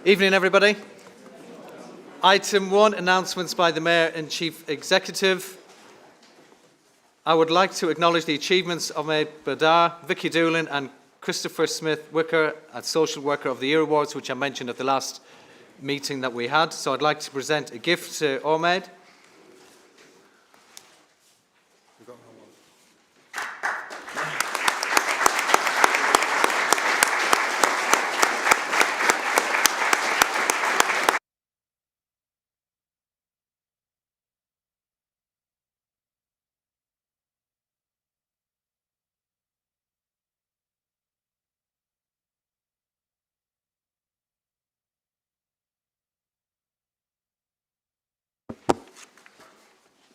Evening, everybody. Item 1, announcements by the Mayor and Chief Executive. I would like to acknowledge the achievements of Maid Badar, Vicky Doolin and Christopher Smith-Wicker at Social Worker of the Year Awards, which I mentioned at the last meeting that we had. So I'd like to present a gift to Ormaid.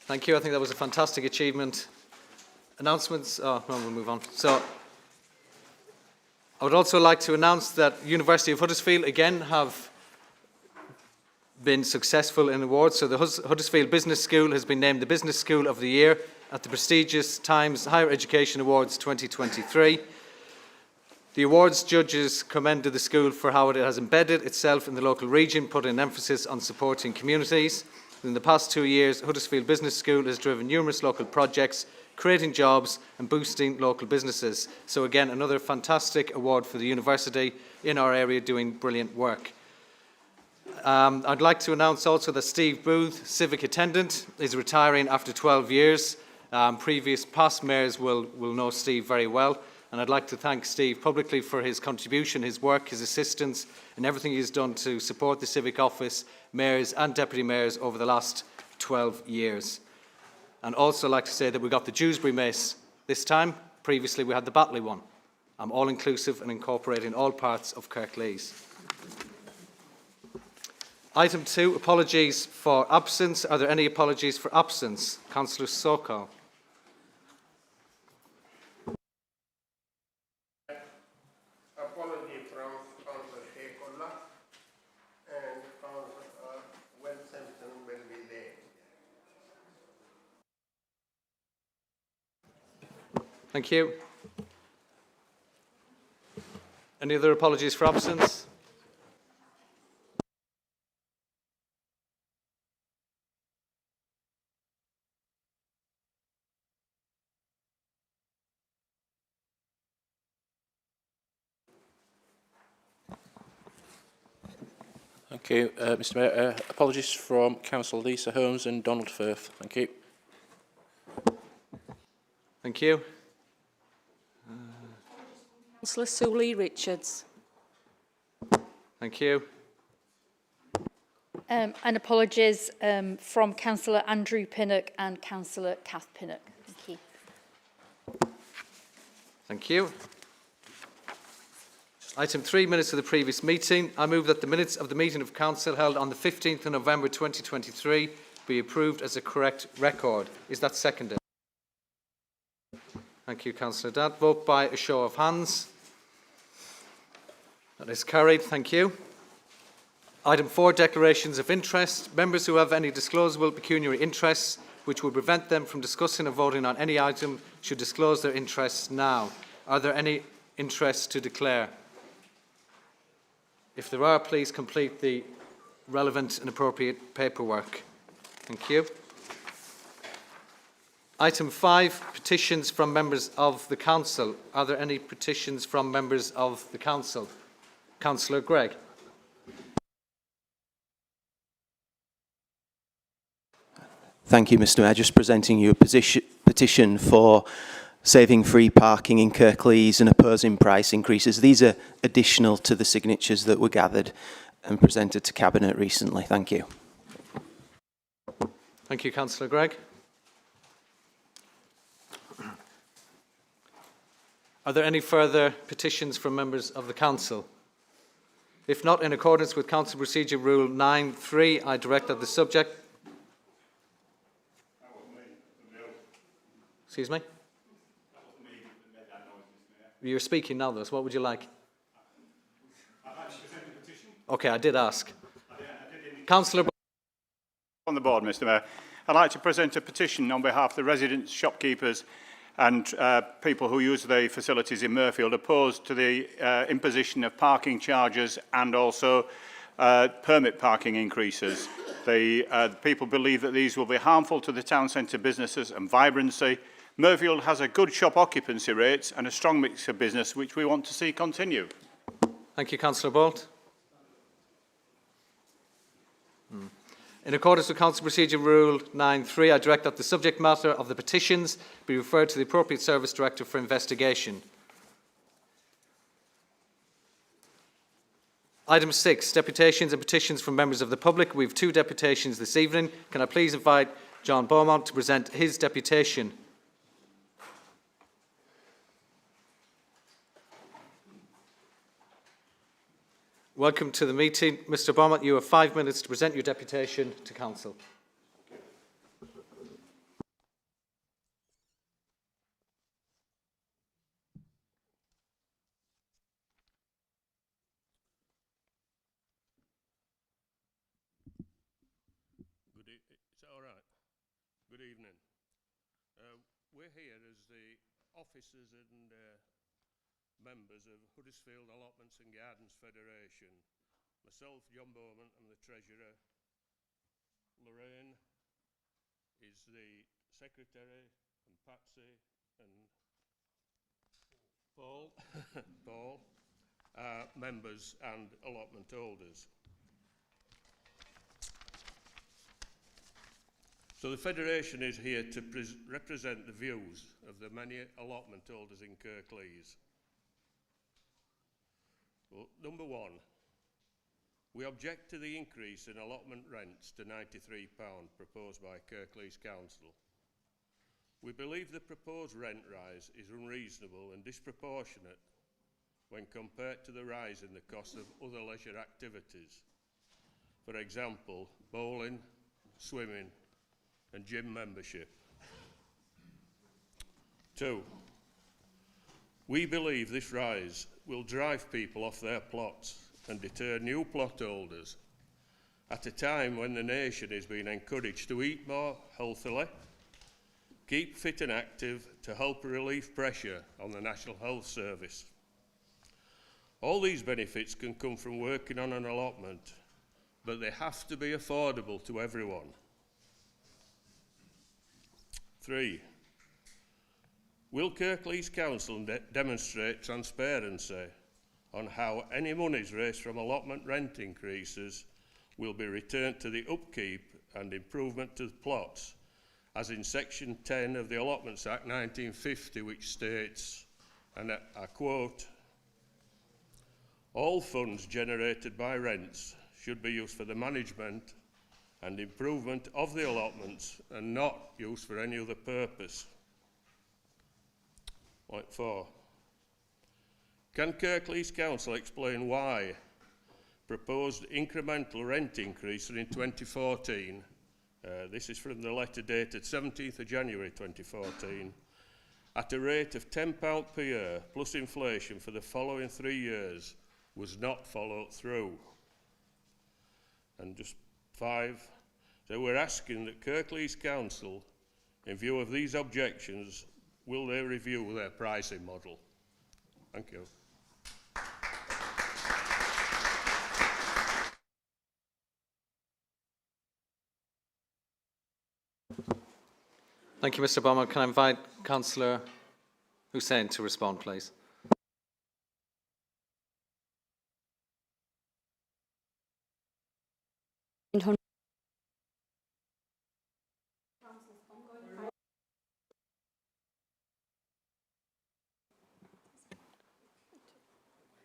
Thank you. I think that was a fantastic achievement. Announcements? Oh, no, we'll move on. So, I would also like to announce that University of Huddersfield, again, have been successful in awards. So, the Huddersfield Business School has been named the Business School of the Year at the prestigious Times Higher Education Awards 2023. The awards judges commended the school for how it has embedded itself in the local region, putting an emphasis on supporting communities. In the past 2 years, Huddersfield Business School has driven numerous local projects, creating jobs and boosting local businesses. So again, another fantastic award for the university in our area doing brilliant work. I'd like to announce also that Steve Booth, civic attendant, is retiring after 12 years. Previous past mayors will know Steve very well. And I'd like to thank Steve publicly for his contribution, his work, his assistance, and everything he's done to support the Civic Office, mayors and deputy mayors over the last 12 years. And also like to say that we got the Dewsbury Mace this time. Previously we had the Batley one. I'm all-inclusive and incorporating all parts of Kirklees. Item 2, apologies for absence. Are there any apologies for absence? Councillor Sokol. Thank you. Any other apologies for absence? Thank you, Mr Mayor. Apologies from Councillor Lisa Holmes and Donald Firth. Thank you. Thank you. Councillor Suley Richards. Thank you. And apologies from Councillor Andrew Pinnock and Councillor Kath Pinnock. Thank you. Thank you. Item 3, minutes of the previous meeting. I move that the minutes of the meeting of Council held on the 15th of November 2023 be approved as a correct record. Is that seconded? Thank you, Councillor Dadd. Vote by a show of hands. That is carried. Thank you. Item 4, declarations of interest. Members who have any disclosable pecuniary interests which would prevent them from discussing or voting on any item should disclose their interests now. Are there any interests to declare? If there are, please complete the relevant and appropriate paperwork. Thank you. Item 5, petitions from members of the Council. Are there any petitions from members of the Council? Councillor Gregg. Thank you, Mr Mayor. Just presenting you a petition for saving free parking in Kirklees and opposing price increases. These are additional to the signatures that were gathered and presented to Cabinet recently. Thank you. Thank you, Councillor Gregg. Are there any further petitions from members of the Council? If not, in accordance with Council Procedure Rule 9.3, I direct that the subject... Excuse me? You're speaking now, though, so what would you like? Okay, I did ask. Councillor... On the board, Mr Mayor. I'd like to present a petition on behalf of the residents, shopkeepers and people who use the facilities in Mirfield opposed to the imposition of parking charges and also permit parking increases. The people believe that these will be harmful to the town centre businesses and vibrancy. Murfield has a good shop occupancy rates and a strong mix of business, which we want to see continue. Thank you, Councillor Bolt. In accordance with Council Procedure Rule 9.3, I direct that the subject matter of the petitions be referred to the appropriate Service Director for investigation. Item 6, deputations and petitions from members of the public. We have 2 deputations this evening. Can I please invite John Beaumont to present his deputation? Welcome to the meeting. Mr Beaumont, you have 5 minutes to present your deputation to Council. Is that all right? Good evening. We're here as the officers and members of Huddersfield Allotments and Gardens Federation. Myself, John Beaumont, I'm the Treasurer. Lorraine is the Secretary, and Patsy and Paul, Paul are members and allotment holders. So the Federation is here to represent the views of the many allotment holders in Kirklees. Well, number 1, we object to the increase in allotment rents to £93 proposed by Kirklees Council. We believe the proposed rent rise is unreasonable and disproportionate when compared to the rise in the cost of other leisure activities. For example, bowling, swimming and gym membership. 2, we believe this rise will drive people off their plots and deter new plot holders at a time when the nation is being encouraged to eat more healthily, keep fit and active to help relieve pressure on the National Health Service. All these benefits can come from working on an allotment, but they have to be affordable to everyone. 3, will Kirklees Council demonstrate transparency on how any monies raised from allotment rent increases will be returned to the upkeep and improvement to the plots, as in Section 10 of the Allotments Act 1950, which states, and I quote, all funds generated by rents should be used for the management and improvement of the allotments and not used for any other purpose. Point 4. Can Kirklees Council explain why proposed incremental rent increase in 2014, this is from the letter dated 17th of January 2014, at a rate of £10 per year plus inflation for the following 3 years was not followed through? And just 5, so we're asking that Kirklees Council, in view of these objections, will they review their pricing model? Thank you. Thank you, Mr Beaumont. Can I invite Councillor Hussain to respond, please?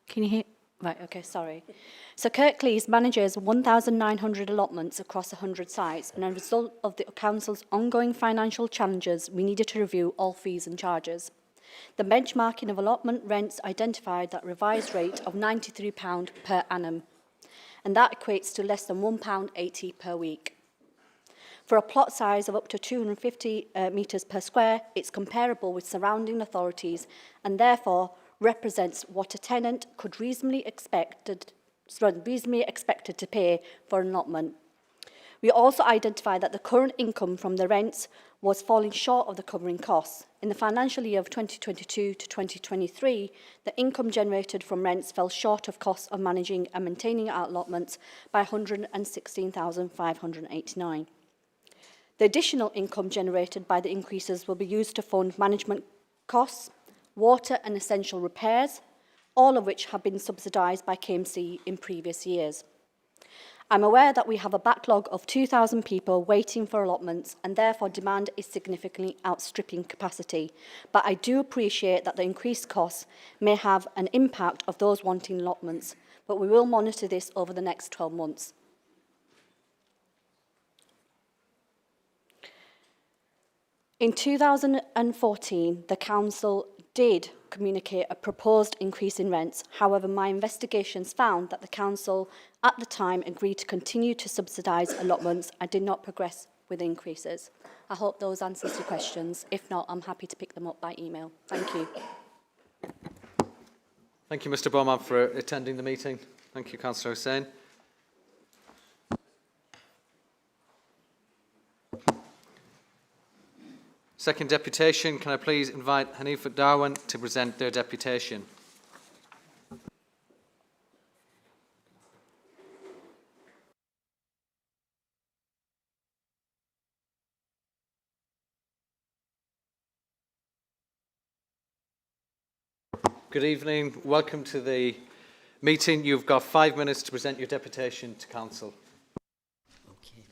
Can you hear? Right, okay, sorry. So Kirklees manages 1,900 allotments across 100 sites, and as a result of the Council's ongoing financial challenges, we needed to review all fees and charges. The benchmarking of allotment rents identified that revised rate of £93 per annum, and that equates to less than £1.80 per week. For a plot size of up to 250 metres per square, it's comparable with surrounding authorities and therefore represents what a tenant could reasonably expected to pay for an allotment. We also identified that the current income from the rents was falling short of the covering costs. In the financial year of 2022 to 2023, the income generated from rents fell short of costs of managing and maintaining our allotments by £116,589. The additional income generated by the increases will be used to fund management costs, water and essential repairs, all of which have been subsidised by KMC in previous years. I'm aware that we have a backlog of 2,000 people waiting for allotments and therefore demand is significantly outstripping capacity. But I do appreciate that the increased costs may have an impact of those wanting allotments, but we will monitor this over the next 12 months. In 2014, the Council did communicate a proposed increase in rents. However, my investigations found that the Council at the time agreed to continue to subsidise allotments and did not progress with increases. I hope those answers your questions. If not, I'm happy to pick them up by email. Thank you. Thank you, Mr Bowman, for attending the meeting. Thank you, Councillor Hussain. Second deputation, can I please invite Hanifa Darwin to present their deputation? Good evening. Welcome to the meeting. You've got 5 minutes to present your deputation to Council. Okay.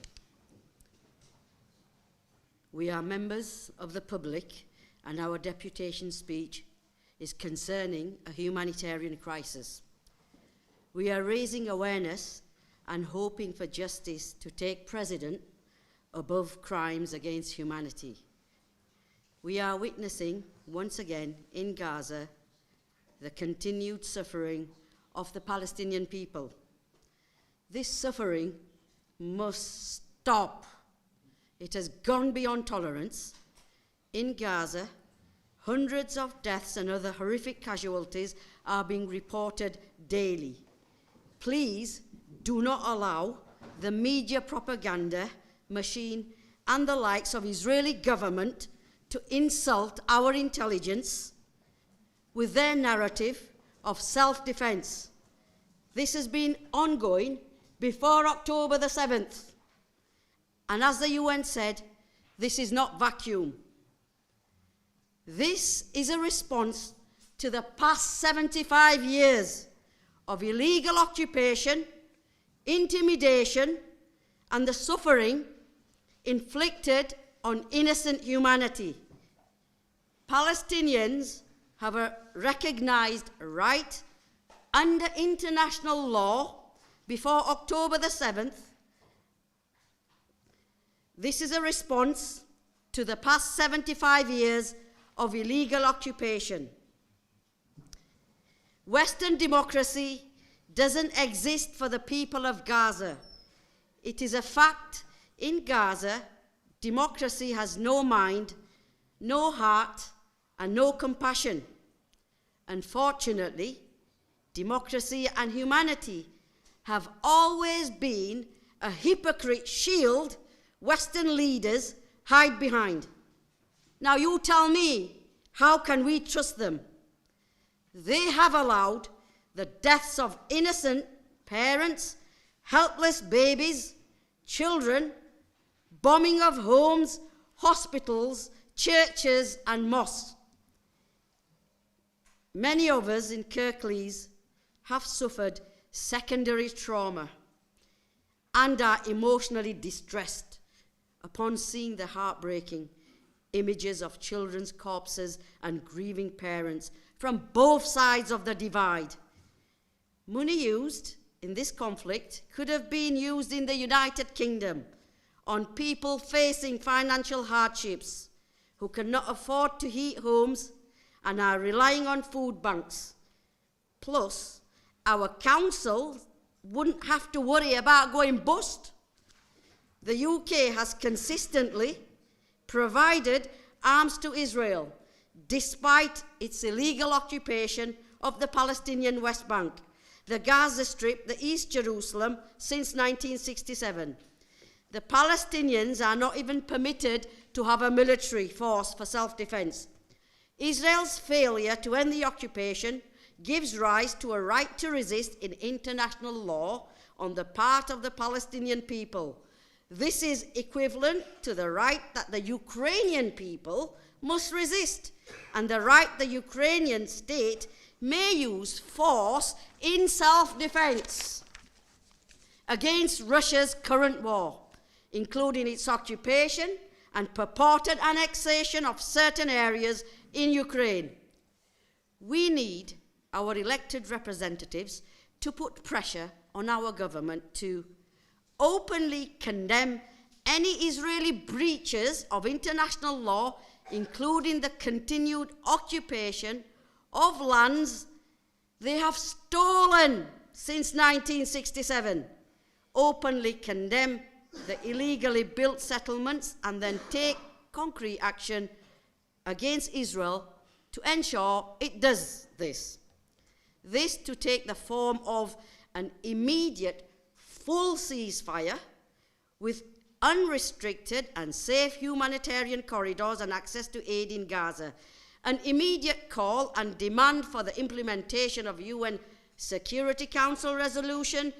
We are members of the public and our deputation speech is concerning a humanitarian crisis. We are raising awareness and hoping for justice to take precedent above crimes against humanity. We are witnessing, once again, in Gaza, the continued suffering of the Palestinian people. This suffering must stop. It has gone beyond tolerance. In Gaza, hundreds of deaths and other horrific casualties are being reported daily. Please do not allow the media propaganda machine and the likes of Israeli government to insult our intelligence with their narrative of self-defense. This has been ongoing before October the 7th. And as the UN said, this is not vacuum. This is a response to the past 75 years of illegal occupation, intimidation, and the suffering inflicted on innocent humanity. Palestinians have a recognized right under international law before October the 7th. This is a response to the past 75 years of illegal occupation. Western democracy doesn't exist for the people of Gaza. It is a fact in Gaza, democracy has no mind, no heart, and no compassion. Unfortunately, democracy and humanity have always been a hypocrite shield Western leaders hide behind. Now you tell me, how can we trust them? They have allowed the deaths of innocent parents, helpless babies, children, bombing of homes, hospitals, churches and mosques. Many of us in Kirklees have suffered secondary trauma and are emotionally distressed upon seeing the heartbreaking images of children's corpses and grieving parents from both sides of the divide. Money used in this conflict could have been used in the United Kingdom on people facing financial hardships who cannot afford to heat homes and are relying on food banks. Plus, our council wouldn't have to worry about going bust. The UK has consistently provided arms to Israel despite its illegal occupation of the Palestinian West Bank, the Gaza Strip, the East Jerusalem since 1967. The Palestinians are not even permitted to have a military force for self-defense. Israel's failure to end the occupation gives rise to a right to resist in international law on the part of the Palestinian people. This is equivalent to the right that the Ukrainian people must resist, and the right the Ukrainian state may use force in self-defense against Russia's current war, including its occupation and purported annexation of certain areas in Ukraine. We need our elected representatives to put pressure on our government to openly condemn any Israeli breaches of international law, including the continued occupation of lands they have stolen since 1967, openly condemn the illegally built settlements, and then take concrete action against Israel to ensure it does this. This to take the form of an immediate full ceasefire with unrestricted and safe humanitarian corridors and access to aid in Gaza, an immediate call and demand for the implementation of UN Security Council Resolution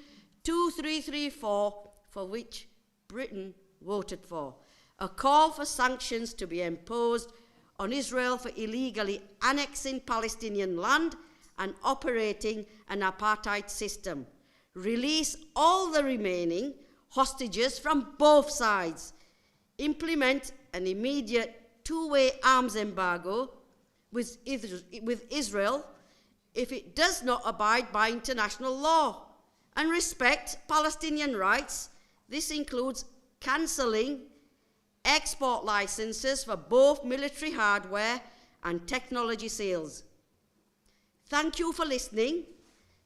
2334, for which Britain voted for, a call for sanctions to be imposed on Israel for illegally annexing Palestinian land and operating an apartheid system, release all the remaining hostages from both sides, implement an immediate two-way arms embargo with Israel if it does not abide by international law, and respect Palestinian rights. This includes cancelling export licenses for both military hardware and technology sales. Thank you for listening.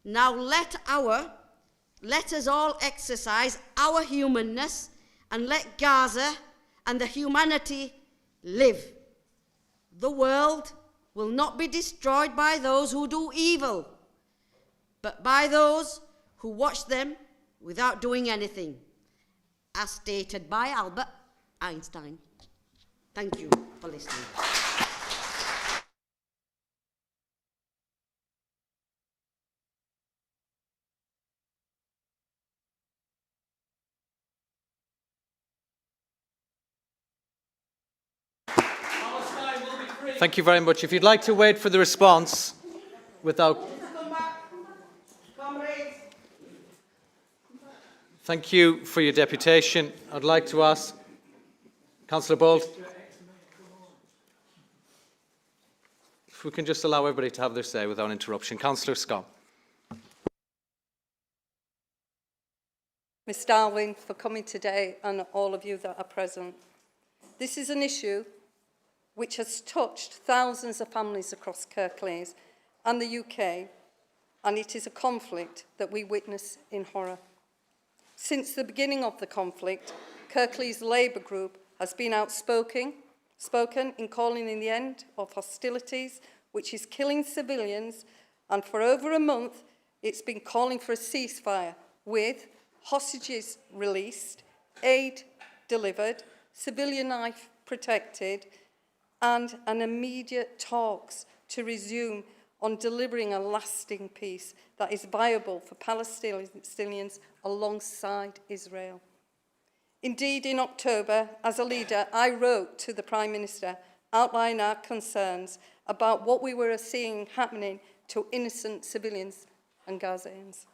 Now let us all exercise our humanness and let Gaza and the humanity live. The world will not be destroyed by those who do evil, but by those who watch them without doing anything, as stated by Albert Einstein. Thank you for listening. Thank you very much. If you'd like to wait for the response without... Thank you for your deputation. I'd like to ask Councillor Bolt if we can just allow everybody to have their say without interruption. Councillor Scott. Ms Darwin, for coming today, and all of you that are present. This is an issue which has touched thousands of families across Kirklees and the UK, and it is a conflict that we witness in horror. Since the beginning of the conflict, Kirklees Labour Group has been outspoken in calling in the end of hostilities, which is killing civilians, and for over a month it's been calling for a ceasefire with hostages released, aid delivered, civilian life protected, and an immediate talks to resume on delivering a lasting peace that is viable for Palestinians alongside Israel. Indeed, in October, as a leader, I wrote to the Prime Minister outlining our concerns about what we were seeing happening to innocent civilians and Gazans.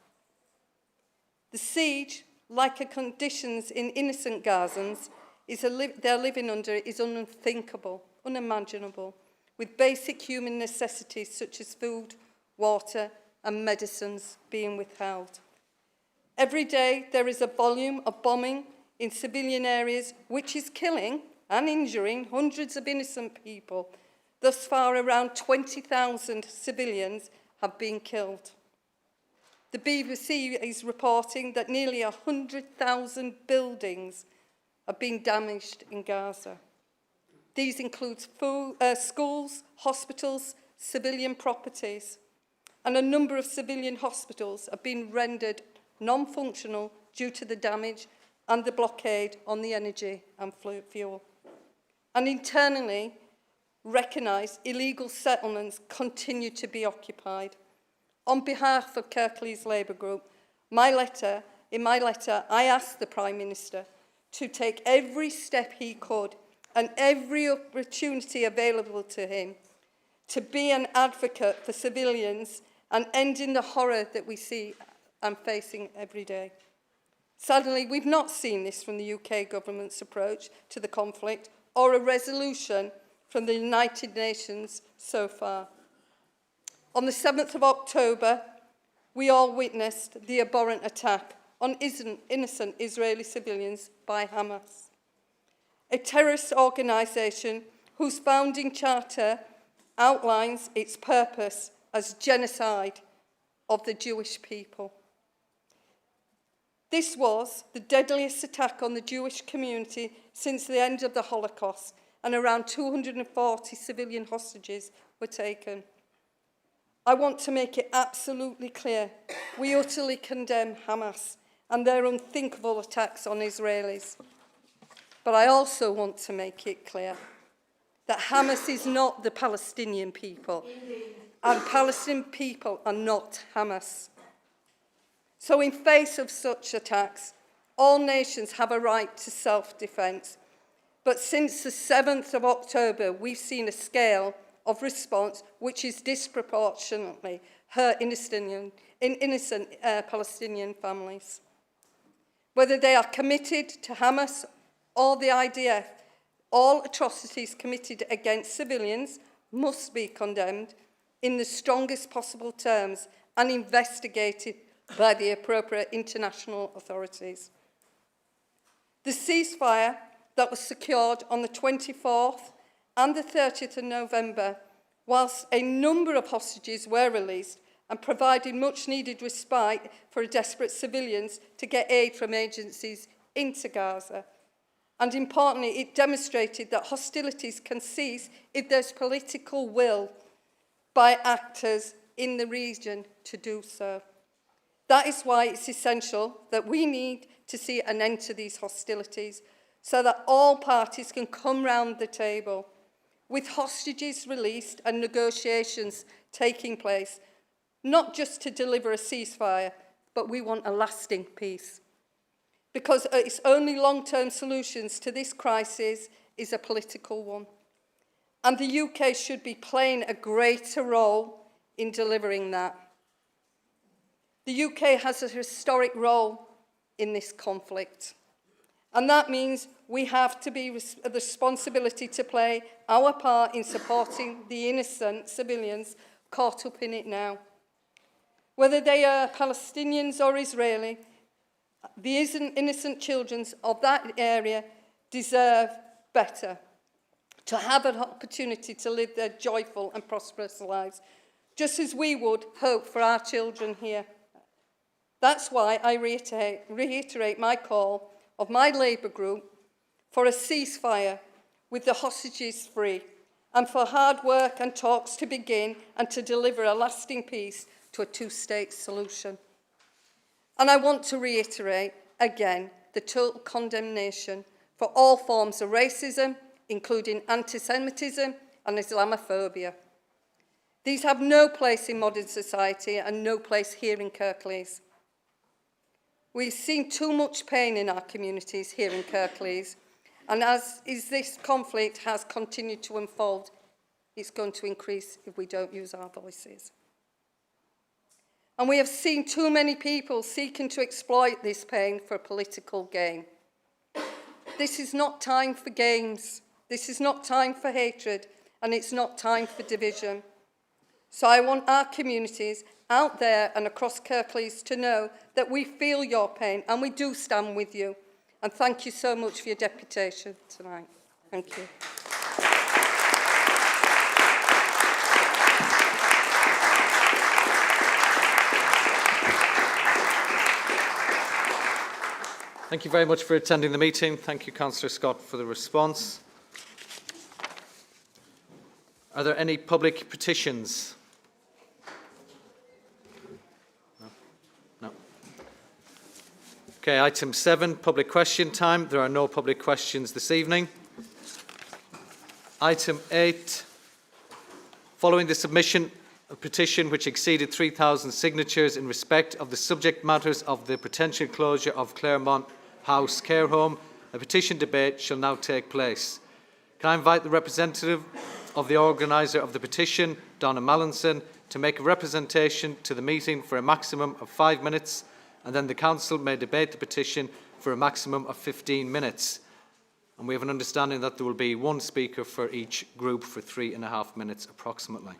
The siege, like the conditions in innocent Gazans they're living under, is unthinkable, unimaginable, with basic human necessities such as food, water, and medicines being withheld. Every day there is a volume of bombing in civilian areas which is killing and injuring hundreds of innocent people. Thus far, around 20,000 civilians have been killed. The BBC is reporting that nearly 100,000 buildings have been damaged in Gaza. These include schools, hospitals, civilian properties, and a number of civilian hospitals have been rendered non-functional due to the damage and the blockade on the energy and fuel. And internally, recognise illegal settlements continue to be occupied. On behalf of Kirklees Labour Group, in my letter, I asked the Prime Minister to take every step he could and every opportunity available to him to be an advocate for civilians and ending the horror that we see and facing every day. Sadly, we've not seen this from the UK government's approach to the conflict or a resolution from the United Nations so far. On the 7th of October, we all witnessed the abhorrent attack on innocent Israeli civilians by Hamas, a terrorist organisation whose founding charter outlines its purpose as genocide of the Jewish people. This was the deadliest attack on the Jewish community since the end of the Holocaust, and around 240 civilian hostages were taken. I want to make it absolutely clear, we utterly condemn Hamas and their unthinkable attacks on Israelis. But I also want to make it clear that Hamas is not the Palestinian people, and Palestinian people are not Hamas. So in face of such attacks, all nations have a right to self-defence. But since the 7th of October, we've seen a scale of response which is disproportionately hurt innocent Palestinian families. Whether they are committed to Hamas or the IDF, all atrocities committed against civilians must be condemned in the strongest possible terms and investigated by the appropriate international authorities. The ceasefire that was secured on the 24th and the 30th of November, whilst a number of hostages were released and provided much-needed respite for desperate civilians to get aid from agencies into Gaza. And importantly, it demonstrated that hostilities can cease if there's political will by actors in the region to do so. That is why it's essential that we need to see an end to these hostilities so that all parties can come round the table with hostages released and negotiations taking place, not just to deliver a ceasefire, but we want a lasting peace. Because its only long-term solutions to this crisis is a political one. And the UK should be playing a greater role in delivering that. The UK has a historic role in this conflict. And that means we have to be the responsibility to play our part in supporting the innocent civilians caught up in it now. Whether they are Palestinians or Israeli, the innocent children of that area deserve better, to have an opportunity to live their joyful and prosperous lives, just as we would hope for our children here. That's why I reiterate my call of my Labour group for a ceasefire with the hostages free and for hard work and talks to begin and to deliver a lasting peace to a two-state solution. And I want to reiterate again the total condemnation for all forms of racism, including anti-Semitism and Islamophobia. These have no place in modern society and no place here in Kirklees. We've seen too much pain in our communities here in Kirklees, and as this conflict has continued to unfold, it's going to increase if we don't use our voices. And we have seen too many people seeking to exploit this pain for political gain. This is not time for games. This is not time for hatred, and it's not time for division. So I want our communities out there and across Kirklees to know that we feel your pain and we do stand with you. And thank you so much for your deputation tonight. Thank you. Thank you very much for attending the meeting. Thank you, Councillor Scott, for the response. Are there any public petitions? No. Okay, item 7, public question time. There are no public questions this evening. Item 8, following the submission of petition which exceeded 3,000 signatures in respect of the subject matters of the potential closure of Claremont House Care Home, a petition debate shall now take place. Can I invite the representative of the organiser of the petition, Donna Mallinson, to make a representation to the meeting for a maximum of 5 minutes, and then the Council may debate the petition for a maximum of 15 minutes. And we have an understanding that there will be one speaker for each group for 3.5 minutes approximately.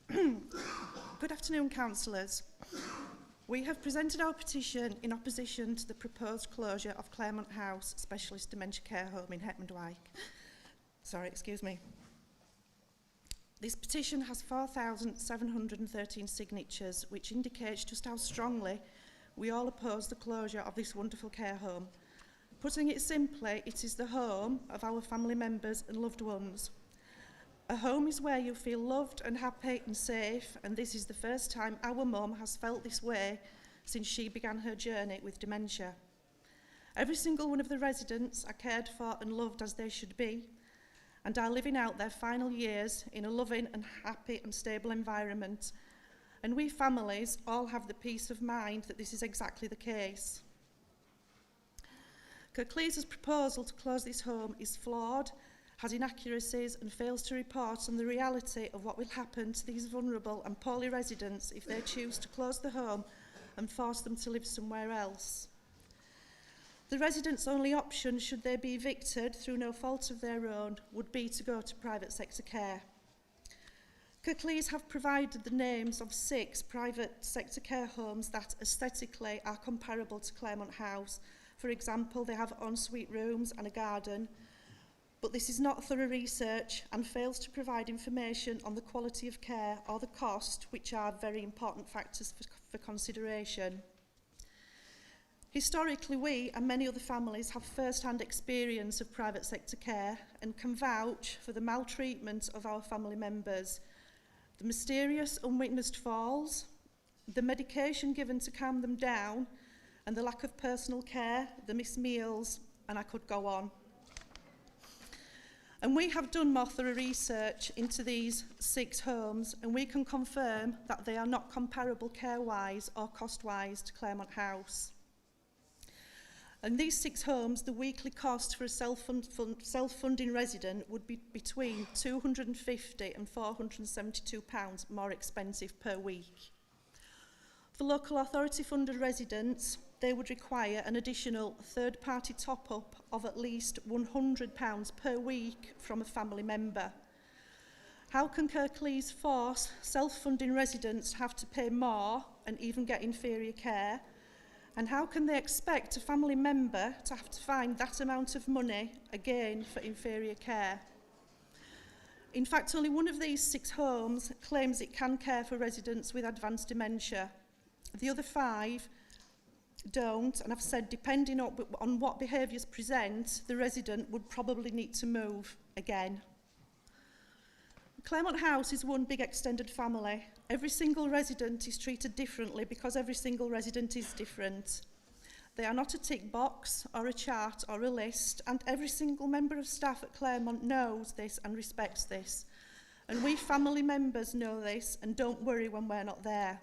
Good afternoon, councillors. We have presented our petition in opposition to the proposed closure of Claremont House Specialist Dementia Care Home in Hetmond-Wyke. Sorry, excuse me. This petition has 4,713 signatures, which indicates just how strongly we all oppose the closure of this wonderful care home. Putting it simply, it is the home of our family members and loved ones. A home is where you feel loved and happy and safe, and this is the first time our mum has felt this way since she began her journey with dementia. Every single one of the residents are cared for and loved as they should be, and are living out their final years in a loving and happy and stable environment. And we families all have the peace of mind that this is exactly the case. Kirklees' proposal to close this home is flawed, has inaccuracies and fails to report on the reality of what will happen to these vulnerable and poorly residents if they choose to close the home and force them to live somewhere else. The residents' only option, should they be evicted through no fault of their own, would be to go to private sector care. Kirklees have provided the names of 6 private sector care homes that aesthetically are comparable to Claremont House. For example, they have ensuite rooms and a garden, but this is not thorough research and fails to provide information on the quality of care or the cost, which are very important factors for consideration. Historically, we and many other families have first-hand experience of private sector care and can vouch for the maltreatment of our family members, the mysterious unwitnessed falls, the medication given to calm them down, and the lack of personal care, the missed meals, and I could go on. And we have done more thorough research into these 6 homes, and we can confirm that they are not comparable care-wise or cost-wise to Claremont House. And these 6 homes, the weekly cost for a self-funding resident would be between £250 and £472 more expensive per week. For local authority-funded residents, they would require an additional third-party top-up of at least £100 per week from a family member. How can Kirklees force self-funding residents to have to pay more and even get inferior care? And how can they expect a family member to have to find that amount of money again for inferior care? In fact, only one of these 6 homes claims it can care for residents with advanced dementia. The other 5 don't, and I've said depending on what behaviours present, the resident would probably need to move again. Claremont House is one big extended family. Every single resident is treated differently because every single resident is different. They are not a tick box or a chart or a list, and every single member of staff at Claremont knows this and respects this. And we family members know this and don't worry when we're not there.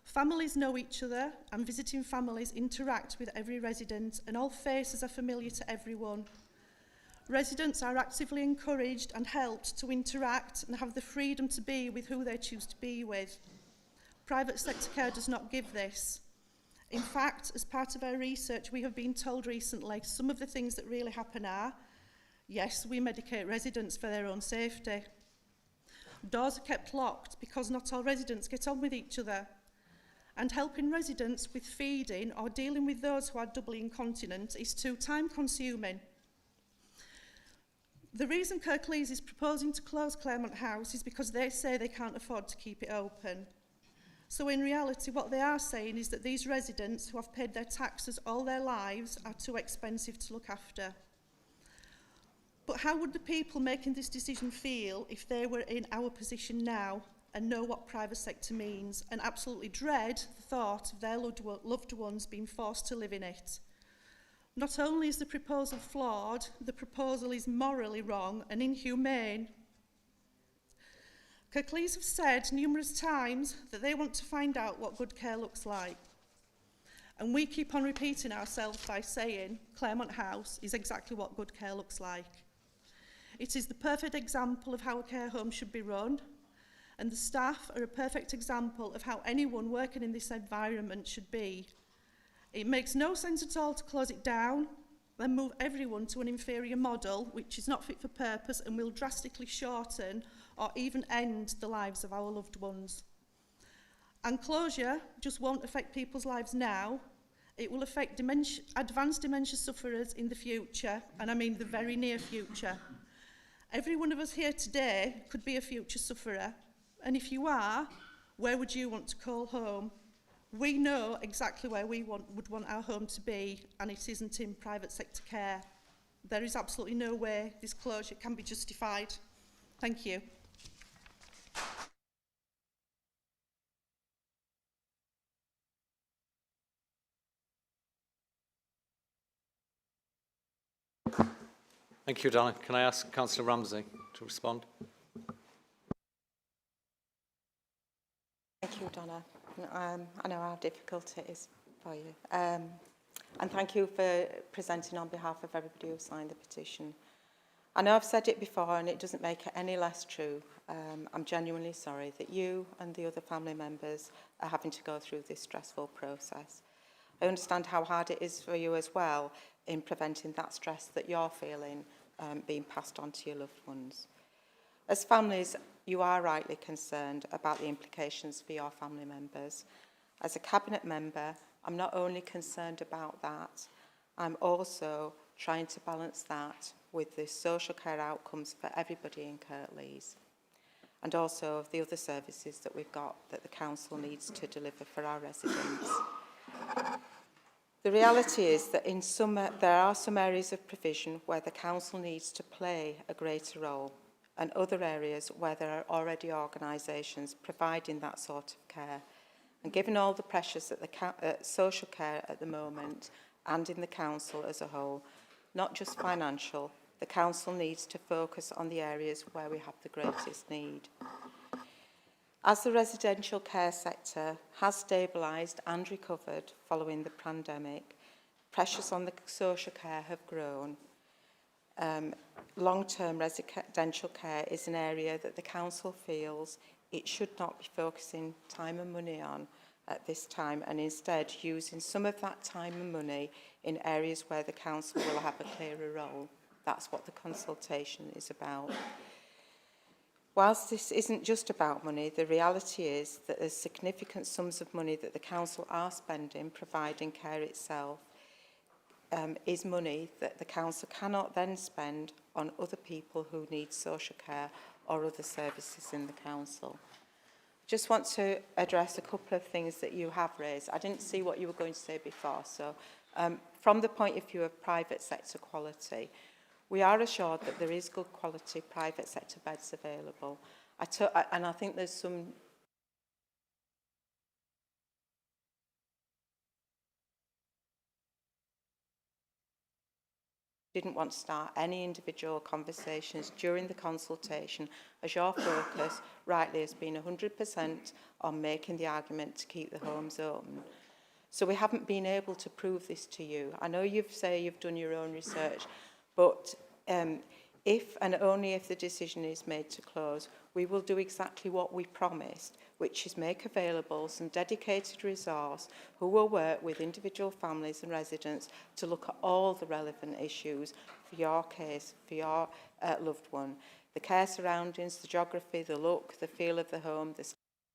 Families know each other, and visiting families interact with every resident, and all faces are familiar to everyone. Residents are actively encouraged and helped to interact and have the freedom to be with who they choose to be with. Private sector care does not give this. In fact, as part of our research, we have been told recently some of the things that really happen are, yes, we medicate residents for their own safety. Doors are kept locked because not all residents get on with each other. And helping residents with feeding or dealing with those who are doubly incontinent is too time-consuming. The reason Kirklees is proposing to close Claremont House is because they say they can't afford to keep it open. So in reality, what they are saying is that these residents who have paid their taxes all their lives are too expensive to look after. But how would the people making this decision feel if they were in our position now and know what private sector means, and absolutely dread the thought of their loved ones being forced to live in it. Not only is the proposal flawed, the proposal is morally wrong and inhumane. Kirklees have said numerous times that they want to find out what good care looks like. And we keep on repeating ourselves by saying Claremont House is exactly what good care looks like. It is the perfect example of how a care home should be run, and the staff are a perfect example of how anyone working in this environment should be. It makes no sense at all to close it down, then move everyone to an inferior model which is not fit for purpose and will drastically shorten or even end the lives of our loved ones. And closure just won't affect people's lives now. It will affect advanced dementia sufferers in the future, and I mean the very near future. Every one of us here today could be a future sufferer, and if you are, where would you want to call home? We know exactly where we would want our home to be, and it isn't in private sector care. There is absolutely no way this closure can be justified. Thank you. Thank you, Donna. Can I ask Councillor Ramsey to respond? Thank you, Donna. I know how difficult it is for you. And thank you for presenting on behalf of everybody who signed the petition. I know I've said it before and it doesn't make it any less true. I'm genuinely sorry that you and the other family members are having to go through this stressful process. I understand how hard it is for you as well in preventing that stress that you're feeling being passed on to your loved ones. As families, you are rightly concerned about the implications for your family members. As a cabinet member, I'm not only concerned about that, I'm also trying to balance that with the social care outcomes for everybody in Kirklees, and also the other services that we've got that the council needs to deliver for our residents. The reality is that there are some areas of provision where the council needs to play a greater role, and other areas where there are already organisations providing that sort of care. And given all the pressures at the social care at the moment and in the council as a whole, not just financial, the council needs to focus on the areas where we have the greatest need. As the residential care sector has stabilised and recovered following the pandemic, pressures on the social care have grown. Long-term residential care is an area that the council feels it should not be focusing time and money on at this time, and instead using some of that time and money in areas where the council will have a clearer role. That's what the consultation is about. Whilst this isn't just about money, the reality is that there's significant sums of money that the council are spending providing care itself is money that the council cannot then spend on other people who need social care or other services in the council. Just want to address a couple of things that you have raised. I didn't see what you were going to say before, so from the point of view of private sector quality, we are assured that there is good quality private sector beds available. And I think there's some didn't want to start any individual conversations during the consultation, as your focus rightly has been 100% on making the argument to keep the homes open. So we haven't been able to prove this to you. I know you've said you've done your own research, but if and only if the decision is made to close, we will do exactly what we promised, which is make available some dedicated resource who will work with individual families and residents to look at all the relevant issues for your case, for your loved one. The care surroundings, the geography, the look, the feel of the home, the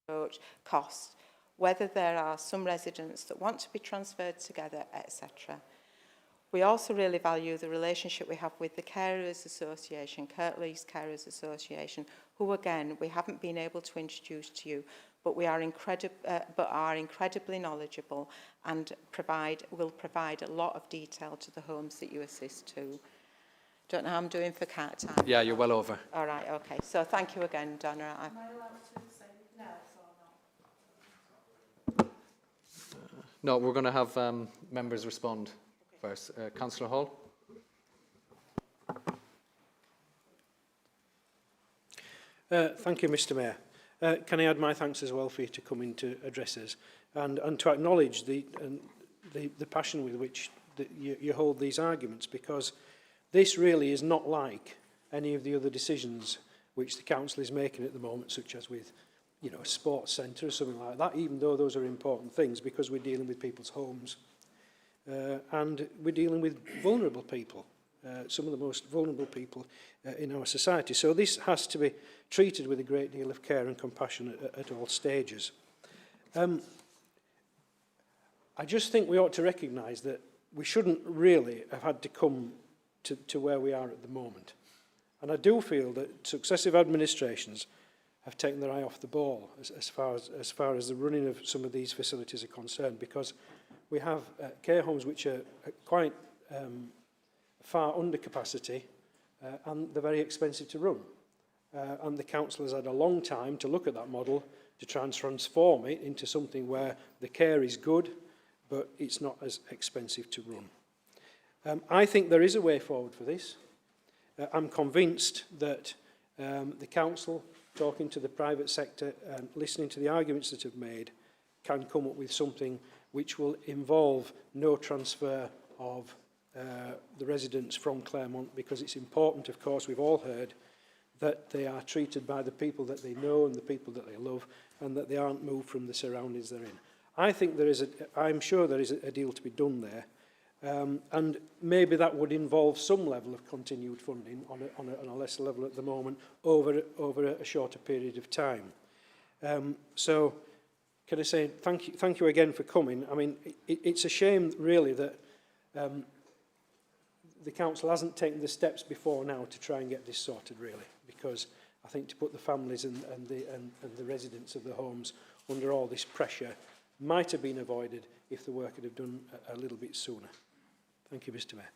approach, cost, whether there are some residents that want to be transferred together, etc. We also really value the relationship we have with the Carers Association, Kirklees Carers Association, who again we haven't been able to introduce to you, but are incredibly knowledgeable and will provide a lot of detail to the homes that you assist to. Don't know how I'm doing for cat time. Yeah, you're well over. All right, okay. So thank you again, Donna. Am I allowed to say No, we're going to have members respond first. Councillor Hall. Thank you, Mr Mayor. Can I add my thanks as well for you to come in to address us and to acknowledge the passion with which you hold these arguments, because this really is not like any of the other decisions which the council is making at the moment, such as with, you know, a sports centre or something like that, even though those are important things, because we're dealing with people's homes and we're dealing with vulnerable people, some of the most vulnerable people in our society. So this has to be treated with a great deal of care and compassion at all stages. I just think we ought to recognise that we shouldn't really have had to come to where we are at the moment. And I do feel that successive administrations have taken their eye off the ball as far as the running of some of these facilities are concerned, because we have care homes which are quite far under capacity and they're very expensive to run. And the council has had a long time to look at that model to try and transform it into something where the care is good, but it's not as expensive to run. I think there is a way forward for this. I'm convinced that the council, talking to the private sector and listening to the arguments that have made, can come up with something which will involve no transfer of the residents from Claremont, because it's important, of course, we've all heard, that they are treated by the people that they know and the people that they love, and that they aren't moved from the surroundings they're in. I think I'm sure there is a deal to be done there. And maybe that would involve some level of continued funding on a lesser level at the moment over a shorter period of time. So can I say thank you again for coming. I mean, it's a shame really that the council hasn't taken the steps before now to try and get this sorted, really, because I think to put the families and the residents of the homes under all this pressure might have been avoided if the work had have done a little bit sooner. Thank you, Mr Mayor.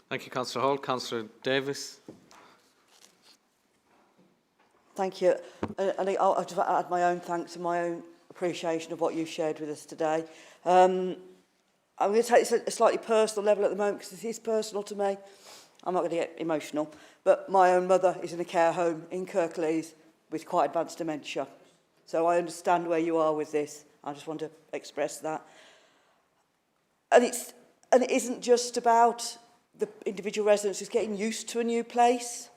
Thank you, Councillor Hall. Councillor Davis. Thank you. And I'll just add my own thanks and my own appreciation of what you shared with us today. I'm going to take this at a slightly personal level at the moment, because this is personal to me. I'm not going to get emotional, but my own mother is in a care home in Kirklees with quite advanced dementia. So I understand where you are with this. I just want to express that. And it isn't just about the individual residents who's getting used to a new place.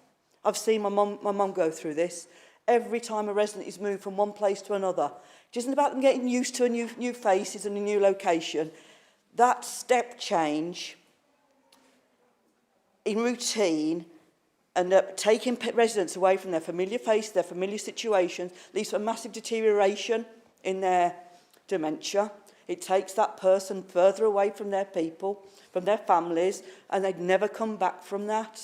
I've seen my mum go through this. Every time a resident is moved from one place to another, it isn't about them getting used to new faces and a new location. That step change in routine and taking residents away from their familiar face, their familiar situations, leads to a massive deterioration in their dementia. It takes that person further away from their people, from their families, and they'd never come back from that.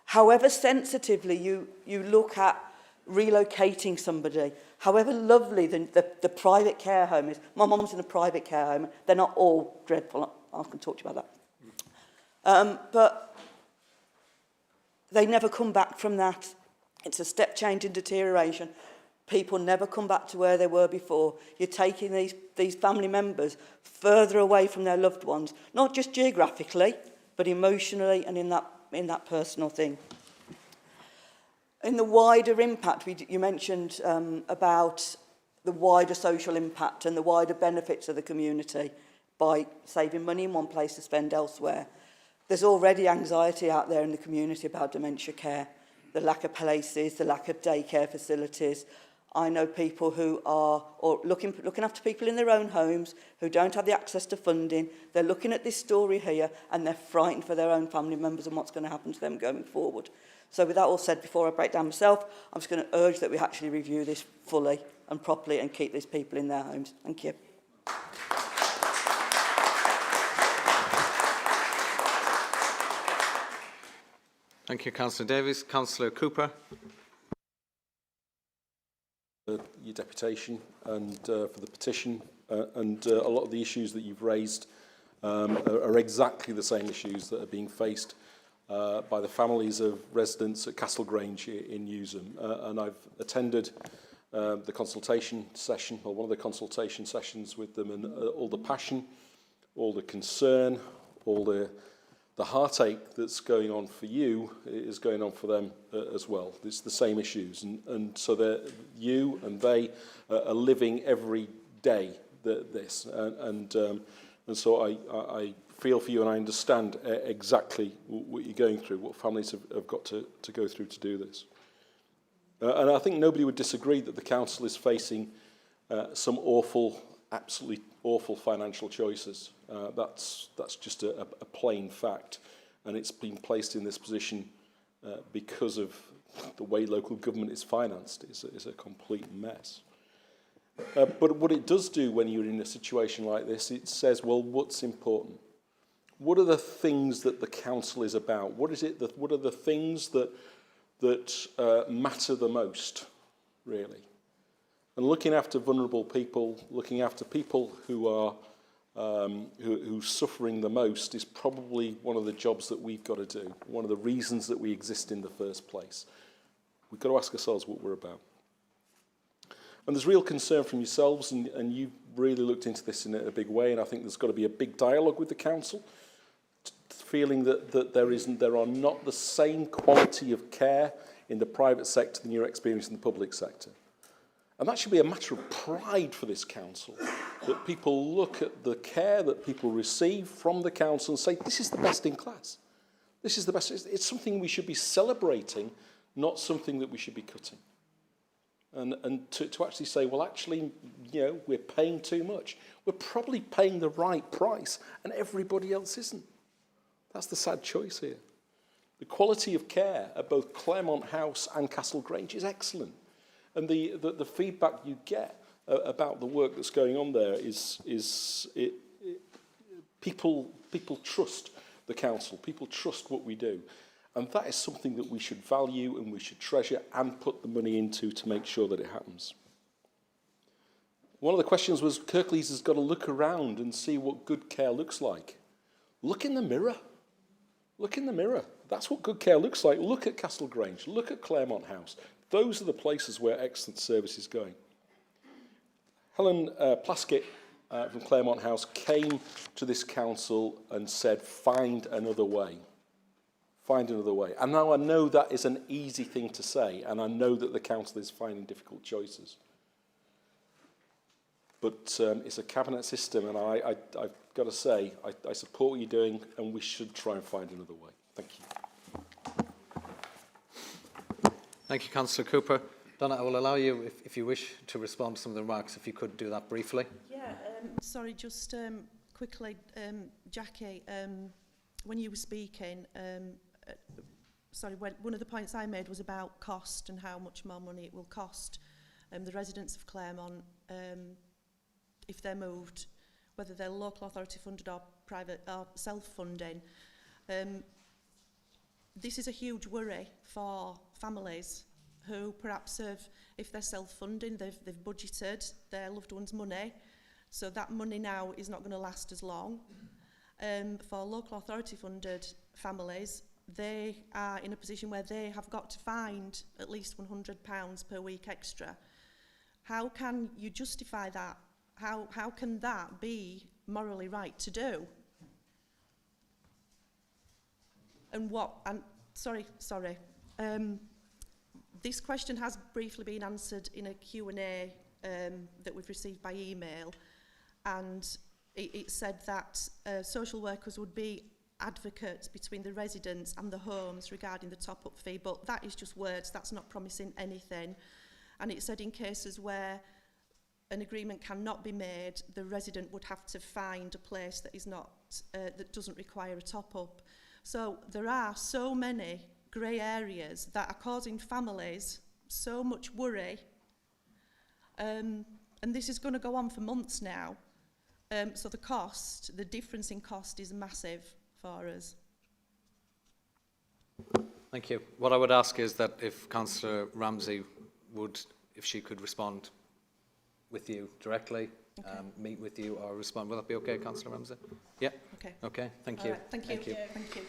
However sensitively you look at relocating somebody, however lovely the private care home is. My mum's in a private care home. They're not all dreadful. I can talk to you about that. But they never come back from that. It's a step change in deterioration. People never come back to where they were before. You're taking these family members further away from their loved ones, not just geographically, but emotionally and in that personal thing. In the wider impact, you mentioned about the wider social impact and the wider benefits of the community by saving money in one place to spend elsewhere. There's already anxiety out there in the community about dementia care, the lack of places, the lack of daycare facilities. I know people who are looking after people in their own homes who don't have the access to funding. They're looking at this story here and they're frightened for their own family members and what's going to happen to them going forward. So with that all said, before I break down myself, I'm just going to urge that we actually review this fully and properly and keep these people in their homes. Thank you. Thank you, Councillor Davies. Councillor Cooper. Your deputation and for the petition and a lot of the issues that you've raised are exactly the same issues that are being faced by the families of residents at Castle Grange in Newsham. And I've attended the consultation session, or one of the consultation sessions with them, and all the passion, all the concern, all the heartache that's going on for you is going on for them as well. It's the same issues, and so you and they are living every day this, and so I feel for you, and I understand exactly what you're going through, what families have got to go through to do this. And I think nobody would disagree that the council is facing some absolutely awful financial choices. That's just a plain fact, and it's been placed in this position because of the way local government is financed. It's a complete mess. But what it does do when you're in a situation like this, it says, well, what's important? What are the things that the council is about? What are the things that matter the most, really? And looking after vulnerable people, looking after people who are who's suffering the most is probably one of the jobs that we've got to do, one of the reasons that we exist in the first place. We've got to ask ourselves what we're about. And there's real concern from yourselves, and you've really looked into this in a big way, and I think there's got to be a big dialogue with the council, feeling that there are not the same quality of care in the private sector than you're experiencing in the public sector. And that should be a matter of pride for this council, that people look at the care that people receive from the council and say, this is the best in class. This is the best. It's something we should be celebrating, not something that we should be cutting. And to actually say, well, actually, we're paying too much. We're probably paying the right price, and everybody else isn't. That's the sad choice here. The quality of care at both Claremont House and Castle Grange is excellent. And the feedback you get about the work that's going on there is people trust the council. People trust what we do. And that is something that we should value and we should treasure and put the money into to make sure that it happens. One of the questions was, Kirklees has got to look around and see what good care looks like. Look in the mirror. Look in the mirror. That's what good care looks like. Look at Castle Grange. Look at Claremont House. Those are the places where excellent service is going. Helen Plaskett from Claremont House came to this council and said, find another way. Find another way. And now I know that is an easy thing to say, and I know that the council is finding difficult choices. But it's a cabinet system, and I've got to say, I support what you're doing, and we should try and find another way. Thank you. Thank you, Councillor Cooper. Donna, I will allow you, if you wish, to respond to some of the remarks, if you could do that briefly. Yeah, sorry, just quickly, Jackie, when you were speaking, one of the points I made was about cost and how much more money it will cost the residents of Claremont if they're moved, whether they're local authority funded or private or self-funding. This is a huge worry for families who perhaps if they're self-funding, they've budgeted their loved one's money, so that money now is not going to last as long. For local authority funded families, they are in a position where they have got to find at least £100 per week extra. How can you justify that? How can that be morally right to do? And sorry. This question has briefly been answered in a Q&A that we've received by email, and it said that social workers would be advocates between the residents and the homes regarding the top-up fee, but that is just words, that's not promising anything. And it said in cases where an agreement cannot be made, the resident would have to find a place that is not that doesn't require a top-up. So there are so many grey areas that are causing families so much worry, and this is going to go on for months now. So the difference in cost is massive for us. Thank you. What I would ask is that if Councillor Ramsey if she could respond with you directly, okay. Meet with you or respond. Will that be okay, Councillor Ramsey? Yeah? Okay. Okay, thank All you. right. Thank you. Thank you.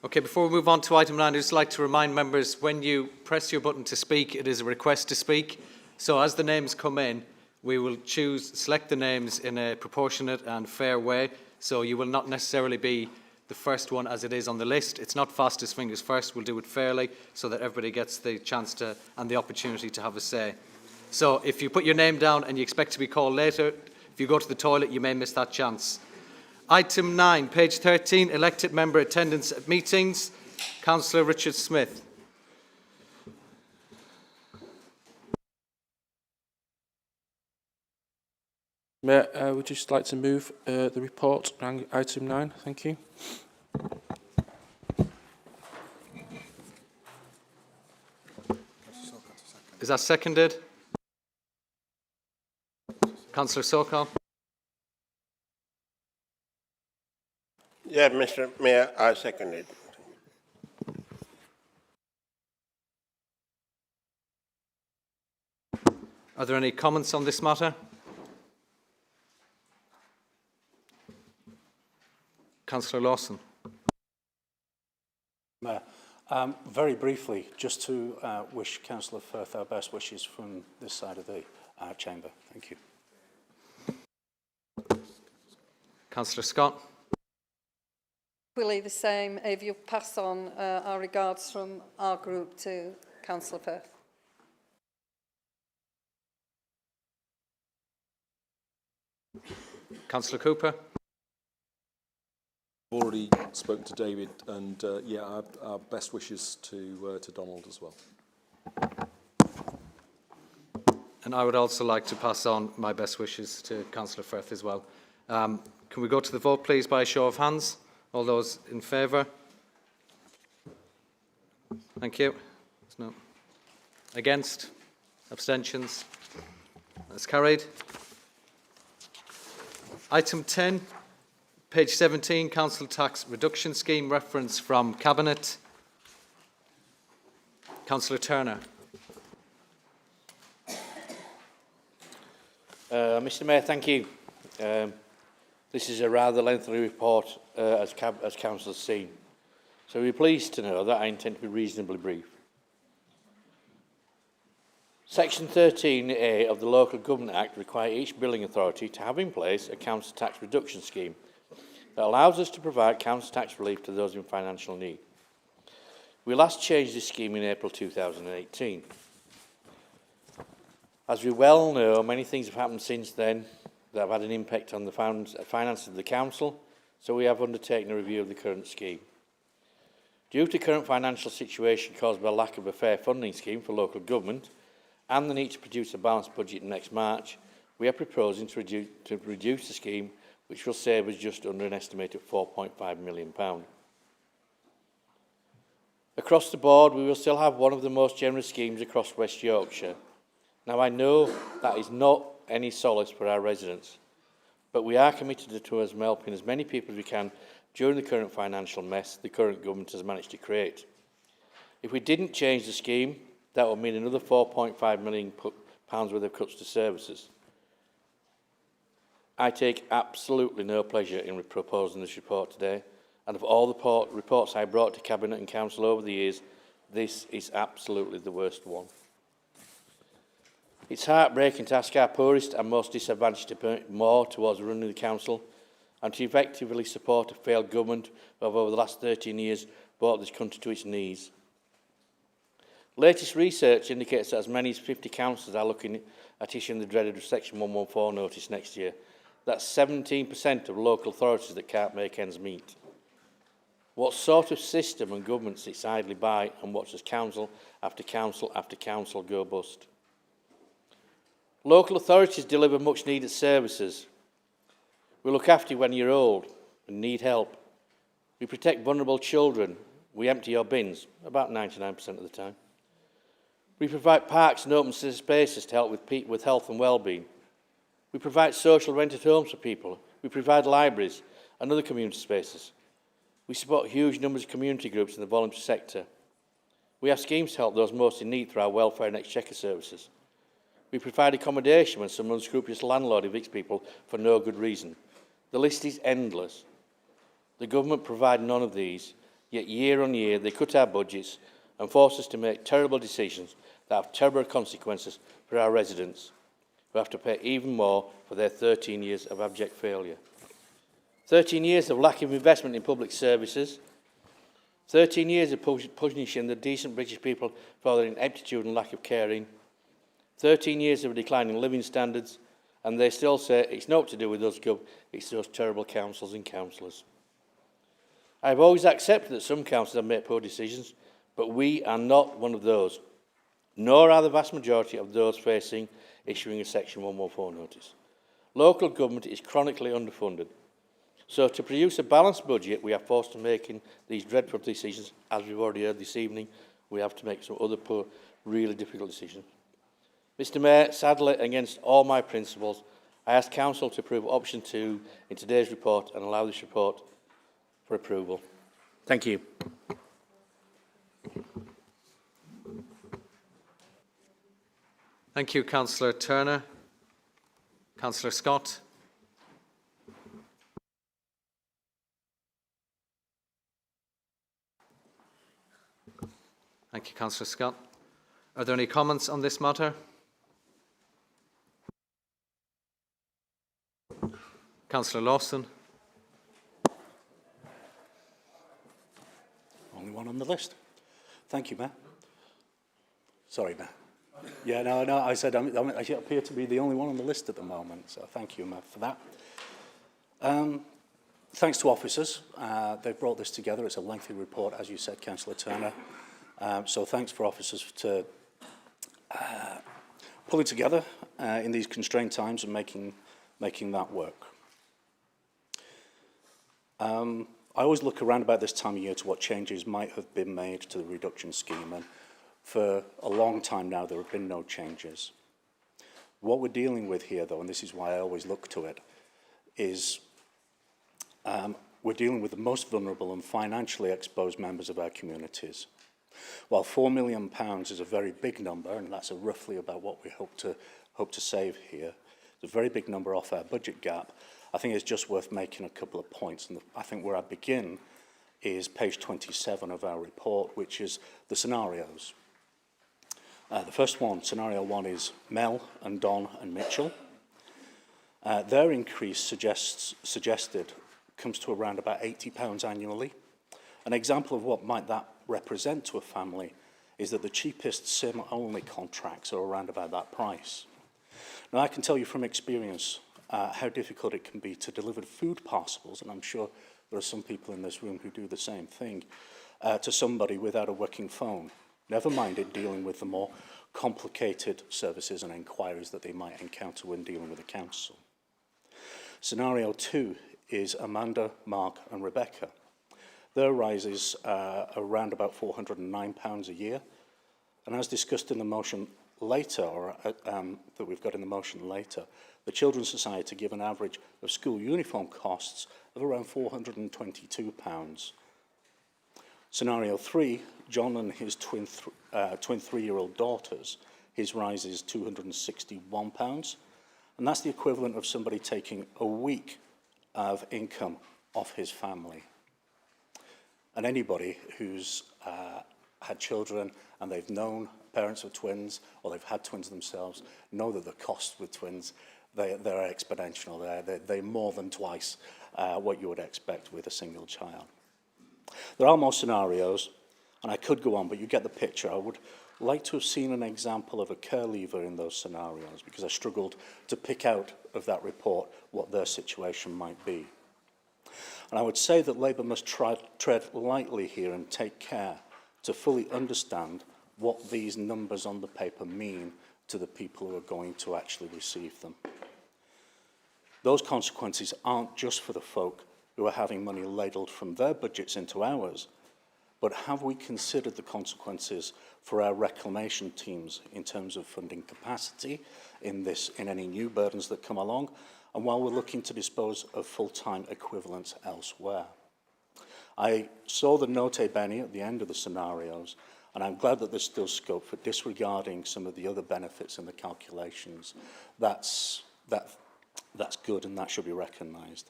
Okay, before we move on to item 9, I'd just like to remind members, when you press your button to speak, it is a request to speak. So as the names come in, we will select the names in a proportionate and fair way. So you will not necessarily be the first one as it is on the list. It's not fastest fingers first. We'll do it fairly so that everybody gets the chance to and the opportunity to have a say. So if you put your name down and you expect to be called later, if you go to the toilet, you may miss that chance. Item 9, page 13, elected member attendance at meetings. Councillor Richard Smith. Mayor, I would just like to move the report on item 9. Thank you. Is that seconded? Councillor Sokal. Yeah, Mr. Mayor, I second it. Are there any comments on this matter? Councillor Lawson. Mayor, very briefly, just to wish Councillor Firth our best wishes from this side of the chamber. Thank you. Councillor Scott. Equally the same, if you pass on our regards from our group to Councillor Firth. Councillor Cooper. I've already spoken to David, and yeah, our best wishes to Donald as well. And I would also like to pass on my best wishes to Councillor Firth as well. Can we go to the vote, please, by a show of hands? All those in favour? Thank you. No. Against? Abstentions? That's carried. Item 10, page 17, Council Tax Reduction Scheme, reference from Cabinet. Councillor Turner. Mr Mayor, thank you. This is a rather lengthy report, as Council has seen. So we're pleased to know that I intend to be reasonably brief. Section 13A of the Local Government Act requires each building authority to have in place a council tax reduction scheme that allows us to provide council tax relief to those in financial need. We last changed this scheme in April 2018. As we well know, many things have happened since then that have had an impact on the finances of the council, so we have undertaken a review of the current scheme. Due to current financial situation caused by lack of a fair funding scheme for local government and the need to produce a balanced budget next March, we are proposing to reduce the scheme, which will save us just under an estimated £4.5 million. Across the board, we will still have one of the most generous schemes across West Yorkshire. Now, I know that is not any solace for our residents, but we are committed to helping as many people as we can during the current financial mess the current government has managed to create. If we didn't change the scheme, that would mean another £4.5 million worth of cuts to services. I take absolutely no pleasure in proposing this report today, and of all the reports I brought to Cabinet and Council over the years, this is absolutely the worst one. It's heartbreaking to ask our poorest and most disadvantaged to put more towards running the council and to effectively support a failed government who have over the last 13 years brought this country to its knees. Latest research indicates that as many as 50 councils are looking at issuing the dreaded Section 114 notice next year. That's 17% of local authorities that can't make ends meet. What sort of system and government sits idly by and watches council after council after council go bust? Local authorities deliver much needed services. We look after you when you're old and need help. We protect vulnerable children. We empty your bins, about 99% of the time. We provide parks and open spaces to help with health and well-being. We provide social rented homes for people. We provide libraries and other community spaces. We support huge numbers of community groups in the voluntary sector. We have schemes to help those most in need through our welfare and exchequer services. We provide accommodation when some unscrupulous landlord evicts people for no good reason. The list is endless. The government provide none of these, Yet year on year they cut our budgets and force us to make terrible decisions that have terrible consequences for our residents, who have to pay even more for their 13 years of abject failure. 13 years of lack of investment in public services, 13 years of punishing the decent British people for their ineptitude and lack of caring, 13 years of declining living standards, and they still say it's not to do with us, Gov, it's those terrible councils and councillors. I've always accepted that some councils have made poor decisions, but we are not one of those, nor are the vast majority of those facing issuing a Section 114 notice. Local government is chronically underfunded. So to produce a balanced budget, we are forced to making these dreadful decisions. As we've already heard this evening, we have to make some other poor, really difficult decisions. Mr Mayor, sadly, against all my principles, I ask Council to approve option 2 in today's report and allow this report for approval. Thank you. Thank you, Councillor Turner. Councillor Scott. Thank you, Councillor Scott. Are there any comments on this matter? Councillor Lawson. Only one on the list. Thank you, Mayor. Sorry, Mayor. Yeah, no, I said I appear to be the only one on the list at the moment, so thank you, Mayor, for that. Thanks to officers. They've brought this together. It's a lengthy report, as you said, Councillor Turner. So thanks for officers to pulling together in these constrained times and making that work. I always look around about this time of year to what changes might have been made to the reduction scheme, and for a long time now there have been no changes. What we're dealing with here, though, and this is why I always look to it, is we're dealing with the most vulnerable and financially exposed members of our communities. While £4 million is a very big number, and that's roughly about what we hope to save here, it's a very big number off our budget gap. I think it's just worth making a couple of points, and I think where I begin is page 27 of our report, which is the scenarios. The first one, scenario 1, is Mel and Don and Mitchell. Their increase suggested comes to around about £80 annually. An example of what might that represent to a family is that the cheapest SIM-only contracts are around about that price. Now, I can tell you from experience how difficult it can be to deliver food parcels, and I'm sure there are some people in this room who do the same thing, to somebody without a working phone. Never mind it dealing with the more complicated services and inquiries that they might encounter when dealing with a council. Scenario 2 is Amanda, Mark and Rebecca. Their rises around about £409 a year. And as discussed in the motion later, or that we've got in the motion later, the Children's Society give an average of school uniform costs of around £422. Scenario 3, John and his twin 3-year-old daughters, his rise is £261. And that's the equivalent of somebody taking a week of income off his family. And anybody who's had children and they've known parents of twins, or they've had twins themselves, know that the costs with twins, they're exponential. They're more than twice what you would expect with a single child. There are more scenarios, and I could go on, but you get the picture. I would like to have seen an example of a care leaver in those scenarios, because I struggled to pick out of that report what their situation might be. And I would say that Labour must tread lightly here and take care to fully understand what these numbers on the paper mean to the people who are going to actually receive them. Those consequences aren't just for the folk who are having money ladled from their budgets into ours, but have we considered the consequences for our reclamation teams in terms of funding capacity in any new burdens that come along, and while we're looking to dispose of full-time equivalents elsewhere? I saw the note bene at the end of the scenarios, and I'm glad that there's still scope for disregarding some of the other benefits in the calculations. That's good, and that should be recognised.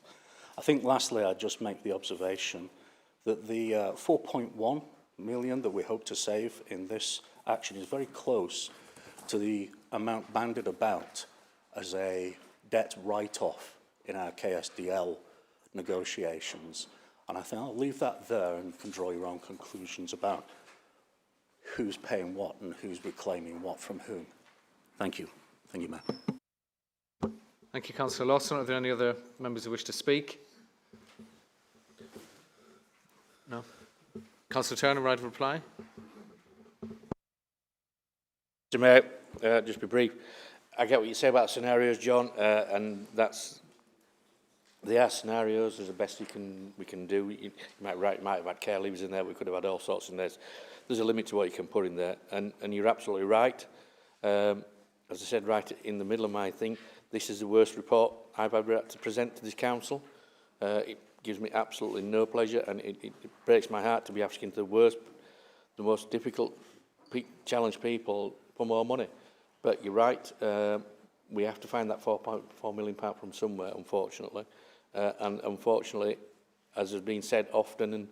I think lastly, I'd just make the observation that the 4.1 million that we hope to save in this action is very close to the amount bandied about as a debt write-off in our KSDL negotiations. And I think I'll leave that there and you can draw your own conclusions about who's paying what and who's reclaiming what from whom. Thank you. Thank you, Mayor. Thank you, Councillor Lawson. Are there any other members who wish to speak? No. Councillor Turner, right of reply. Mr. Mayor, just be brief. I get what you say about scenarios, John, and they are scenarios. There's the best we can do. You might have had care leavers in there. We could have had all sorts in there. There's a limit to what you can put in there, and you're absolutely right. As I said, right in the middle of my thing, this is the worst report I've ever had to present to this council. It gives me absolutely no pleasure, and it breaks my heart to be asking the most difficult, challenged people for more money. But you're right, we have to find that £4.4 million from somewhere, unfortunately. And unfortunately, as has been said often and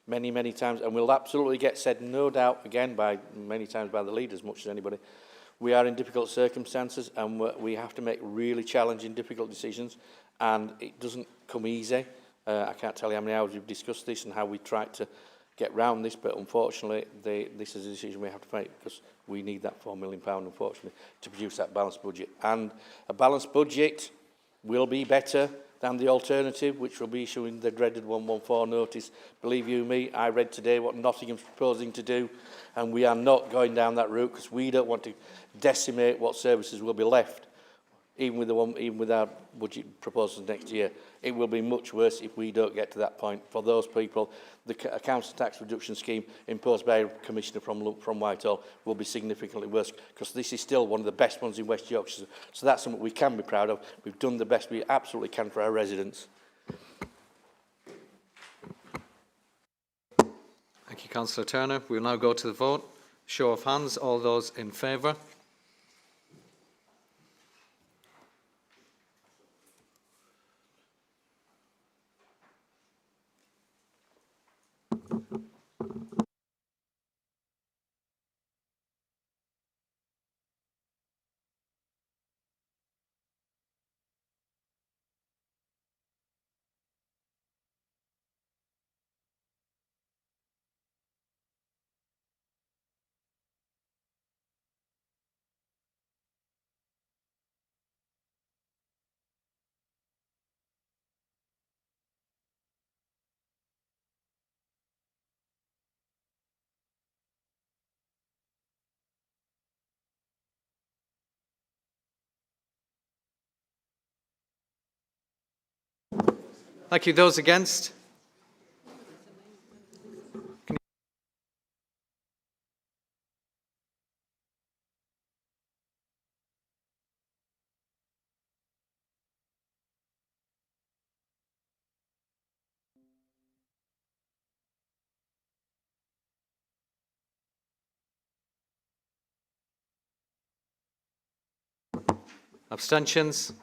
many, many times, and will absolutely get said, no doubt, again, many times by the leaders, as much as anybody, we are in difficult circumstances and we have to make really challenging, difficult decisions, and it doesn't come easy. I can't tell you how many hours we've discussed this and how we tried to get round this, but unfortunately, this is a decision we have to make because we need that £4 million, unfortunately, to produce that balanced budget. And a balanced budget will be better than the alternative, which will be issuing the dreaded 114 notice. Believe you me, I read today what Nottingham's proposing to do, and we are not going down that route because we don't want to decimate what services will be left, even with our budget proposals next year. It will be much worse if we don't get to that point. For those people, the council tax reduction scheme imposed by a commissioner from Whitehall will be significantly worse because this is still one of the best ones in West Yorkshire. So that's something we can be proud of. We've done the best we absolutely can for our residents. Thank you, Councillor Turner. We will now go to the vote. Show of hands. All those in favour? Thank you. Those against? Abstentions?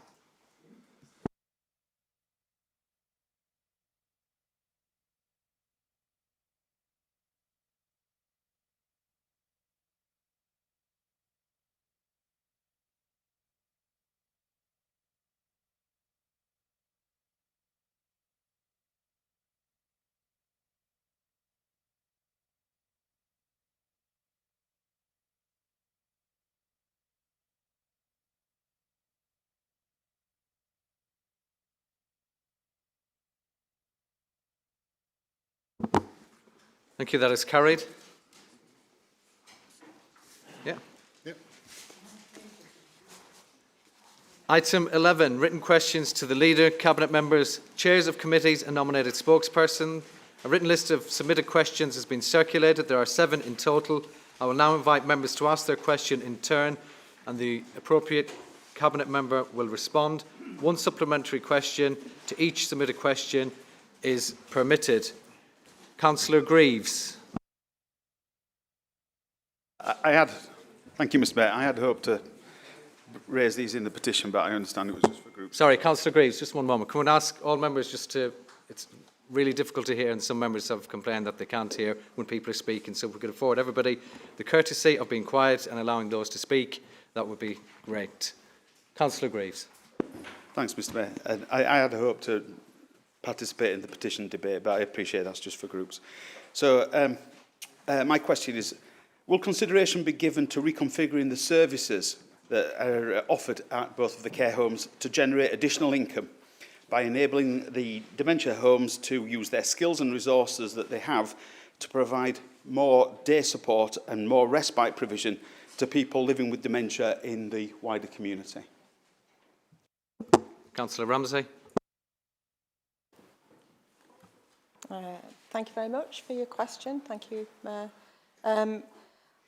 Thank you. That is carried. Yeah. Item 11, written questions to the Leader, Cabinet Members, Chairs of Committees and nominated spokesperson. A written list of submitted questions has been circulated. There are 7 in total. I will now invite members to ask their question in turn and the appropriate Cabinet Member will respond. 1 supplementary question to each submitted question is permitted. Councillor Greaves. Thank you, Mr. Mayor. I had hoped to raise these in the petition, but I understand it was just for groups. Sorry, Councillor Greaves, just one moment. Can we ask all members just to really difficult to hear, and some members have complained that they can't hear when people are speaking. So if we could afford everybody the courtesy of being quiet and allowing those to speak, that would be great. Councillor Greaves. Thanks, Mr Mayor. And I had hoped to participate in the petition debate, but I appreciate that's just for groups. So my question is, will consideration be given to reconfiguring the services that are offered at both of the care homes to generate additional income by enabling the dementia homes to use their skills and resources that they have to provide more day support and more respite provision to people living with dementia in the wider community? Councillor Ramsey. Thank you very much for your question. Thank you, Mayor.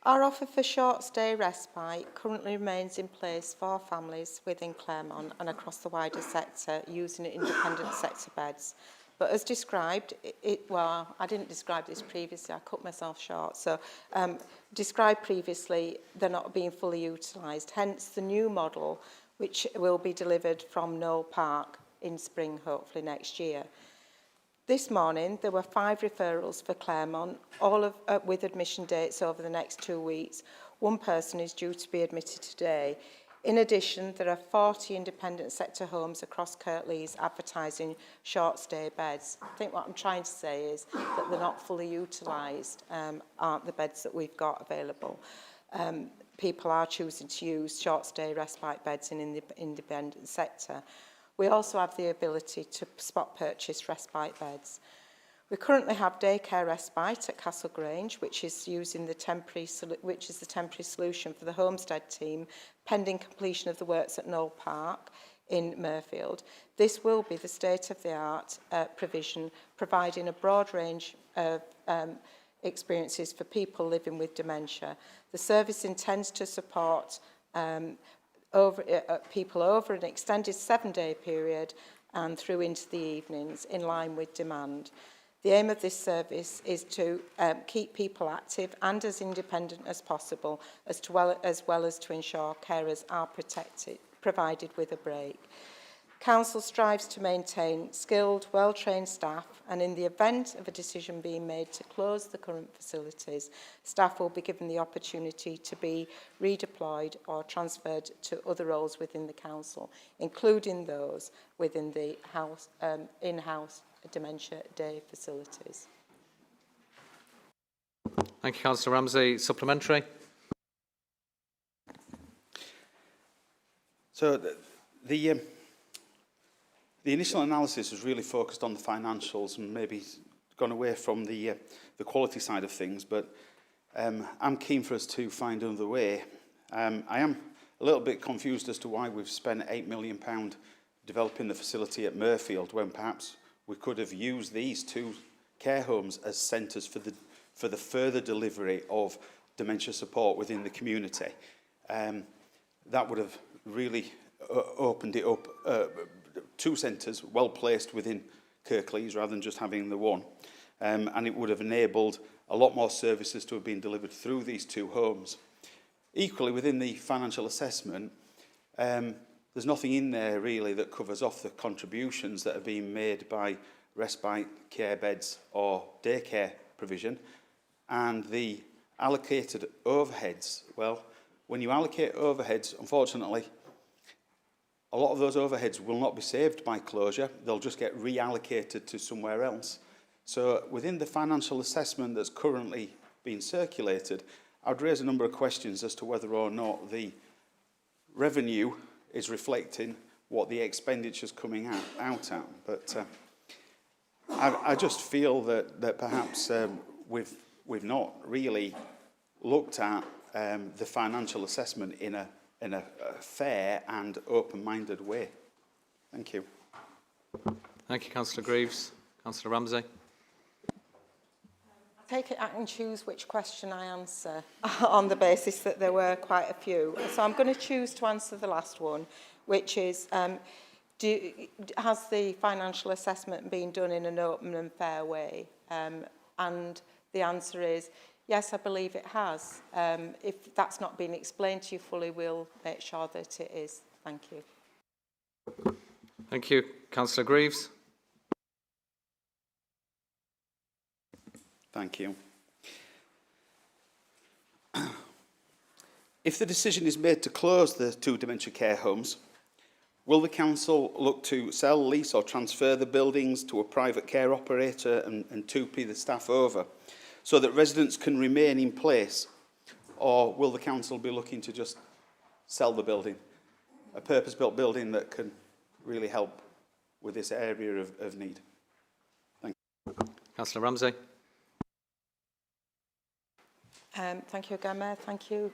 Our offer for short stay respite currently remains in place for families within Claremont and across the wider sector using independent sector beds. But as described, well, I didn't describe this previously, I cut myself short. So described previously, they're not being fully utilised. Hence the new model, which will be delivered from Knoll Park in spring, hopefully next year. This morning, there were 5 referrals for Claremont, all with admission dates over the next 2 weeks. 1 person is due to be admitted today. In addition, there are 40 independent sector homes across Kirklees advertising short stay beds. I think what I'm trying to say is that they're not fully utilised, aren't the beds that we've got available. People are choosing to use short stay respite beds in the independent sector. We also have the ability to spot purchase respite beds. We currently have daycare respite at Castle Grange, which is using the temporary solution for the Homestead team, pending completion of the works at Knoll Park in Murfield. This will be the state-of-the-art provision, providing a broad range of experiences for people living with dementia. The service intends to support people over an extended 7-day period and through into the evenings in line with demand. The aim of this service is to keep people active and as independent as possible, as well as to ensure carers are provided with a break. Council strives to maintain skilled, well-trained staff, and in the event of a decision being made to close the current facilities, staff will be given the opportunity to be redeployed or transferred to other roles within the council, including those within the in-house dementia day facilities. Thank you, Councillor Ramsey. Supplementary. So the initial analysis was really focused on the financials and maybe gone away from the quality side of things, but I'm keen for us to find another way. I am a little bit confused as to why we've spent £8 million developing the facility at Murfield when perhaps we could have used these 2 care homes as centres for the further delivery of dementia support within the community. That would have really opened it up. 2 centres well placed within Kirklees rather than just having the 1, and it would have enabled a lot more services to have been delivered through these 2 homes. Equally, within the financial assessment, there's nothing in there really that covers off the contributions that are being made by respite care beds or daycare provision and the allocated overheads. Well, when you allocate overheads, unfortunately, a lot of those overheads will not be saved by closure. They'll just get reallocated to somewhere else. So within the financial assessment that's currently being circulated, I'd raise a number of questions as to whether or not the revenue is reflecting what the expenditure's coming out at. But I just feel that perhaps we've not really looked at the financial assessment in a fair and open-minded way. Thank you. Thank you, Councillor Greaves. Councillor Ramsey. I take it I can choose which question I answer on the basis that there were quite a few. So I'm going to choose to answer the last one, which is, has the financial assessment been done in an open and fair way? And the answer is, yes, I believe it has. If that's not been explained to you fully, we'll make sure that it is. Thank you. Thank you. Councillor Greaves. Thank you. If the decision is made to close the 2 dementia care homes, will the council look to sell, lease or transfer the buildings to a private care operator and 2P the staff over so that residents can remain in place? Or will the council be looking to just sell the building, a purpose-built building that can really help with this area of need? Thank you. Councillor Ramsey. Thank you again, Mayor. Thank you,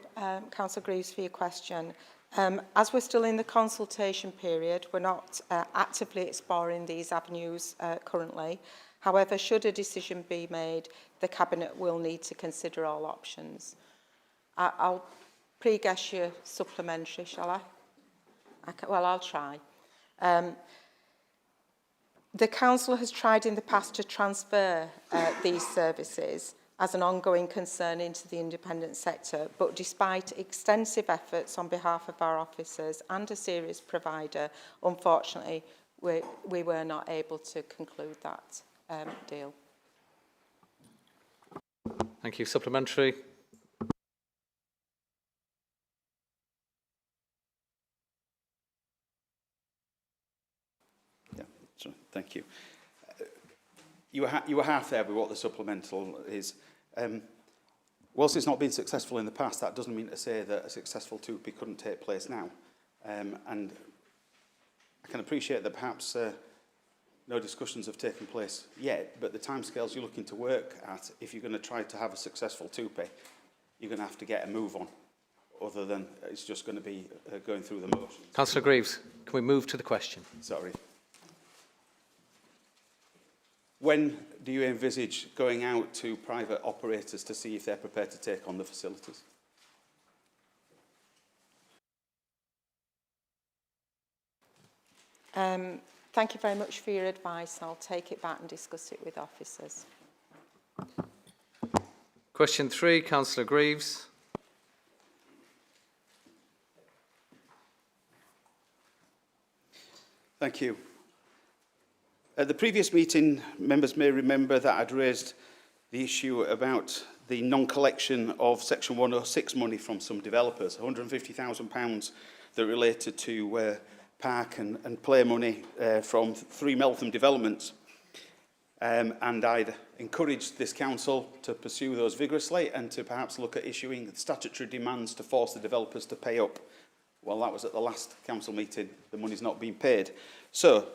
Councillor Greaves, for your question. As we're still in the consultation period, we're not actively exploring these avenues currently. However, should a decision be made, the Cabinet will need to consider all options. I'll pre-guess your supplementary, shall I? Well, I'll try. The Council has tried in the past to transfer these services as an ongoing concern into the independent sector, but despite extensive efforts on behalf of our officers and a serious provider, unfortunately, we were not able to conclude that deal. Thank you. Supplementary. Yeah, sorry, thank you. You were half there with what the supplemental is. Whilst it's not been successful in the past, that doesn't mean to say that a successful 2P couldn't take place now. And I can appreciate that perhaps no discussions have taken place yet, but the timescales you're looking to work at, if you're going to try to have a successful 2P, you're going to have to get a move on, other than it's just going to be going through the motions. Councillor Greaves, can we move to the question? Sorry. When do you envisage going out to private operators to see if they're prepared to take on the facilities? Thank you very much for your advice. I'll take it back and discuss it with officers. Question 3, Councillor Greaves. Thank you. At the previous meeting, members may remember that I'd raised the issue about the non-collection of Section 106 money from some developers, £150,000 that related to park and play money from 3 Meltham developments. And I'd encouraged this council to pursue those vigorously and to perhaps look at issuing statutory demands to force the developers to pay up. Well, that was at the last council meeting. The money's not been paid. So,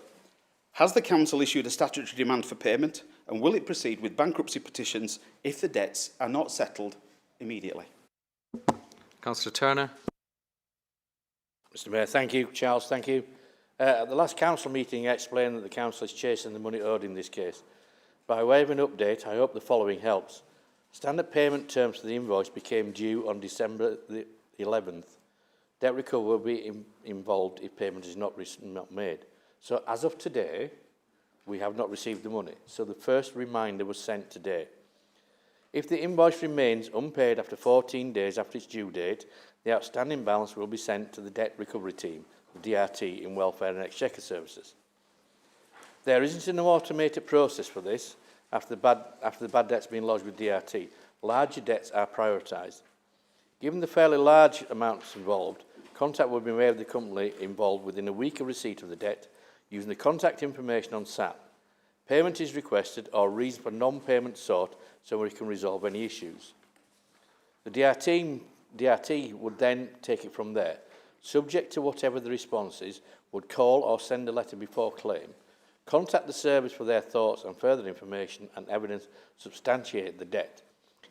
has the council issued a statutory demand for payment, and will it proceed with bankruptcy petitions if the debts are not settled immediately? Councillor Turner. Mr Mayor, thank you. Charles, thank you. At the last council meeting, I explained that the council is chasing the money owed in this case. By way of an update, I hope the following helps. Standard payment terms for the invoice became due on December the 11th. Debt recovery will be involved if payment is not made. So as of today, we have not received the money. So the first reminder was sent today. If the invoice remains unpaid after 14 days after its due date, the outstanding balance will be sent to the debt recovery team, the DRT, in Welfare and Exchequer Services. There isn't an automated process for this after the bad debt's been lodged with DRT. Larger debts are prioritised. Given the fairly large amounts involved, contact will be made with the company involved within a week of receipt of the debt, using the contact information on SAP. Payment is requested or reason for non-payment sought so we can resolve any issues. The DRT would then take it from there. Subject to whatever the response is, would call or send a letter before claim, contact the service for their thoughts and further information and evidence substantiate the debt.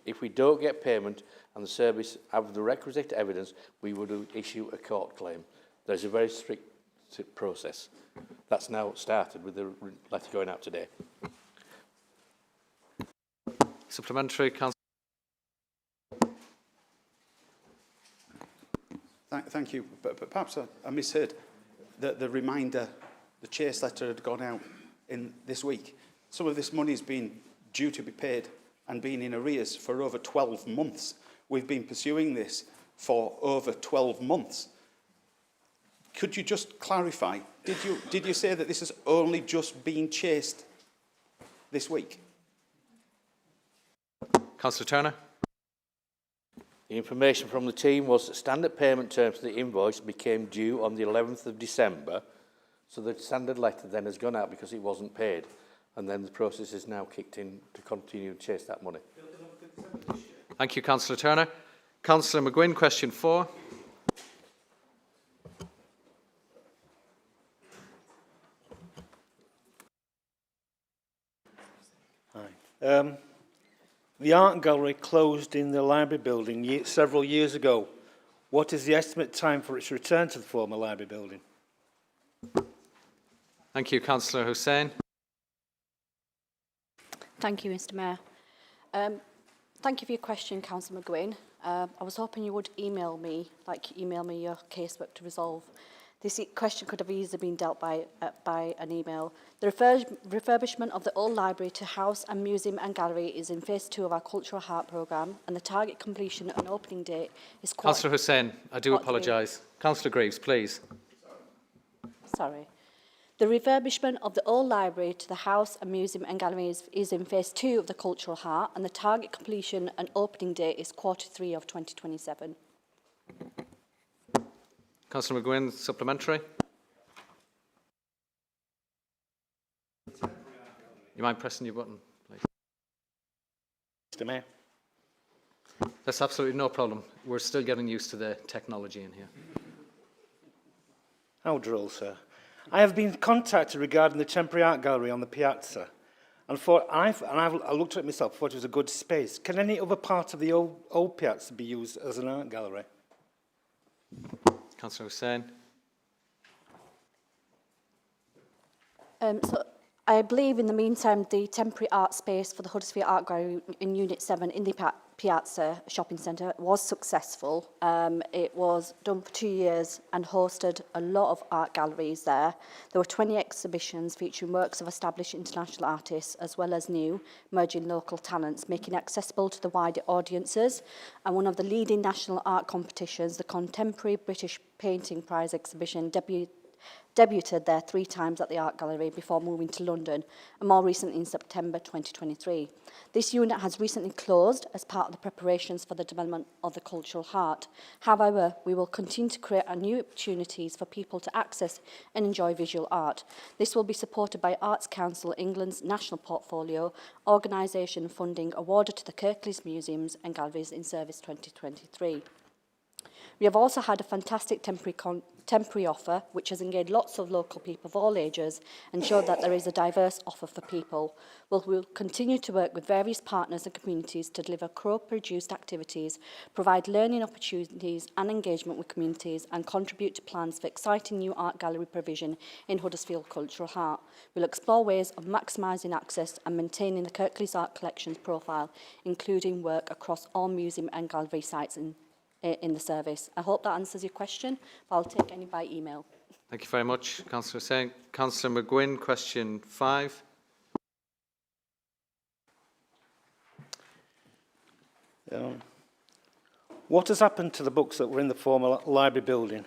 If we don't get payment and the service have the requisite evidence, we would issue a court claim. There's a very strict process. That's now started with the letter going out today. Supplementary, Councillor. Thank you. But perhaps I misheard that the reminder, the chase letter had gone out in this week. Some of this money has been due to be paid and been in arrears for over 12 months. We've been pursuing this for over 12 months. Could you just clarify, did you say that this has only just been chased this week? Councillor Turner. The information from the team was that standard payment terms for the invoice became due on the 11th of December, so the standard letter then has gone out because it wasn't paid, and then the process is now kicked in to continue to chase that money. Thank you, Councillor Turner. Councillor McGuinn, question 4. Hi. The art gallery closed in the library building several years ago. What is the estimate time for its return to the former library building? Thank you, Councillor Hussain. Thank you, Mr Mayor. Thank you for your question, Councillor McGuinn. I was hoping you would email me, like you email me your casework to resolve. This question could have easily been dealt by an email. The refurbishment of the old library to house and museum and gallery is in phase 2 of our Cultural Heart programme, and the target completion and opening date is... Councillor Hussain, I do apologise. Councillor Greaves, please. Sorry. The refurbishment of the old library to the house and museum and gallery is in phase 2 of the Cultural Heart, and the target completion and opening date is Q3 of 2027. Councillor McGuinn, supplementary. You mind pressing your button, please? Mr Mayor. That's absolutely no problem. We're still getting used to the technology in here. How droll, sir. I have been contacted regarding the temporary art gallery on the piazza, and I looked at it myself, thought it was a good space. Can any other part of the old piazza be used as an art gallery? Councillor Hussain. So I believe in the meantime the temporary art space for the Huddersfield Art Gallery in Unit 7 in the Piazza Shopping Centre was successful. It was done for 2 years and hosted a lot of art galleries there. There were 20 exhibitions featuring works of established international artists as well as new, merging local talents, making it accessible to the wider audiences. And one of the leading national art competitions, the Contemporary British Painting Prize exhibition, debuted there 3 times at the Art Gallery before moving to London, and more recently in September 2023. This unit has recently closed as part of the preparations for the development of the Cultural Heart. However, we will continue to create new opportunities for people to access and enjoy visual art. This will be supported by Arts Council England's national portfolio, organisation funding awarded to the Kirklees Museums and Galleries in Service 2023. We have also had a fantastic temporary offer, which has engaged lots of local people of all ages and showed that there is a diverse offer for people. We'll continue to work with various partners and communities to deliver co-produced activities, provide learning opportunities and engagement with communities, and contribute to plans for exciting new art gallery provision in Huddersfield Cultural Heart. We'll explore ways of maximising access and maintaining the Kirklees Art Collections profile, including work across all museum and gallery sites in the service. I hope that answers your question, but I'll take any by email. Thank you very much, Councillor Hussain. Councillor McGuinn, question 5. What has happened to the books that were in the former library building?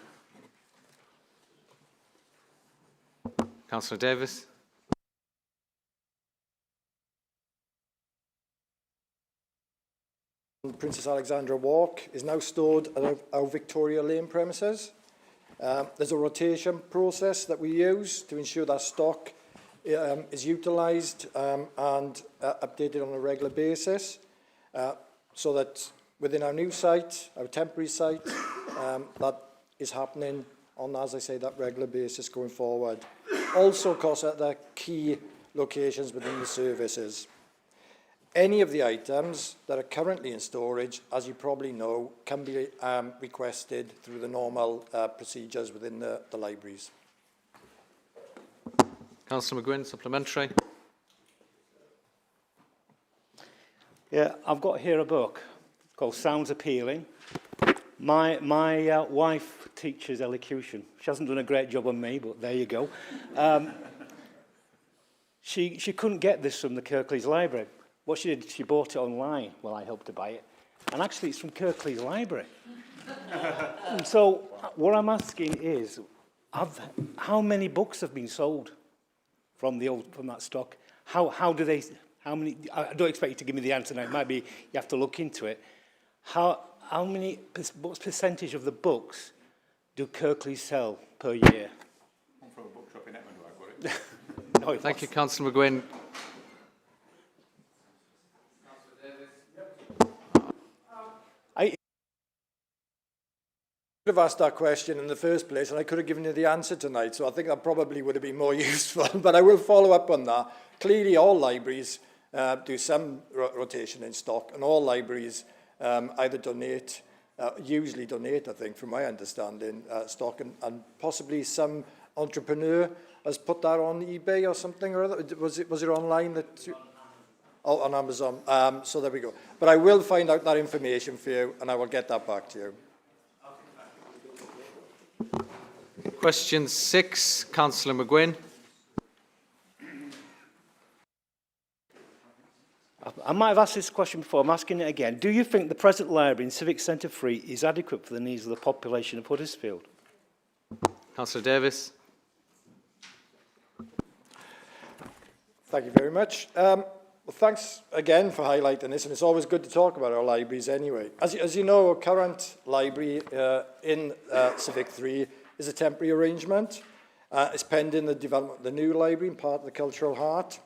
Councillor Davis. Princess Alexandra Walk is now stored at our Victoria Lane premises. There's a rotation process that we use to ensure that stock is utilised and updated on a regular basis, so that within our new site, our temporary site, that is happening on, as I say, that regular basis going forward. Also, of course, at the key locations within the services. Any of the items that are currently in storage, as you probably know, can be requested through the normal procedures within the libraries. Councillor McGuinn, supplementary. Yeah, I've got here a book called Sounds Appealing. My wife teaches elocution. She hasn't done a great job on me, but there you go. She couldn't get this from the Kirklees Library. What she did, she bought it online. Well, I helped her buy it. And actually, it's from Kirklees Library. So what I'm asking is, how many books have been sold from that stock? How do How many? I don't expect you to give me the answer now. It might be you have to look into it. How many? What percentage of the books do Kirklees sell per year? I'm from a bookshop in Edmonton, I've got it. No, Thank you, Councillor McGuinn. I could have asked that question in the first place and I could have given you the answer tonight, so I think that probably would have been more useful, but I will follow up on that. Clearly all libraries do some rotation in stock, and all libraries either donate, usually donate, I think, from my understanding, stock, and possibly some entrepreneur has put that on eBay or something or other. Was it online that... Oh, on Amazon. So there we go. But I will find out that information for you, and I will get that back to you. Question 6, Councillor McGuinn. I might have asked this question before. I'm asking it again. Do you think the present library in Civic Centre 3 is adequate for the needs of the population of Huddersfield? Councillor Davis. Thank you very much. Well, thanks again for highlighting this, and it's always good to talk about our libraries anyway. As you know, our current library in Civic 3 is a temporary arrangement. It's pending the development of the new library and part of the cultural heart.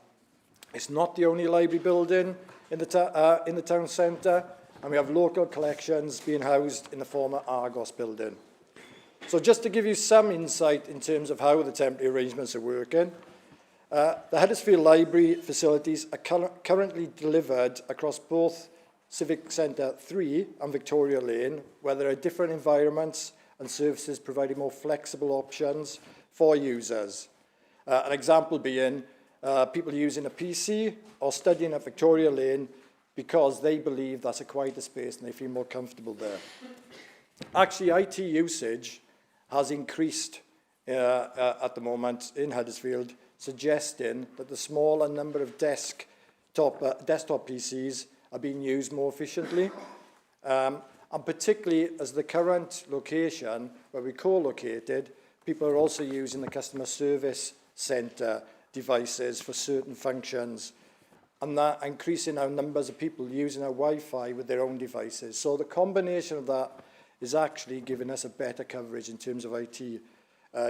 It's not the only library building in the town centre, and we have local collections being housed in the former Argos building. So just to give you some insight in terms of how the temporary arrangements are working, the Huddersfield Library facilities are currently delivered across both Civic Centre 3 and Victoria Lane, where there are different environments and services providing more flexible options for users. An example being people using a PC or studying at Victoria Lane because they believe that's a quieter space and they feel more comfortable there. Actually, IT usage has increased at the moment in Huddersfield, suggesting that the smaller number of desktop PCs are being used more efficiently. And particularly as the current location, where we co-located, people are also using the customer service centre devices for certain functions, and that increasing our numbers of people using our Wi-Fi with their own devices. So the combination of that is actually giving us a better coverage in terms of IT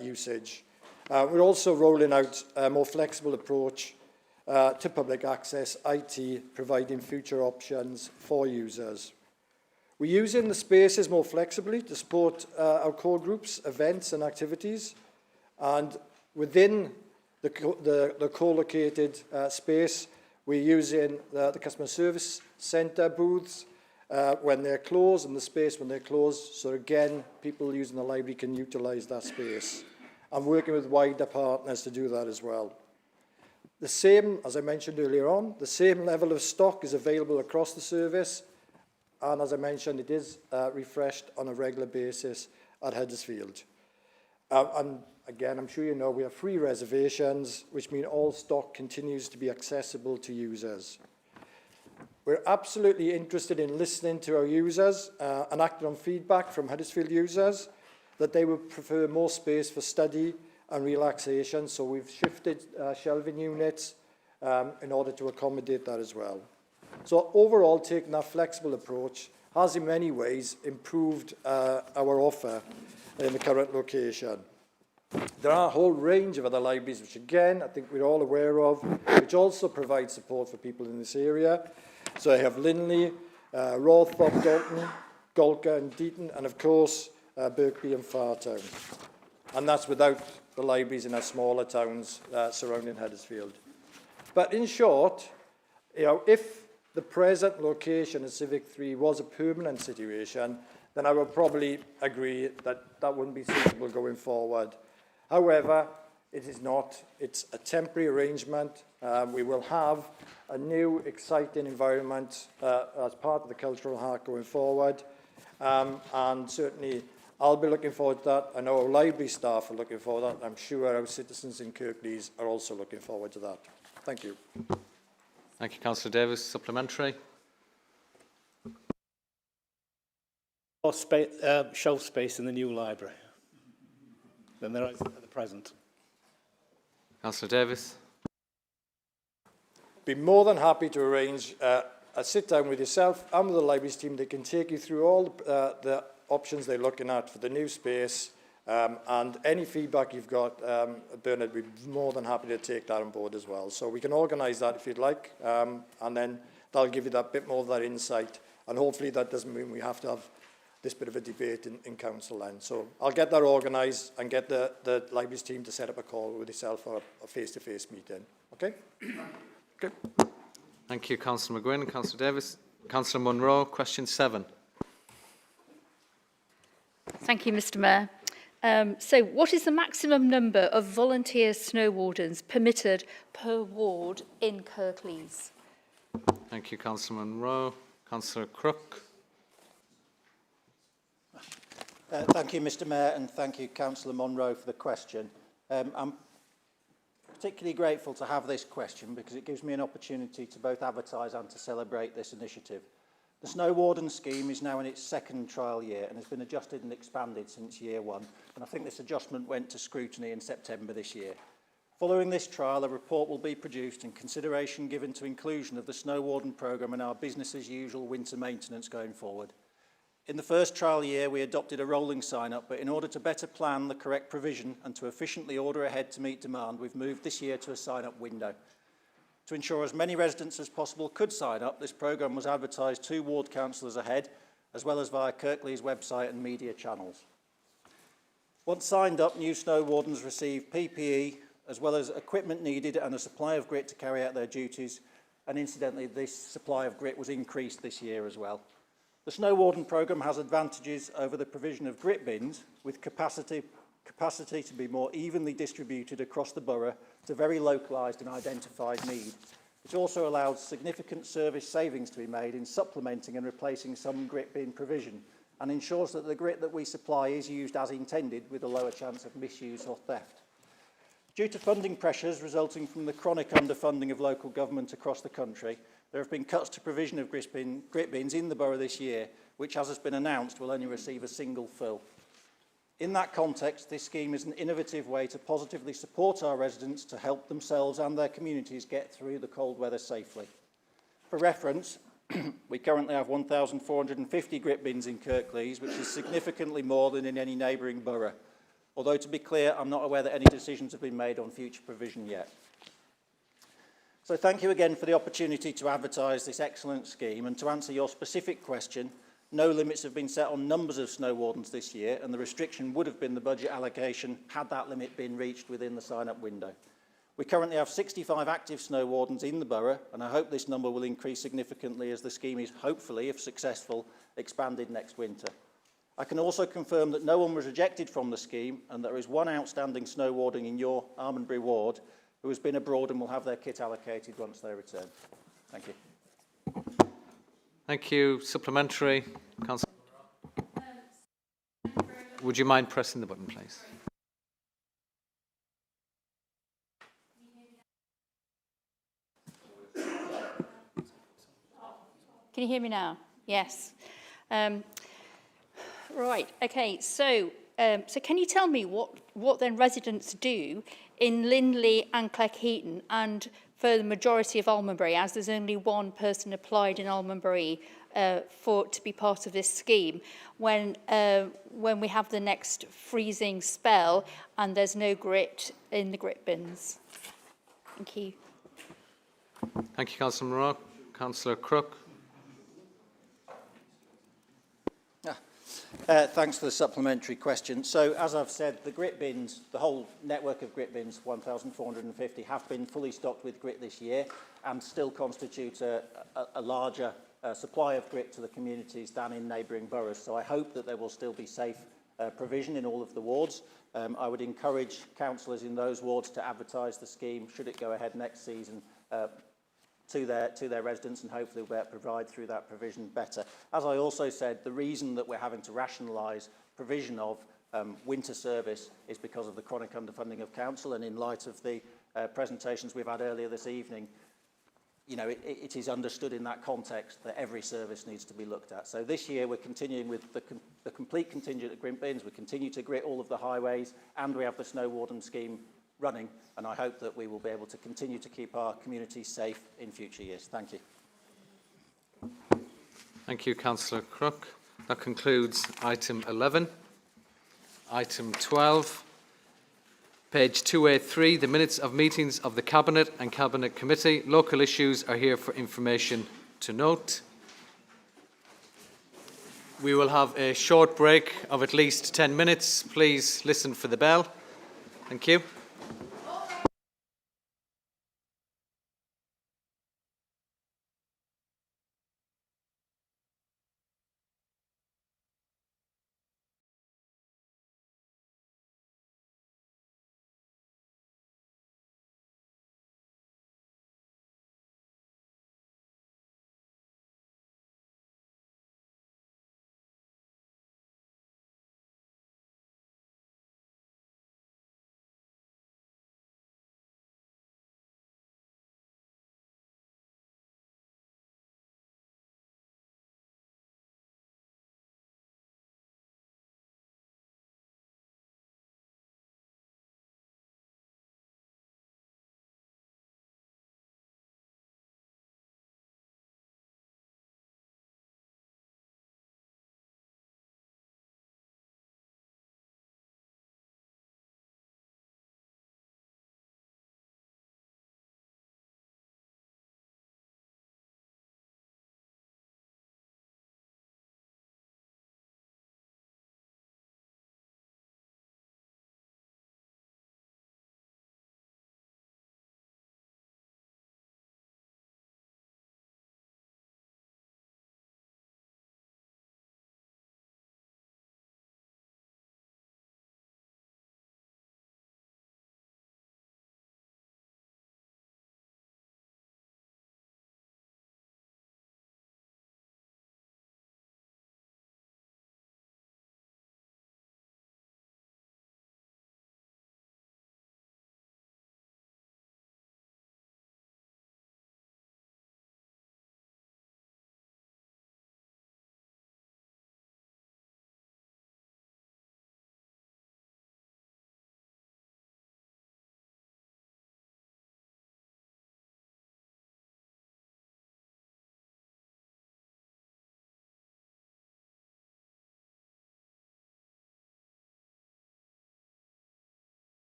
usage. We're also rolling out a more flexible approach to public access IT, providing future options for users. We're using the spaces more flexibly to support our core groups, events and activities. And within the co-located space, we're using the customer service centre booths when they're closed, and the space when they're closed. So again, people using the library can utilise that space. I'm working with wider partners to do that as well. The same, as I mentioned earlier on, the same level of stock is available across the service. And as I mentioned, it is refreshed on a regular basis at Huddersfield. And again, I'm sure you know, we have free reservations, which mean all stock continues to be accessible to users. We're absolutely interested in listening to our users and acting on feedback from Huddersfield users that they would prefer more space for study and relaxation. So we've shifted shelving units in order to accommodate that as well. So overall, taking that flexible approach has in many ways improved our offer in the current location. There are a whole range of other libraries, which again, I think we're all aware of, which also provide support for people in this area. So I have Linley, Rawthorpe, Dalton, Golka and Deaton, and of course, Birkby and Fartown. And that's without the libraries in our smaller towns surrounding Huddersfield. But in short, you know, if the present location of Civic 3 was a permanent situation, then I would probably agree that that wouldn't be suitable going forward. However, it is not. It's a temporary arrangement. We will have a new, exciting environment as part of the cultural heart going forward. And certainly, I'll be looking forward to that. I know our library staff are looking forward to that. I'm sure our citizens in Kirklees are also looking forward to that. Thank you. Thank you, Councillor Davis. Supplementary. More shelf space in the new library than there is at the present. Councillor Davis. be more than happy to arrange a sit down with yourself and with the libraries team that can take you through all the options they're looking at for the new space, and any feedback you've got, Bernard, we'd be more than happy to take that on board as well. So we can organise that if you'd like, and then that'll give you that bit more of that insight, and hopefully that doesn't mean we have to have this bit of a debate in council then. So I'll get that organised and get the libraries team to set up a call with yourself or a face-to-face meeting. Okay? Okay. Thank you, Councillor McGuinn. Councillor Davis. Councillor Munro, question 7. Thank you, Mr Mayor. So what is the maximum number of volunteer snow wardens permitted per ward in Kirklees? Thank you, Councillor Munro. Councillor Crook. Thank you, Mr Mayor, and thank you, Councillor Munro, for the question. I'm particularly grateful to have this question because it gives me an opportunity to both advertise and to celebrate this initiative. The Snow Warden scheme is now in its second trial year and has been adjusted and expanded since year 1, and I think this adjustment went to scrutiny in September this year. Following this trial, a report will be produced and consideration given to inclusion of the Snow Warden programme in our business as usual winter maintenance going forward. In the first trial year, we adopted a rolling sign-up, but in order to better plan the correct provision and to efficiently order ahead to meet demand, we've moved this year to a sign-up window. To ensure as many residents as possible could sign up, this programme was advertised 2 ward councillors ahead, as well as via Kirklees' website and media channels. Once signed up, new snow wardens receive PPE, as well as equipment needed and a supply of grit to carry out their duties, and incidentally, this supply of grit was increased this year as well. The Snow Warden programme has advantages over the provision of grit bins, with capacity to be more evenly distributed across the borough to very localised and identified need. It also allows significant service savings to be made in supplementing and replacing some grit bin provision, and ensures that the grit that we supply is used as intended with a lower chance of misuse or theft. Due to funding pressures resulting from the chronic underfunding of local government across the country, there have been cuts to provision of grit bins in the borough this year, which, as has been announced, will only receive a single fill. In that context, this scheme is an innovative way to positively support our residents to help themselves and their communities get through the cold weather safely. For reference, we currently have 1,450 grit bins in Kirklees, which is significantly more than in any neighbouring borough. Although, to be clear, I'm not aware that any decisions have been made on future provision yet. So thank you again for the opportunity to advertise this excellent scheme, and to answer your specific question, no limits have been set on numbers of snow wardens this year, and the restriction would have been the budget allocation had that limit been reached within the sign-up window. We currently have 65 active snow wardens in the borough, and I hope this number will increase significantly as the scheme is hopefully, if successful, expanded next winter. I can also confirm that no one was rejected from the scheme, and there is 1 outstanding snow warden in your Almondbury ward who has been abroad and will have their kit allocated once they return. Thank you. Thank you. Supplementary. Councillor. Would you mind pressing the button, please? Can you hear me now? Yes. Right. Okay. So can you tell me what then residents do in Lindley and Cleckheaton and for the majority of Almondbury, as there's only 1 person applied in Almondbury to be part of this scheme, when we have the next freezing spell and there's no grit in the grit bins? Thank you. Thank you, Councillor Monroe. Councillor Crook. Thanks for the supplementary question. So, as I've said, the grit bins, the whole network of grit bins, 1,450, have been fully stocked with grit this year and still constitute a larger supply of grit to the communities than in neighbouring boroughs. So I hope that there will still be safe provision in all of the wards. I would encourage councillors in those wards to advertise the scheme, should it go ahead next season, to their residents, and hopefully we'll provide through that provision better. As I also said, the reason that we're having to rationalise provision of winter service is because of the chronic underfunding of council, and in light of the presentations we've had earlier this evening, you know, it is understood in that context that every service needs to be looked at. So this year we're continuing with the complete contingent of grit bins. We continue to grit all of the highways, and we have the Snow Warden scheme running, and I hope that we will be able to continue to keep our communities safe in future years. Thank you. Thank you, Councillor Crook. That concludes item 11. Item 12, page 283, the minutes of meetings of the Cabinet and Cabinet Committee. Local issues are here for information to note. We will have a short break of at least 10 minutes. Please listen for the bell. Thank you.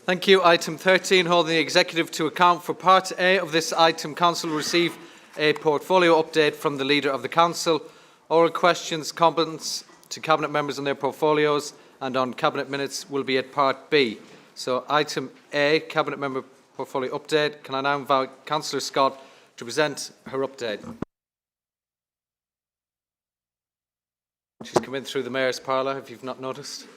Thank you. Item 13, holding the Executive to account for Part A of this item. Council will receive a portfolio update from the Leader of the Council. Oral questions, comments to Cabinet members on their portfolios and on Cabinet minutes will be at Part B. So item A, Cabinet member portfolio update. Can I now invite Councillor Scott to present her update? She's come in through the Mayor's parlour, if you've not noticed.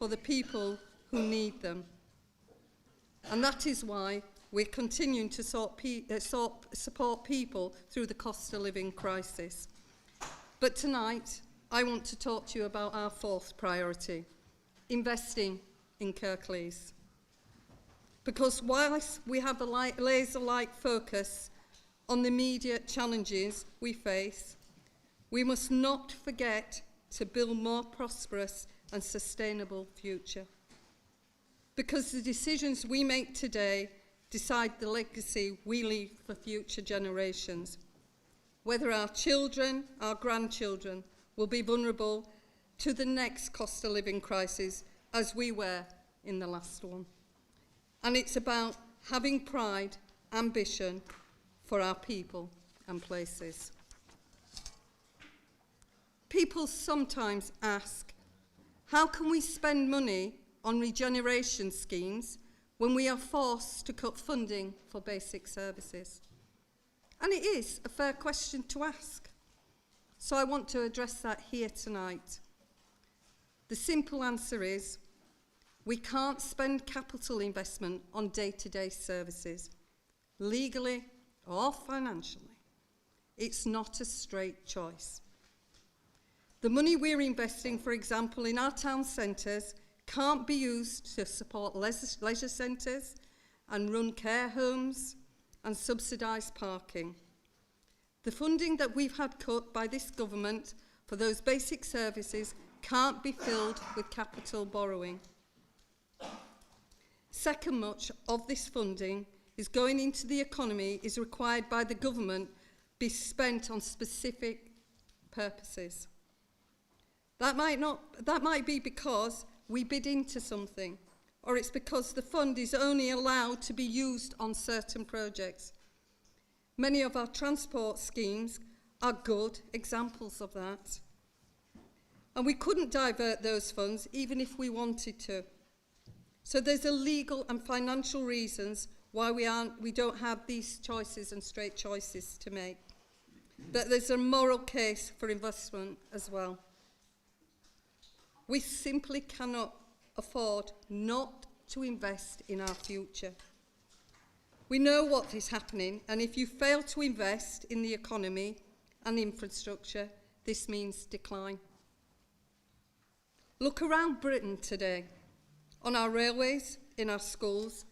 For the people who need them. And that is why we're continuing to support people through the cost of living crisis. But tonight, I want to talk to you about our fourth priority, investing in Kirklees. Because whilst we have a laser-like focus on the immediate challenges we face, we must not forget to build more prosperous and sustainable future. Because the decisions we make today decide the legacy we leave for future generations. Whether our children, our grandchildren will be vulnerable to the next cost of living crisis as we were in the last one. And it's about having pride, ambition for our people and places. People sometimes ask, how can we spend money on regeneration schemes when we are forced to cut funding for basic services? And it is a fair question to ask. So I want to address that here tonight. The simple answer is, we can't spend capital investment on day-to-day services, legally or financially. It's not a straight choice. The money we're investing, for example, in our town centres can't be used to support leisure centres and run care homes and subsidise parking. The funding that we've had cut by this government for those basic services can't be filled with capital borrowing. Second, much of this funding is going into the economy is required by the government be spent on specific purposes. That might be because we bid into something, or it's because the fund is only allowed to be used on certain projects. Many of our transport schemes are good examples of that. And we couldn't divert those funds even if we wanted to. So there's a legal and financial reasons why we don't have these choices and straight choices to make. But there's a moral case for investment as well. We simply cannot afford not to invest in our future. We know what is happening, and if you fail to invest in the economy and infrastructure, this means decline. Look around Britain today, on our railways, in our schools,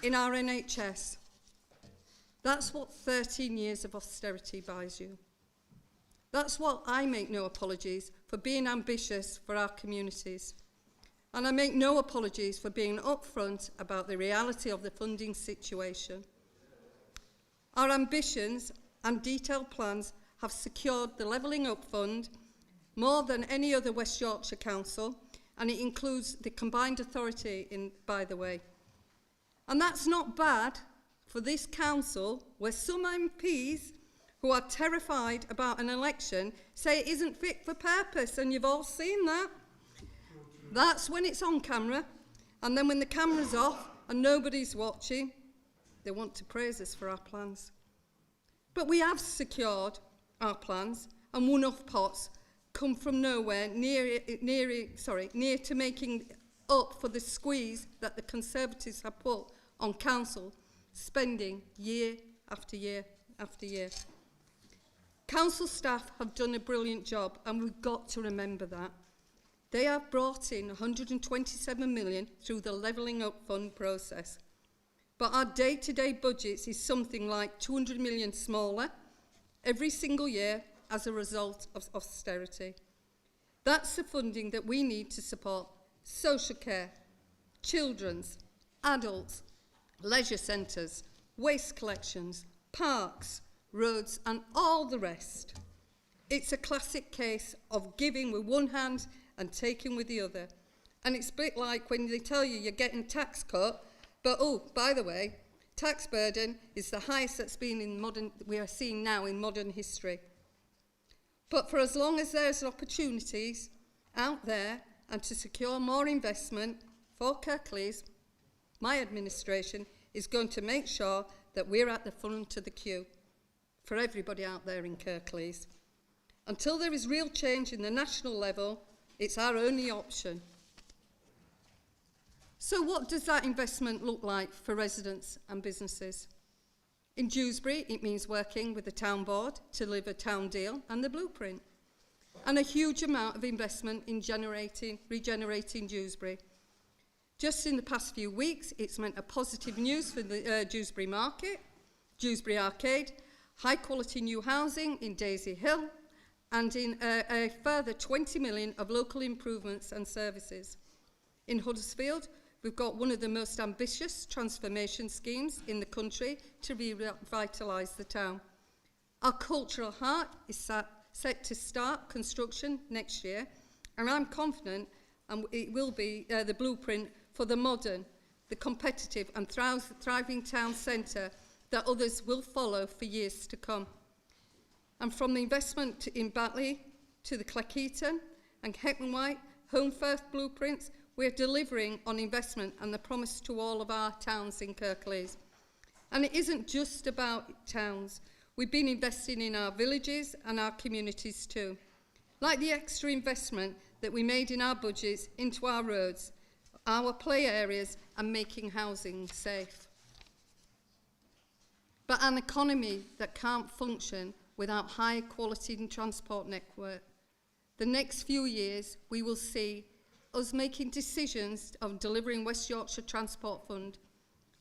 in our NHS. That's what 13 years of austerity buys you. That's what I make no apologies for being ambitious for our communities. And I make no apologies for being upfront about the reality of the funding situation. Our ambitions and detailed plans have secured the Levelling Up Fund more than any other West Yorkshire council, and it includes the combined authority, by the way. And that's not bad for this council, where some MPs who are terrified about an election say it isn't fit for purpose, and you've all seen that. That's when it's on camera, and then when the camera's off and nobody's watching, they want to praise us for our plans. But we have secured our plans, and one-off pots come from nowhere near to making up for the squeeze that the Conservatives have put on council spending year after year after year. Council staff have done a brilliant job, and we've got to remember that. They have brought in 127 million through the Levelling Up Fund process. But our day-to-day budgets is something like 200 million smaller every single year as a result of austerity. That's the funding that we need to support social care, children's, adults, leisure centres, waste collections, parks, roads and all the rest. It's a classic case of giving with one hand and taking with the other. And it's a bit like when they tell you you're getting tax cut, but oh, by the way, tax burden is the highest that's been in we are seeing now in modern history. But for as long as there's opportunities out there and to secure more investment for Kirklees, my administration is going to make sure that we're at the front of the queue for everybody out there in Kirklees. Until there is real change in the national level, it's our only option. So what does that investment look like for residents and businesses? In Dewsbury, it means working with the town board to deliver town deal and the blueprint, and a huge amount of investment in regenerating Dewsbury. Just in the past few weeks, it's meant a positive news for the Dewsbury Market, Dewsbury Arcade, high-quality new housing in Daisy Hill, and in a further 20 million of local improvements and services. In Huddersfield, we've got one of the most ambitious transformation schemes in the country to revitalise the town. Our cultural heart is set to start construction next year, and I'm confident it will be the blueprint for the modern, the competitive and thriving town centre that others will follow for years to come. And from the investment in Batley to the Cleckheaton and Heckman-White Home First blueprints, we're delivering on investment and the promise to all of our towns in Kirklees. And it isn't just about towns. We've been investing in our villages and our communities too. Like the extra investment that we made in our budgets into our roads, our play areas and making housing safe. But an economy that can't function without high quality transport network. The next few years we will see us making decisions of delivering West Yorkshire Transport Fund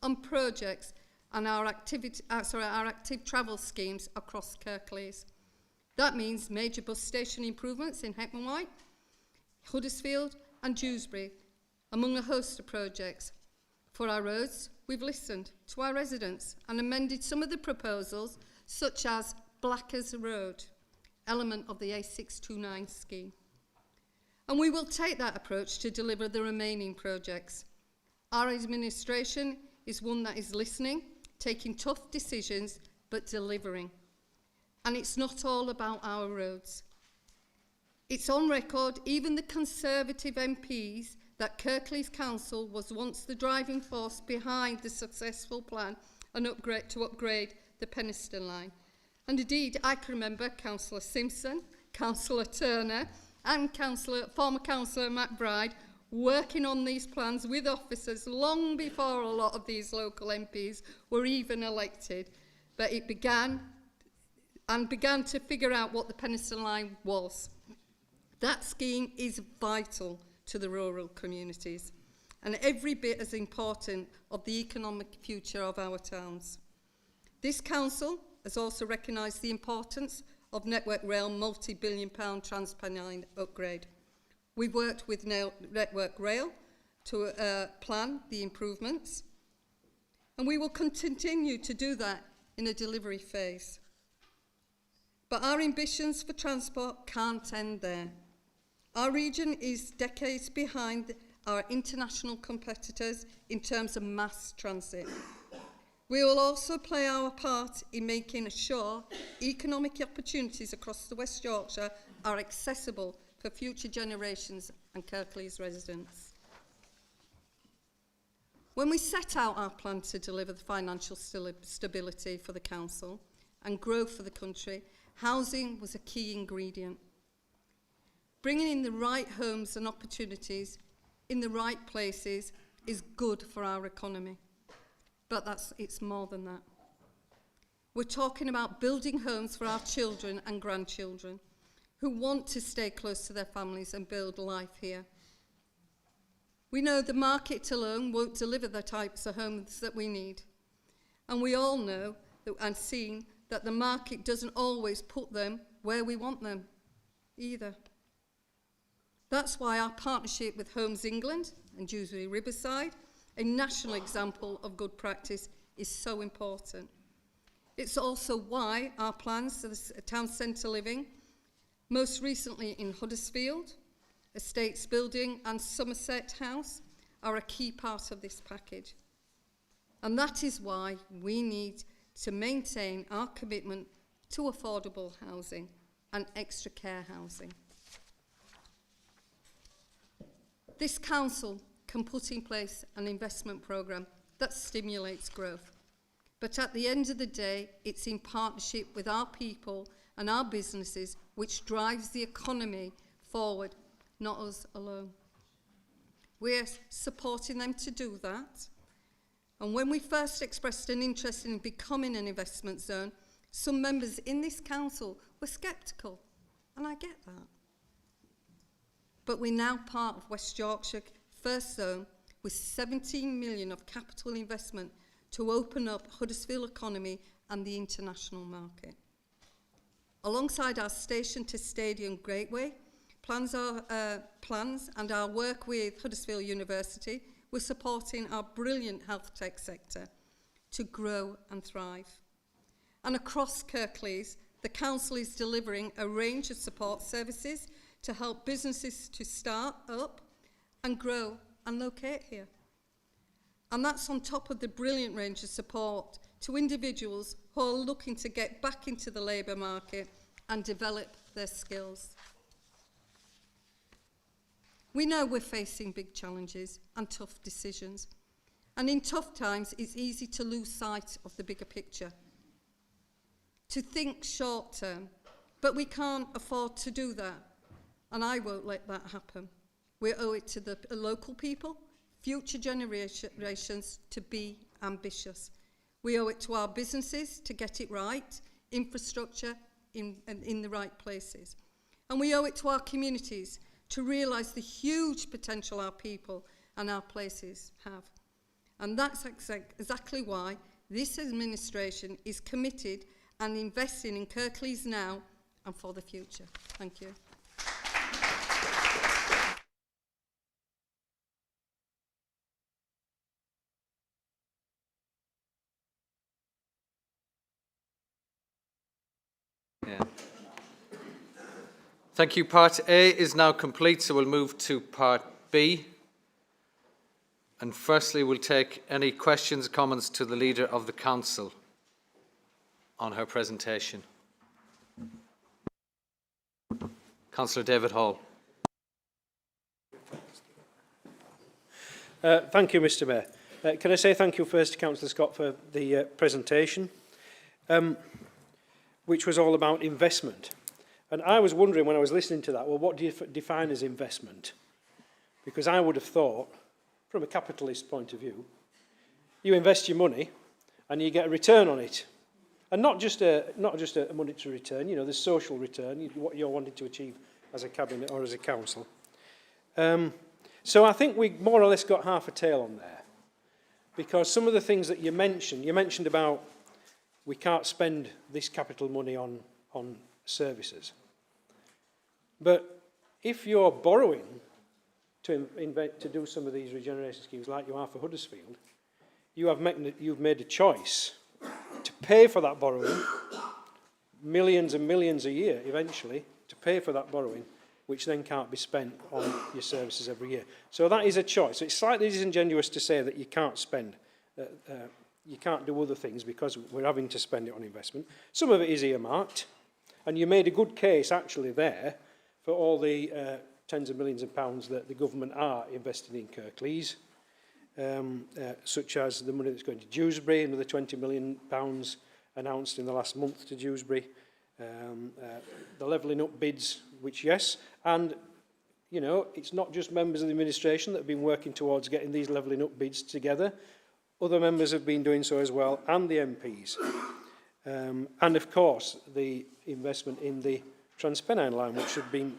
on projects and our active travel schemes across Kirklees. That means major bus station improvements in Heckman-White, Huddersfield and Dewsbury, among a host of projects. For our roads, we've listened to our residents and amended some of the proposals, such as Blackers Road, element of the A629 scheme. And we will take that approach to deliver the remaining projects. Our administration is one that is listening, taking tough decisions, but delivering. And it's not all about our roads. It's on record, even the Conservative MPs, that Kirklees Council was once the driving force behind the successful plan to upgrade the Penistone line. And indeed, I can remember Councillor Simpson, Councillor Turner, and former Councillor McBride working on these plans with officers long before a lot of these local MPs were even elected. But it began to figure out what the Penistone line was. That scheme is vital to the rural communities and every bit as important of the economic future of our towns. This council has also recognised the importance of Network Rail multi-billion-pound Transpennine upgrade. We've worked with Network Rail to plan the improvements, and we will continue to do that in a delivery phase. But our ambitions for transport can't end there. Our region is decades behind our international competitors in terms of mass transit. We will also play our part in making sure economic opportunities across the West Yorkshire are accessible for future generations and Kirklees residents. When we set out our plan to deliver the financial stability for the council and growth for the country, housing was a key ingredient. Bringing in the right homes and opportunities in the right places is good for our economy. But it's more than that. We're talking about building homes for our children and grandchildren who want to stay close to their families and build life here. We know the market alone won't deliver the types of homes that we need. And we all know and seen that the market doesn't always put them where we want them either. That's why our partnership with Homes England and Dewsbury Riverside, a national example of good practice, is so important. It's also why our plans for the town centre living, most recently in Huddersfield, Estates Building and Somerset House, are a key part of this package. And that is why we need to maintain our commitment to affordable housing and extra care housing. This council can put in place an investment programme that stimulates growth. But at the end of the day, it's in partnership with our people and our businesses which drives the economy forward, not us alone. We're supporting them to do that. And when we first expressed an interest in becoming an investment zone, some members in this council were sceptical, and I get that. But we're now part of West Yorkshire First Zone with 17 million of capital investment to open up Huddersfield economy and the international market. Alongside our station to stadium gateway, plans and our work with Huddersfield University, we're supporting our brilliant health tech sector to grow and thrive. And across Kirklees, the council is delivering a range of support services to help businesses to start up and grow and locate here. And that's on top of the brilliant range of support to individuals who are looking to get back into the labour market and develop their skills. We know we're facing big challenges and tough decisions. And in tough times, it's easy to lose sight of the bigger picture, to think short term, but we can't afford to do that. And I won't let that happen. We owe it to the local people, future generations to be ambitious. We owe it to our businesses to get it right, infrastructure in the right places. And we owe it to our communities to realise the huge potential our people and our places have. And that's exactly why this administration is committed and investing in Kirklees now and for the future. Thank you. Yeah. Thank you. Part A is now complete, so we'll move to Part B. And firstly, we'll take any questions, comments to the Leader of the Council on her presentation. Councillor David Hall. Thank you, Mr Mayor. Can I say thank you first to Councillor Scott for the presentation, which was all about investment. And I was wondering when I was listening to that, well, what do you define as investment? Because I would have thought, from a capitalist point of view, you invest your money and you get a return on it. And not just a monetary return, you know, the social return, what you're wanting to achieve as a cabinet or as a council. So I think we more or less got half a tail on there. Because some of the things that you mentioned about we can't spend this capital money on services. But if you're borrowing to do some of these regeneration schemes like you are for Huddersfield, you've made a choice to pay for that borrowing, millions and millions a year eventually, to pay for that borrowing, which then can't be spent on your services every year. So that is a choice. So it's slightly disingenuous to say that you can't spend, you can't do other things because we're having to spend it on investment. Some of it is earmarked, and you made a good case actually there for all the tens of millions of pounds that the government are investing in Kirklees, such as the money that's going to Dewsbury, another £20 million announced in the last month to Dewsbury, the levelling up bids, which yes, and you know, it's not just members of the administration that have been working towards getting these levelling up bids together. Other members have been doing so as well, and the MPs. And of course, the investment in the Transpennine line, which had been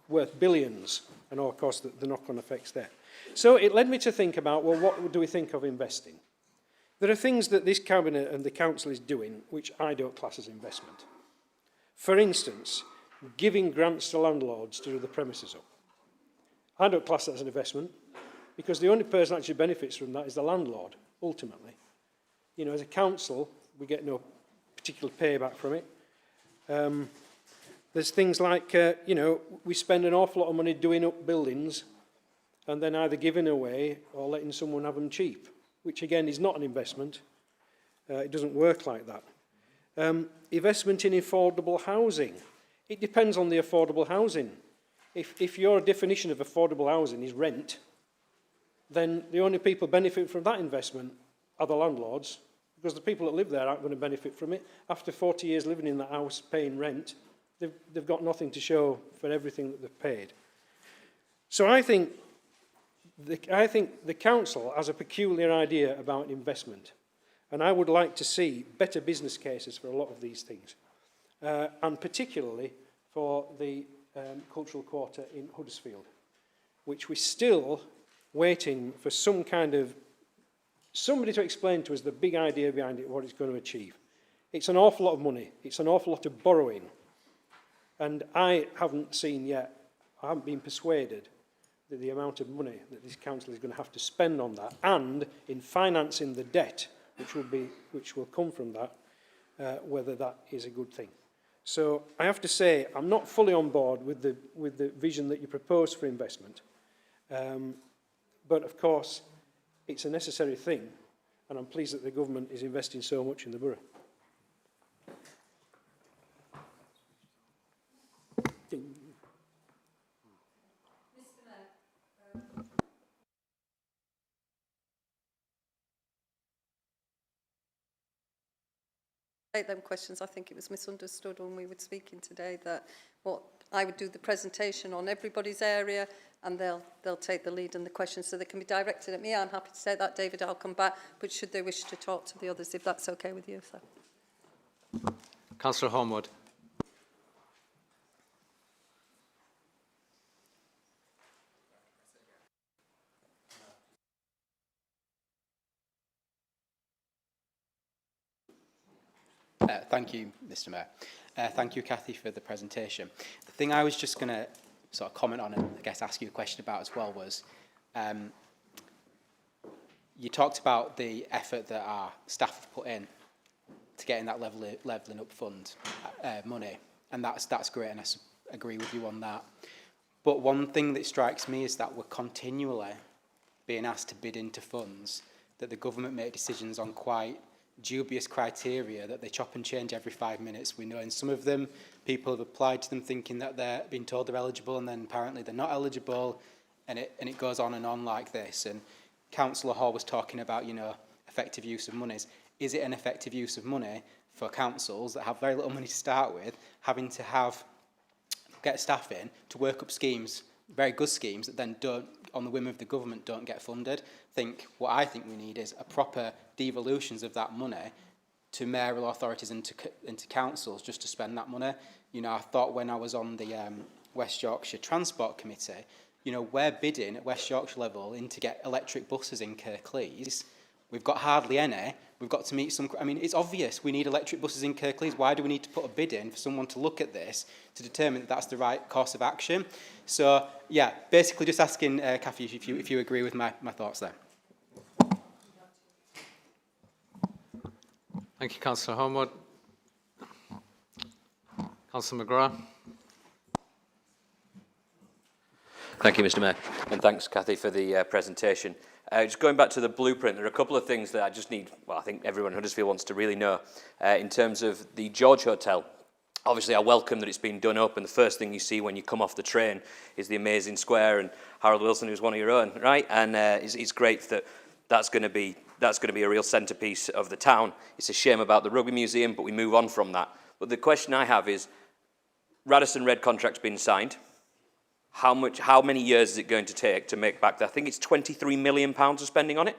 worth billions, and of course the knock-on effects there. So it led me to think about, well, what do we think of investing? There are things that this Cabinet and the Council is doing which I don't class as investment. For instance, giving grants to landlords to do the premises up. I don't class that as an investment because the only person that actually benefits from that is the landlord, ultimately. You know, as a council, we get no particular payback from it. There's things like, you know, we spend an awful lot of money doing up buildings and then either giving away or letting someone have them cheap, which again is not an investment. It doesn't work like that. Investment in affordable housing. It depends on the affordable housing. If your definition of affordable housing is rent, then the only people benefit from that investment are the landlords, because the people that live there aren't going to benefit from it. After 40 years living in that house paying rent, they've got nothing to show for everything that they've paid. So I think the council has a peculiar idea about investment, and I would like to see better business cases for a lot of these things, and particularly for the cultural quarter in Huddersfield, which we're still waiting for some kind of somebody to explain to us the big idea behind it, what it's going to achieve. It's an awful lot of money. It's an awful lot of borrowing. And I haven't seen yet, I haven't been persuaded that the amount of money that this council is going to have to spend on that and in financing the debt which will come from that, whether that is a good thing. So I have to say I'm not fully on board with the vision that you propose for investment. But of course, it's a necessary thing, and I'm pleased that the government is investing so much in the borough. Take them questions. I think it was misunderstood when we were speaking today that what I would do the presentation on everybody's area and they'll take the lead and the questions so they can be directed at me. I'm happy to say that, David. I'll come back, but should they wish to talk to the others, if that's okay with you, so. Councillor Homewood. Thank you, Mr. Mayor. Thank you, Cathy, for the presentation. The thing I was just going to sort of comment on and I guess ask you a question about as well was you talked about the effort that our staff have put in to getting that levelling up fund money, and that's great, and I agree with you on that. But one thing that strikes me is that we're continually being asked to bid into funds that the government make decisions on quite dubious criteria that they chop and change every 5 minutes. We know in some of them, people have applied to them thinking that they're being told they're eligible, and then apparently they're not eligible, and it goes on and on like this. And Councillor Hall was talking about, you know, effective use of monies. Is it an effective use of money for councils that have very little money to start with, having to get staff in to work up schemes, very good schemes, that then don't, on the whim of the government, don't get funded? What I think we need is a proper devolutions of that money to mayoral authorities and to councils just to spend that money. You know, I thought when I was on the West Yorkshire Transport Committee, you know, we're bidding at West Yorkshire level in to get electric buses in Kirklees. We've got hardly any. We've got to meet some... I mean, it's obvious we need electric buses in Kirklees. Why do we need to put a bid in for someone to look at this to determine that that's the right course of action? So, yeah, basically just asking, Cathy, if you agree with my thoughts there. Thank you, Councillor Homewood. Councillor McGrath. Thank you, Mr. Mayor, and thanks, Cathy, for the presentation. Just going back to the blueprint, there are a couple of things that I just need, well, I think everyone in Huddersfield wants to really know. In terms of the George Hotel, obviously I welcome that it's been done up, and the first thing you see when you come off the train is the amazing square, and Harold Wilson, who's one of your own, right? And it's great that that's going to be a real centrepiece of the town. It's a shame about the Rugby Museum, but we move on from that. But the question I have is, Radisson Red contract's been signed. How many years is it going to take to make back? I think it's £23 million of spending on it.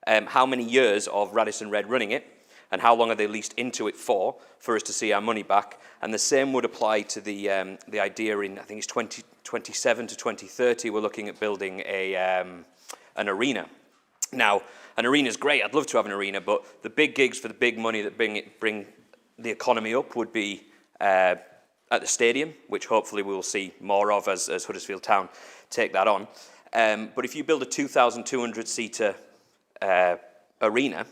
How many years of Radisson Red running it? and how long are they leased into it for us to see our money back. And the same would apply to the idea in, I think it's 2027 to 2030, we're looking at building an arena. Now, an arena is great, I'd love to have an arena, but the big gigs for the big money that bring the economy up would be at the stadium, which hopefully we will see more of as Huddersfield Town take that on. But if you build a 2,200-seater arena,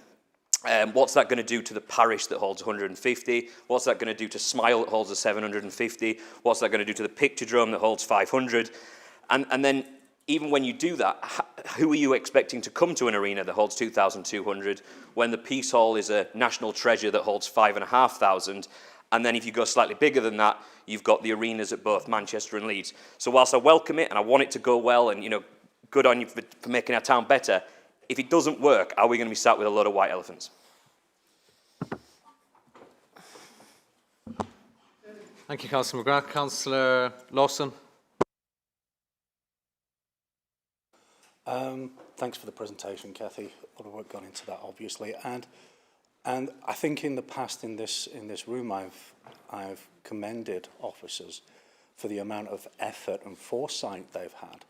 what's that going to do to the parish that holds 150? What's that going to do to Smile that holds a 750? What's that going to do to the Picturedrome that holds 500? And then even when you do that, who are you expecting to come to an arena that holds 2,200 when the Peace Hall is a national treasure that holds 5,500? And then if you go slightly bigger than that, you've got the arenas at both Manchester and Leeds. So whilst I welcome it and I want it to go well and, you know, good on you for making our town better, if it doesn't work, are we going to be sat with a load of white elephants? Thank you, Councillor McGrath. Councillor Lawson. Thanks for the presentation, Kathy. A lot of work gone into that, obviously, and I think in the past in this room, I've commended officers for the amount of effort and foresight they've had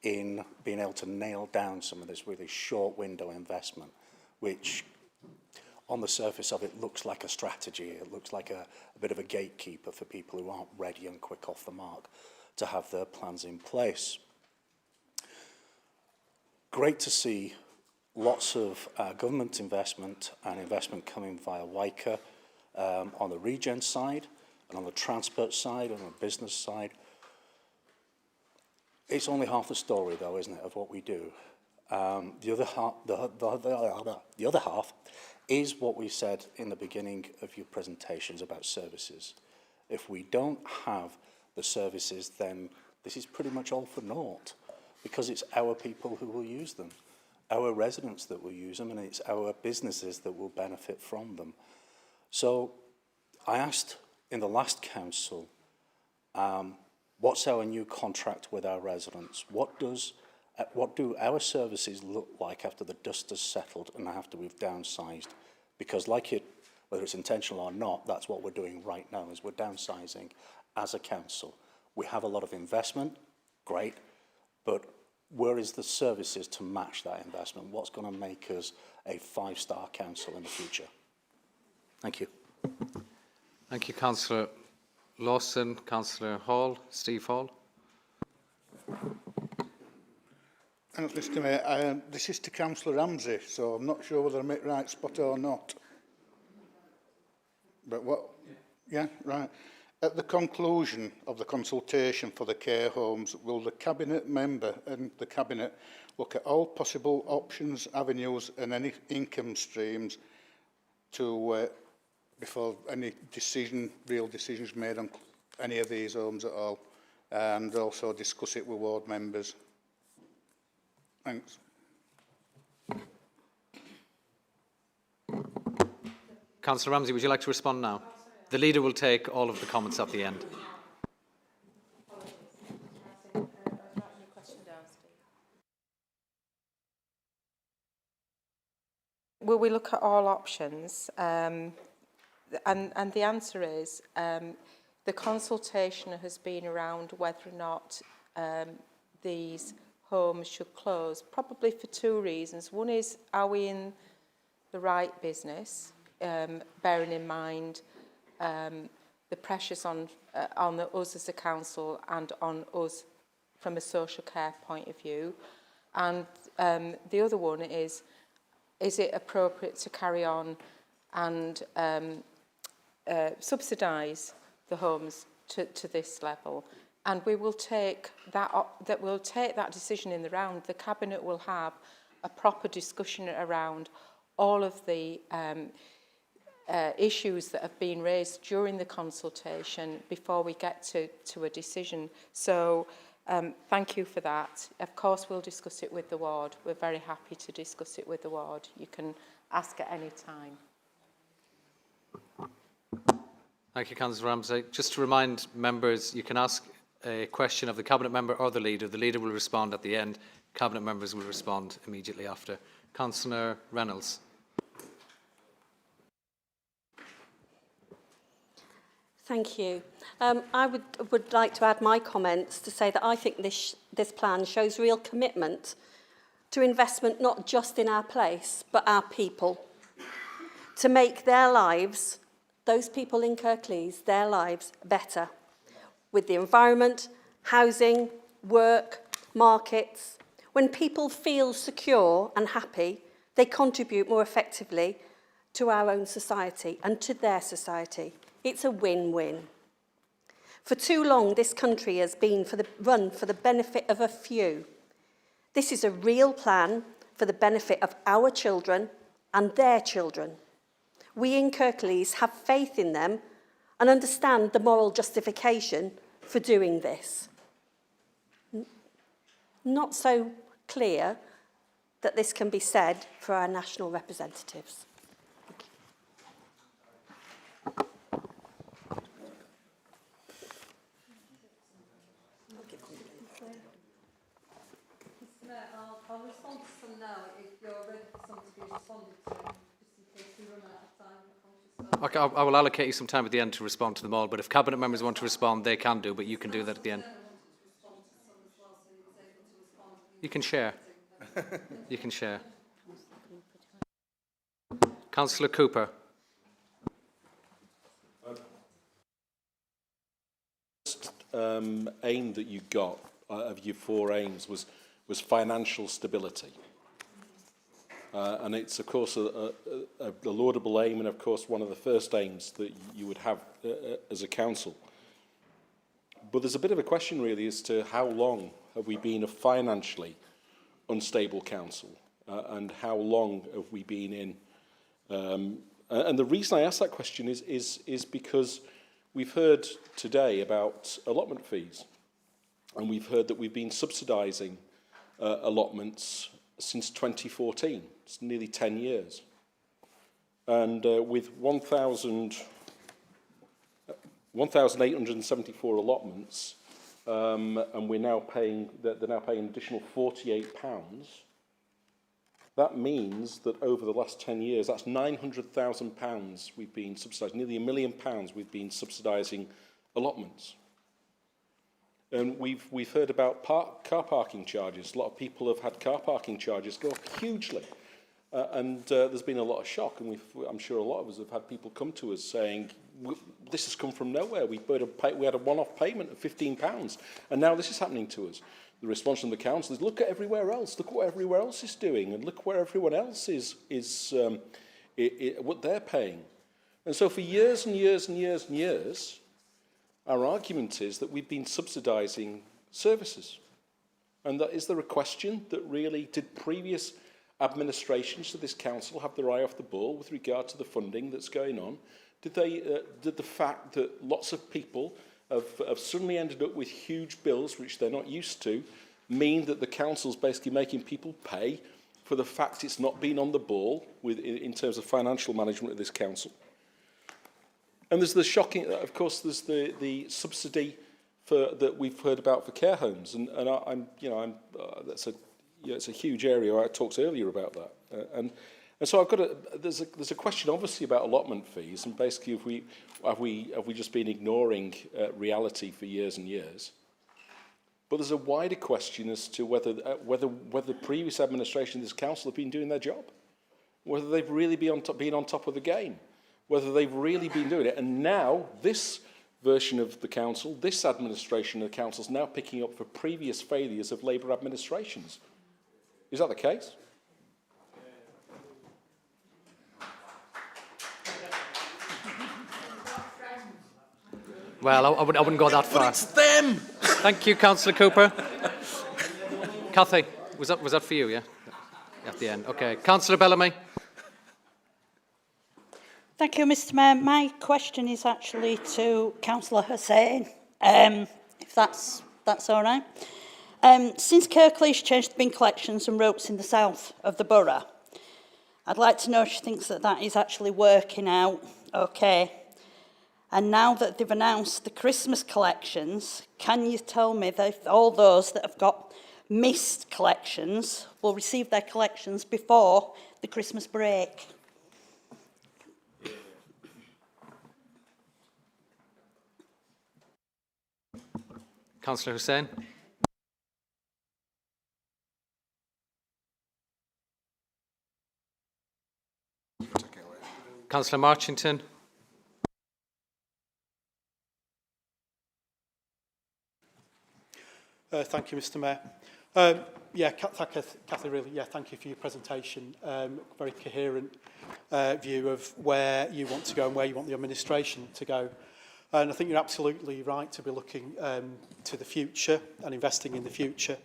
in being able to nail down some of this really short window investment, which on the surface of it looks like a strategy. It looks like a bit of a gatekeeper for people who aren't ready and quick off the mark to have their plans in place. Great to see lots of government investment and investment coming via WICA on the regen side and on the transport side and on the business side. It's only half the story, though, isn't it, of what we do. The other half is what we said in the beginning of your presentations about services. If we don't have the services, then this is pretty much all for naught, because it's our people who will use them, our residents that will use them, and it's our businesses that will benefit from them. So I asked in the last council, what's our new contract with our residents? What do our services look like after the dust has settled and after we've downsized? Because whether it's intentional or not, that's what we're doing right now, is we're downsizing as a council. We have a lot of investment, great, but where is the services to match that investment? What's going to make us a 5-star council in the future? Thank you. Thank you, Councillor Lawson. Councillor Hall, Steve Hall. Thanks, Mr Mayor. This is to Councillor Ramsey, so I'm not sure whether I'm in the right spot or not. But yeah, right. At the conclusion of the consultation for the care homes, will the Cabinet member and the Cabinet look at all possible options, avenues and any income streams to before any real decisions made on any of these homes at all, and also discuss it with ward members? Thanks. Councillor Ramsey, would you like to respond now? The leader will take all of the comments at the end. Will we look at all options? And the answer is the consultation has been around whether or not these homes should close, probably for 2 reasons. One is, are we in the right business, bearing in mind the pressures on us as a council and on us from a social care point of view. And the other one is it appropriate to carry on and subsidise the homes to this level? And we will take that decision in the round. The Cabinet will have a proper discussion around all of the issues that have been raised during the consultation before we get to a decision. So thank you for that. Of course, we'll discuss it with the ward. We're very happy to discuss it with the ward. You can ask at any time. Thank you, Councillor Ramsey. Just to remind members, you can ask a question of the Cabinet member or the leader. The leader will respond at the end. Cabinet members will respond immediately after. Councillor Reynolds. Thank you. I would like to add my comments to say that I think this plan shows real commitment to investment not just in our place, but our people, to make their lives, those people in Kirklees, their lives better, with the environment, housing, work, markets. When people feel secure and happy, they contribute more effectively to our own society and to their society. It's a win-win. For too long, this country has been run for the benefit of a few. This is a real plan for the benefit of our children and their children. We in Kirklees have faith in them and understand the moral justification for doing this. Not so clear that this can be said for our national representatives. I'll respond to some now if you're ready for some to be responded to, just in case we run out of time. Okay, I will allocate you some time at the end to respond to them all, but if Cabinet members want to respond, they can do, but you can do that at the end. You can share. You can share. Councillor Cooper. Aim that you got of your 4 aims was financial stability. And it's, of course, a laudable aim and, of course, one of the first aims that you would have as a council. But there's a bit of a question, really, as to how long have we been a financially unstable council and how long have we been in... and the reason I ask that question is because we've heard today about allotment fees, and we've heard that we've been subsidising allotments since 2014. It's nearly 10 years. And with 1,874 allotments, and we're now paying, they're now paying an additional £48. That means that over the last 10 years, that's £900,000 we've been subsidising, nearly £1 million we've been subsidising allotments. And we've heard about car parking charges. A lot of people have had car parking charges go up hugely. And there's been a lot of shock, and I'm sure a lot of us have had people come to us saying, this has come from nowhere. We had a one-off payment of £15, and now this is happening to us. The response from the council is, look at everywhere else. Look what everywhere else is doing, and look where everyone else is what they're paying. And so for years and years and years and years, our argument is that we've been subsidising services. And that, is there a question that really, did previous administrations to this council have their eye off the ball with regard to the funding that's going on? Did the fact that lots of people have suddenly ended up with huge bills which they're not used to mean that the council's basically making people pay for the fact it's not been on the ball in terms of financial management of this council? And there's the shocking, of course, there's the subsidy that we've heard about for care homes, and that's it's a huge area. I talked earlier about that, and so I've got there's a question obviously about allotment fees, and basically have we just been ignoring reality for years and years? But there's a wider question as to whether the previous administration of this council have been doing their job, whether they've really been on top of the game, whether they've really been doing it. And now this version of the council, this administration of the council, is now picking up for previous failures of Labour administrations. Is that the case? Well, I wouldn't go that far. But it's them! Thank you, Councillor Cooper. Cathy, was that for you, yeah? At the end. Okay. Councillor Bellamy. Thank you, Mr Mayor. My question is actually to Councillor Hussain, if that's all right. Since Kirklees changed the bin collections and routes in the south of the borough, I'd like to know if she thinks that is actually working out okay. And now that they've announced the Christmas collections, can you tell me that all those that have got missed collections will receive their collections before the Christmas break? Councillor Hussain. Councillor Marchington. Thank you, Mr. Mayor. Cathy, really, thank you for your presentation. Very coherent view of where you want to go and where you want the administration to go. And I think you're absolutely right to be looking to the future and investing in the future.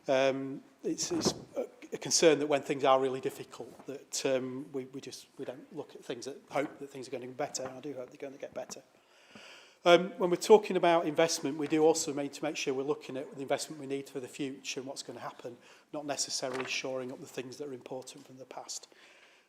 It's a concern that when things are really difficult, that we don't look at things that hope that things are going to get better. And I do hope they're going to get better. When we're talking about investment, we do also need to make sure we're looking at the investment we need for the future and what's going to happen, not necessarily shoring up the things that are important from the past.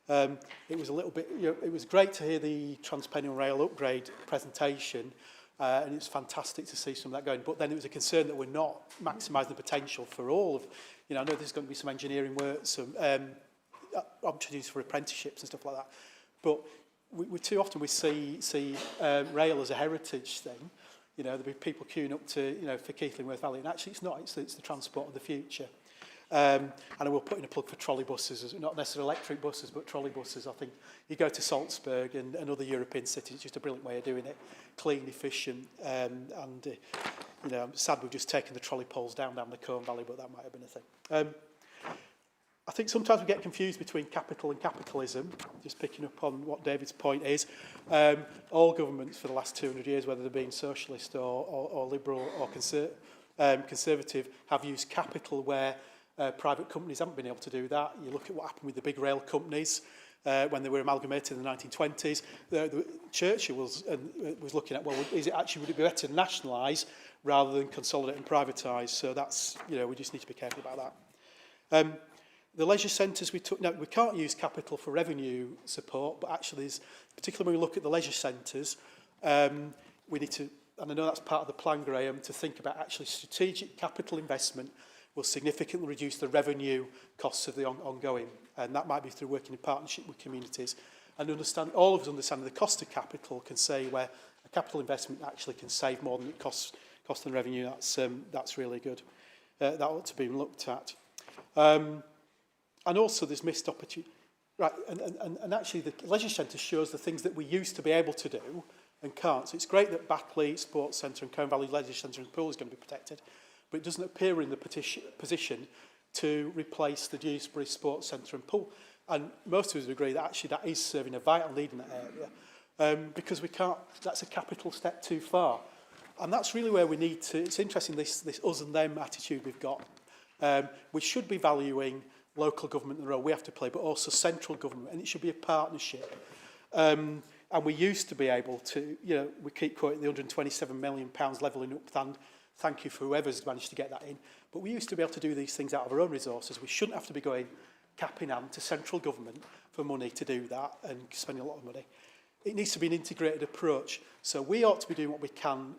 It was a little bit, it was great to hear the Transpennine Rail upgrade presentation, and it's fantastic to see some of that going. But then it was a concern that we're not maximising the potential for all of, I know there's going to be some engineering work, some opportunities for apprenticeships and stuff like that. But we too often we see rail as a heritage thing. There'll be people queuing up to, for Keighley-Worth Valley, and actually it's not. It's the transport of the future. And I will put in a plug for trolley buses, not necessarily electric buses, but trolley buses. I think you go to Salzburg and other European cities, it's just a brilliant way of doing it, clean, efficient, and I'm sad we've just taken the trolley poles down the Colne Valley, but that might have been a thing. I think sometimes we get confused between capital and capitalism, just picking up on what David's point is. All governments for the last 200 years, whether they've been socialist or liberal or conservative, have used capital where private companies haven't been able to do that. You look at what happened with the big rail companies when they were amalgamated in the 1920s. Churchill was looking at, well, would it be better to nationalise rather than consolidate and privatise? So that's, we just need to be careful about that. The leisure centres we took, now we can't use capital for revenue support, but actually, particularly when we look at the leisure centres, we need to, and I know that's part of the plan, Graham, to think about actually strategic capital investment will significantly reduce the revenue costs of the ongoing, and that might be through working in partnership with communities. And all of us understanding the cost of capital can say where a capital investment actually can save more than it costs the revenue. That's really good. That ought to be looked at. And also there's missed opportunity. Right, and actually the leisure centre shows the things that we used to be able to do and can't. So it's great that Backley Sports Centre and Colne Valley Leisure Centre and Pool is going to be protected, but it doesn't appear in the position to replace the Dewsbury Sports Centre and Pool. And most of us agree that actually that is serving a vital need in that area, because we can't, that's a capital step too far. And that's really where we need to, it's interesting this us and them attitude we've got. We should be valuing local government and the role we have to play, but also central government, and it should be a partnership. And we used to be able to, we keep quoting the £127 million levelling up, and thank you for whoever's managed to get that in. But we used to be able to do these things out of our own resources. We shouldn't have to be going cap in hand to central government for money to do that and spending a lot of money. It needs to be an integrated approach. So we ought to be doing what we can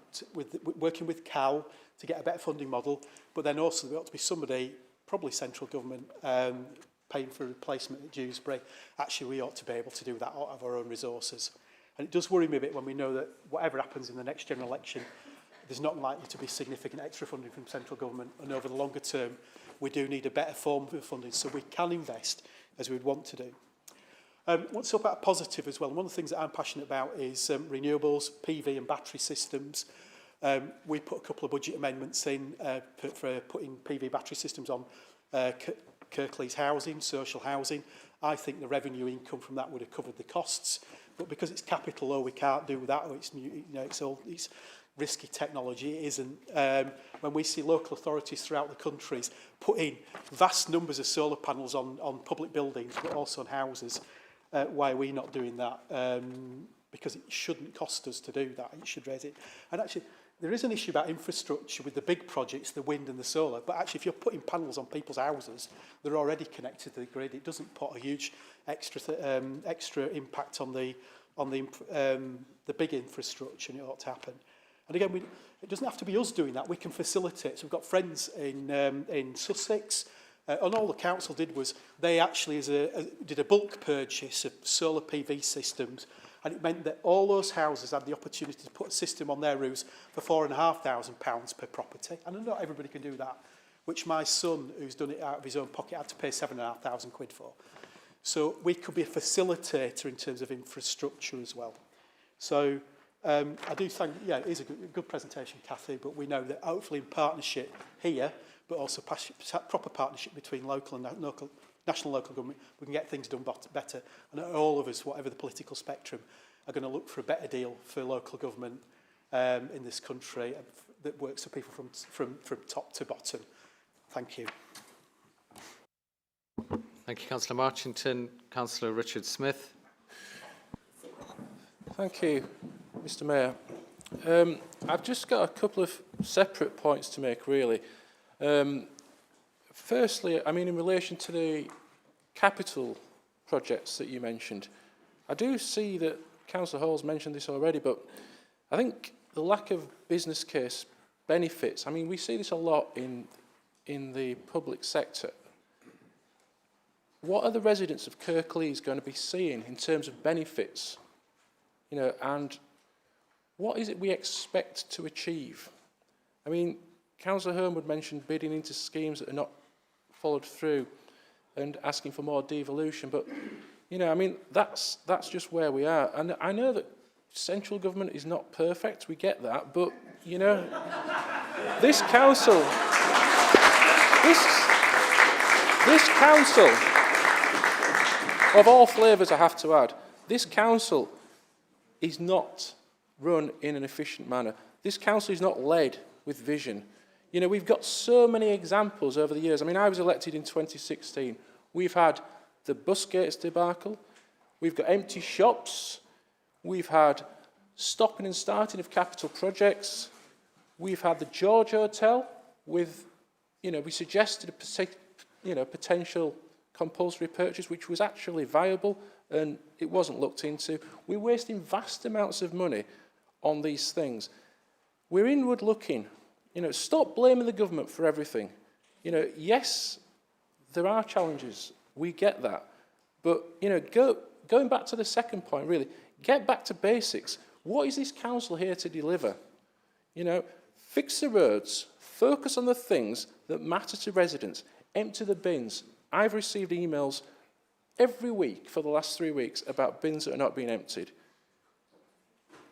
working with CAL to get a better funding model, but then also there ought to be somebody, probably central government, paying for a replacement at Dewsbury. Actually, we ought to be able to do that out of our own resources. And it does worry me a bit when we know that whatever happens in the next general election, there's not likely to be significant extra funding from central government. And over the longer term, we do need a better form of funding so we can invest as we'd want to do. I want to talk about a positive as well. And one of the things that I'm passionate about is renewables, PV and battery systems. We put a couple of budget amendments in for putting PV battery systems on Kirklees housing, social housing. I think the revenue income from that would have covered the costs, but because it's capital low, we can't do that. Or it's risky technology. It isn't. When we see local authorities throughout the countries put in vast numbers of solar panels on public buildings, but also on houses, why are we not doing that? Because it shouldn't cost us to do that. It should raise it. And actually, there is an issue about infrastructure with the big projects, the wind and the solar. But actually, if you're putting panels on people's houses, they're already connected to the grid. It doesn't put a huge extra impact on the big infrastructure, and it ought to happen. And again, it doesn't have to be us doing that. We can facilitate. So we've got friends in Sussex, And all the council did was they actually did a bulk purchase of solar PV systems, and it meant that all those houses had the opportunity to put a system on their roofs for £4,500 per property. And not everybody can do that, which my son, who's done it out of his own pocket, had to pay £7,500 for. So we could be a facilitator in terms of infrastructure as well. So I do think, yeah, it is a good presentation, Cathy, but we know that hopefully in partnership here, but also proper partnership between local and national local government, we can get things done better. And all of us, whatever the political spectrum, are going to look for a better deal for local government in this country that works for people from top to bottom. Thank you. Thank you, Councillor Marchington. Councillor Richard Smith. Thank you, Mr Mayor. I've just got a couple of separate points to make, really. Firstly, I mean, in relation to the capital projects that you mentioned, I do see that Councillor Hall's mentioned this already, but I think the lack of business case benefits, I mean, we see this a lot in the public sector. What are the residents of Kirklees going to be seeing in terms of benefits? You know, and what is it we expect to achieve? I mean, Councillor Hermwood mentioned bidding into schemes that are not followed through and asking for more devolution, but, you know, I mean, that's just where we are. And I know that central government is not perfect, we get that, but, you know, this council, this council, of all flavours I have to add, this council is not run in an efficient manner. This council is not led with vision. You know, we've got so many examples over the years. I mean, I was elected in 2016. We've had the bus gates debacle. We've got empty shops. We've had stopping and starting of capital projects. We've had the George Hotel with, you know, we suggested a potential compulsory purchase, which was actually viable, and it wasn't looked into. We're wasting vast amounts of money on these things. We're inward looking. You know, stop blaming the government for everything. You know, yes, there are challenges. We get that. But, you know, going back to the second point, really, get back to basics. What is this council here to deliver? You know, fix the roads, focus on the things that matter to residents, empty the bins. I've received emails every week for the last 3 weeks about bins that are not being emptied.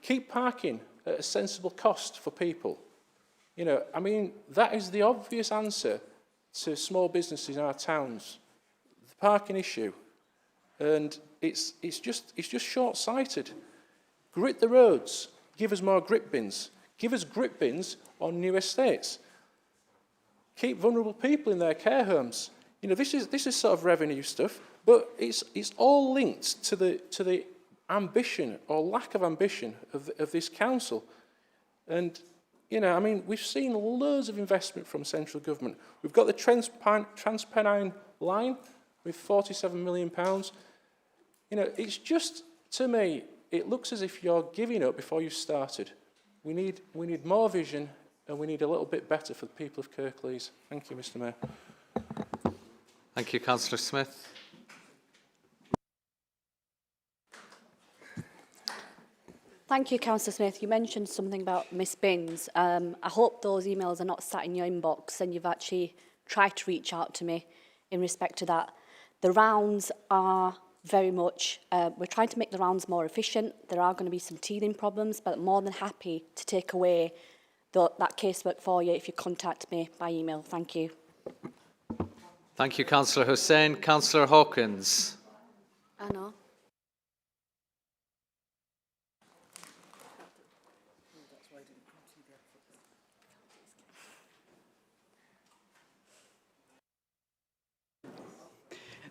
Keep parking at a sensible cost for people. You know, I mean, that is the obvious answer to small businesses in our towns. The parking issue. And it's just short-sighted. Grit the roads. Give us more grip bins. Give us grip bins on new estates. Keep vulnerable people in their care homes. You know, this is sort of revenue stuff, but it's all linked to the ambition or lack of ambition of this council. And, you know, I mean, we've seen loads of investment from central government. We've got the Transpennine line with £47 million. You know, it's just, to me, it looks as if you're giving up before you've started. We need more vision, and we need a little bit better for the people of Kirklees. Thank you, Mr Mayor. Thank you, Councillor Smith. Thank you, Councillor Smith. You mentioned something about Miss Bins. I hope those emails are not sat in your inbox and you've actually tried to reach out to me in respect to that. The rounds are very much, we're trying to make the rounds more efficient. There are going to be some teething problems, but I'm more than happy to take away that casework for you if you contact me by email. Thank you. Thank you, Councillor Hussain. Councillor Hawkins. I know.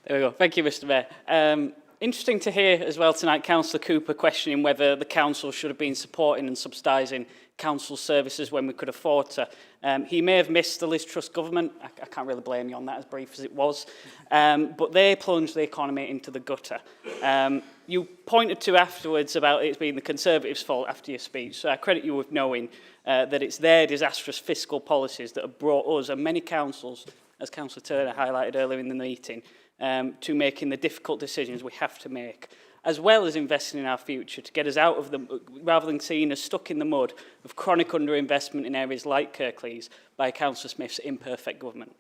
There we go. Thank you, Mr Mayor. Interesting to hear as well tonight Councillor Cooper questioning whether the council should have been supporting and subsidising council services when we could afford to. He may have missed the Liz Truss government. I can't really blame you on that, as brief as it was. But they plunged the economy into the gutter. You pointed to afterwards about it being the Conservatives' fault after your speech. So I credit you with knowing that it's their disastrous fiscal policies that have brought us and many councils as Councillor Turner highlighted earlier in the meeting, to making the difficult decisions we have to make, as well as investing in our future to get us out of the, rather than seeing us stuck in the mud of chronic underinvestment in areas like Kirklees by Councillor Smith's imperfect government.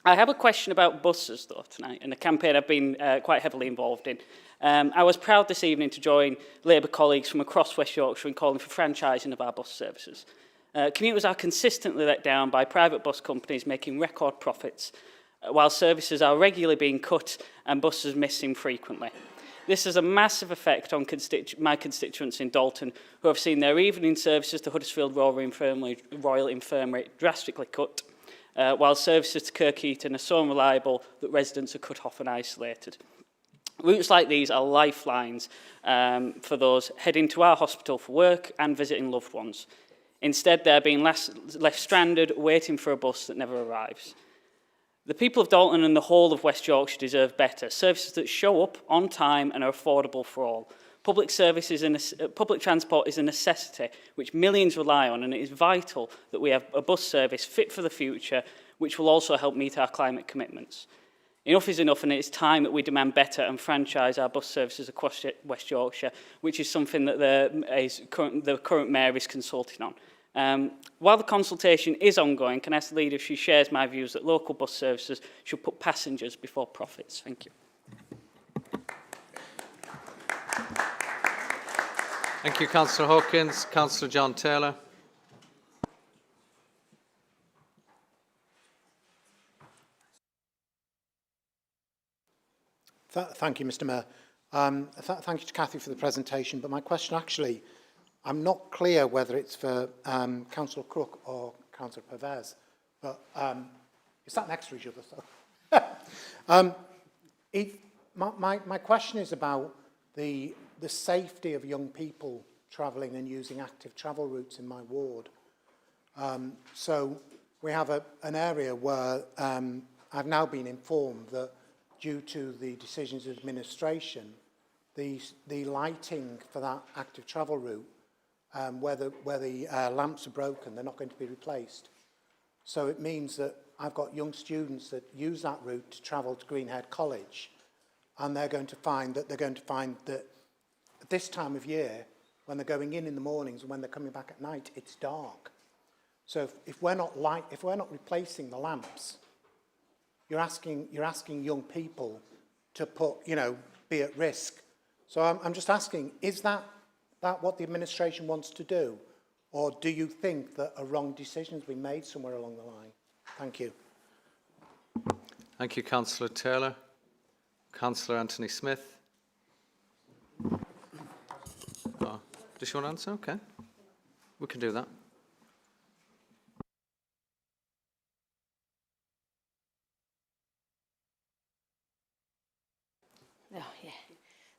I have a question about buses, though, tonight, and a campaign I've been quite heavily involved in. I was proud this evening to join Labour colleagues from across West Yorkshire in calling for franchising of our bus services. Commuters are consistently let down by private bus companies making record profits, while services are regularly being cut and buses missing frequently. This has a massive effect on my constituents in Dalton, who have seen their evening services to Huddersfield Royal Infirmary drastically cut, while services to Kirklees are so unreliable that residents are cut off and isolated. Routes like these are lifelines for those heading to our hospital for work and visiting loved ones. Instead, they're being left stranded, waiting for a bus that never arrives. The people of Dalton and the whole of West Yorkshire deserve better, services that show up on time and are affordable for all. Public transport is a necessity which millions rely on, and it is vital that we have a bus service fit for the future, which will also help meet our climate commitments. Enough is enough, and it is time that we demand better and franchise our bus services across West Yorkshire, which is something that the current mayor is consulting on. While the consultation is ongoing, can I ask the leader if she shares my views that local bus services should put passengers before profits? Thank you. Thank you, Councillor Hawkins. Councillor John Taylor. Thank you, Mr Mayor. Thank you to Cathy for the presentation, but my question actually, I'm not clear whether it's for Councillor Crook or Councillor Pervez, but it's sat next to each other. So. My question is about the safety of young people travelling and using active travel routes in my ward. So we have an area where I've now been informed that due to the decisions of administration, the lighting for that active travel route, where the lamps are broken, they're not going to be replaced. So it means that I've got young students that use that route to travel to Greenhead College, and they're going to find that at this time of year, when they're going in the mornings and when they're coming back at night, it's dark. So if we're not replacing the lamps, you're asking young people to be at risk. So I'm just asking, is that what the administration wants to do? Or do you think that a wrong decision has been made somewhere along the line? Thank you. Thank you, Councillor Taylor. Councillor Anthony Smith. Oh, does she want to answer? Okay. We can do that. Oh, yeah.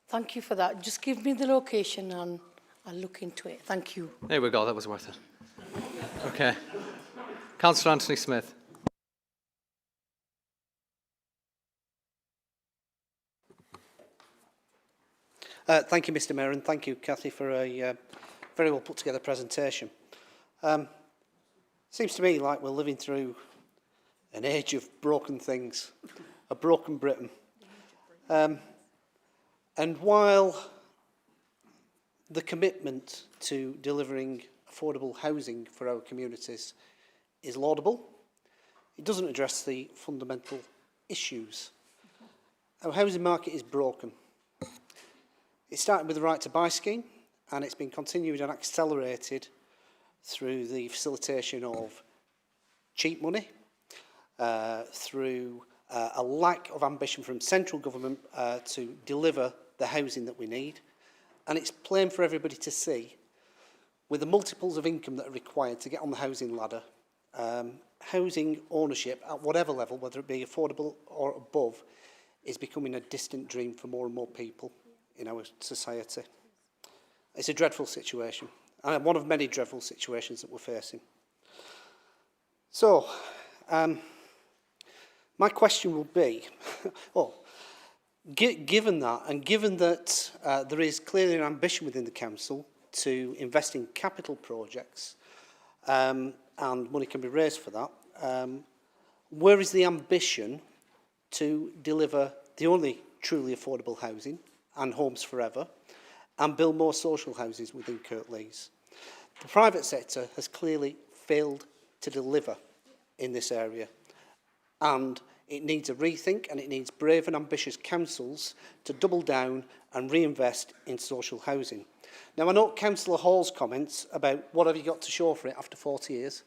Thank you for that. Just give me the location and I'll look into it. Thank you. There we go. That was worth it. Okay. Councillor Anthony Smith. Thank you, Mr Mayor, and thank you, Cathy, for a very well put together presentation. Seems to me like we're living through an age of broken things, a broken Britain. And while the commitment to delivering affordable housing for our communities is laudable, it doesn't address the fundamental issues. Our housing market is broken. It started with the Right to Buy scheme, and it's been continued and accelerated through the facilitation of cheap money, through a lack of ambition from central government to deliver the housing that we need. And it's plain for everybody to see, with the multiples of income that are required to get on the housing ladder, housing ownership at whatever level, whether it be affordable or above, is becoming a distant dream for more and more people in our society. It's a dreadful situation, and one of many dreadful situations that we're facing. So, my question will be, given that, and given that there is clearly an ambition within the council to invest in capital projects, and money can be raised for that, where is the ambition to deliver the only truly affordable housing and homes forever and build more social houses within Kirklees? The private sector has clearly failed to deliver in this area, and it needs a rethink, and it needs brave and ambitious councils to double down and reinvest in social housing. Now, I note Councillor Hall's comments about what have you got to show for it after 40 years.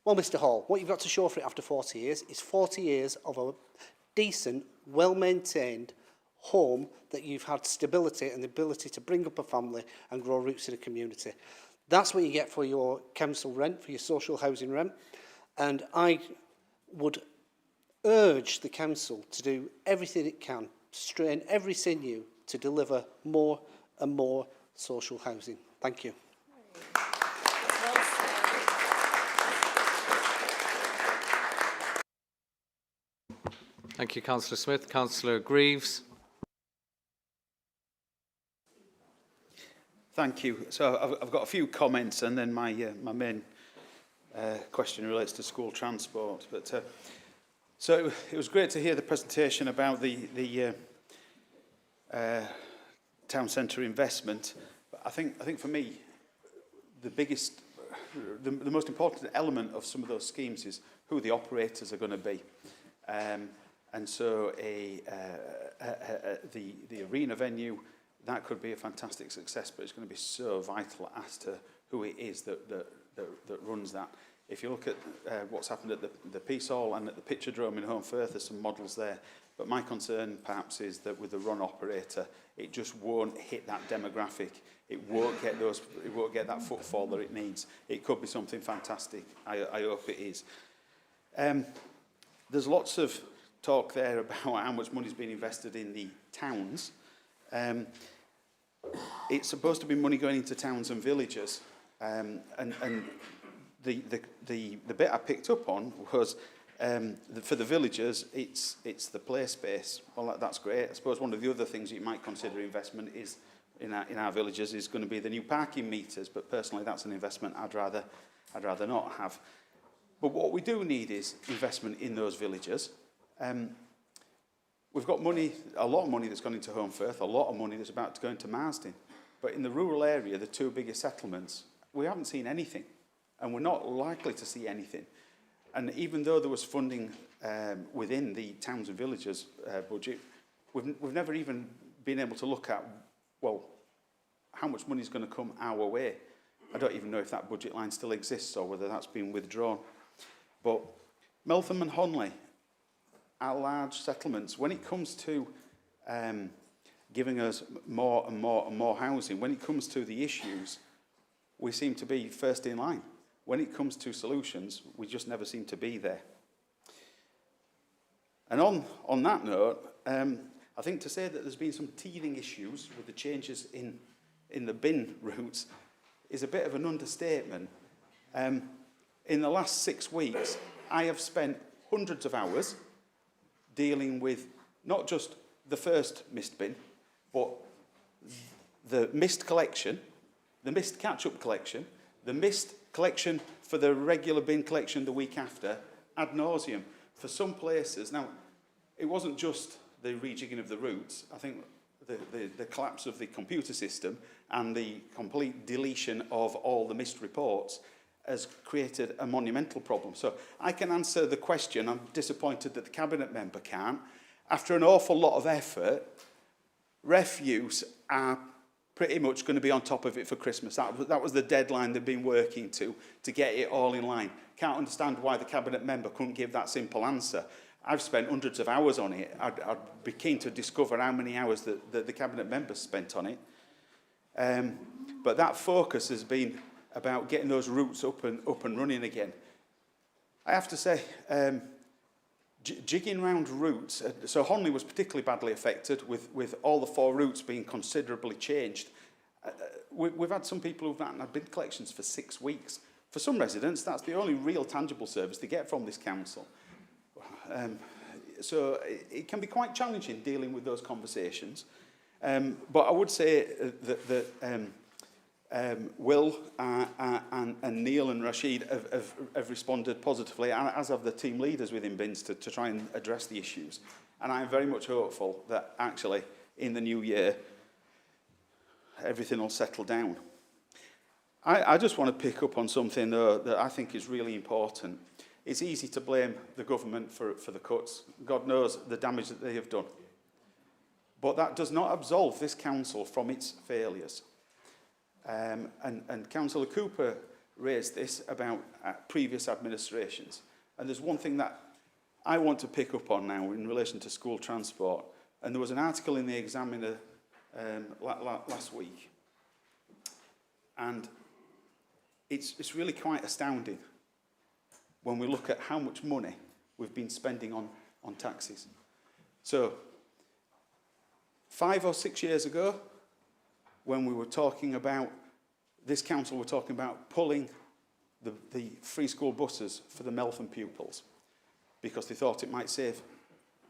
Well, Mr Hall, what you've got to show for it after 40 years is 40 years of a decent, well-maintained home that you've had stability and the ability to bring up a family and grow roots in a community. That's what you get for your council rent, for your social housing rent. And I would urge the council to do everything it can, to strain every sinew to deliver more and more social housing. Thank you. Thank you, Councillor Smith. Councillor Greaves. Thank you. So I've got a few comments, and then my main question relates to school transport. But so it was great to hear the presentation about the town centre investment. But I think for me, the most important element of some of those schemes is who the operators are going to be. And so the arena venue, that could be a fantastic success, but it's going to be so vital as to who it is that runs that. If you look at what's happened at the Peace Hall and at the Picturedrome in Home Firth, there's some models there. But my concern perhaps is that with the run operator, it just won't hit that demographic. It won't get that footfall that it needs. It could be something fantastic. I hope it is. There's lots of talk there about how much money's been invested in the towns. It's supposed to be money going into towns and villages, and the bit I picked up on was for the villagers, it's the play space. Well, that's great. I suppose one of the other things you might consider investment is in our villages is going to be the new parking meters. But personally, that's an investment I'd rather not have. But what we do need is investment in those villages. We've got money, a lot of money that's gone into Home Firth, a lot of money that's about to go into Marsden. But in the rural area, the two biggest settlements, we haven't seen anything. And we're not likely to see anything. And even though there was funding within the towns and villages budget, we've never even been able to look at, well, how much money is going to come our way. I don't even know if that budget line still exists or whether that's been withdrawn. But Meltham and Honley are large settlements. When it comes to giving us more and more and more housing, when it comes to the issues, we seem to be first in line. When it comes to solutions, we just never seem to be there. And on that note, I think to say that there's been some teething issues with the changes in the bin routes is a bit of an understatement. In the last 6 weeks, I have spent hundreds of hours dealing with not just the first mist bin, but the mist collection, the mist catch-up collection, the mist collection for the regular bin collection the week after, ad nauseum. For some places, now, it wasn't just the rejigging of the routes. I think the collapse of the computer system and the complete deletion of all the missed reports has created a monumental problem. So I can answer the question. I'm disappointed that the Cabinet member can't. After an awful lot of effort, refuse are pretty much going to be on top of it for Christmas. That was the deadline they've been working to get it all in line. Can't understand why the Cabinet member couldn't give that simple answer. I've spent hundreds of hours on it. I'd be keen to discover how many hours that the Cabinet member spent on it. But that focus has been about getting those routes up and running again. I have to say, jigging round routes, so Honley was particularly badly affected with all the 4 routes being considerably changed. We've had some people who've not had bin collections for 6 weeks. For some residents, that's the only real tangible service they get from this council. So it can be quite challenging dealing with those conversations. But I would say that Will and Neil and Rashid have responded positively, as have the team leaders within bins, to try and address the issues. And I am very much hopeful that actually in the new year everything will settle down. I just want to pick up on something though that I think is really important. It's easy to blame the government for the cuts. God knows the damage that they have done. But that does not absolve this council from its failures. And Councillor Cooper raised this about previous administrations. And there's one thing that I want to pick up on now in relation to school transport. And there was an article in the Examiner last week. And it's really quite astounding when we look at how much money we've been spending on taxis. So, 5 or 6 years ago, when we were talking about, this council were talking about pulling the free school buses for the Meltham pupils because they thought it might save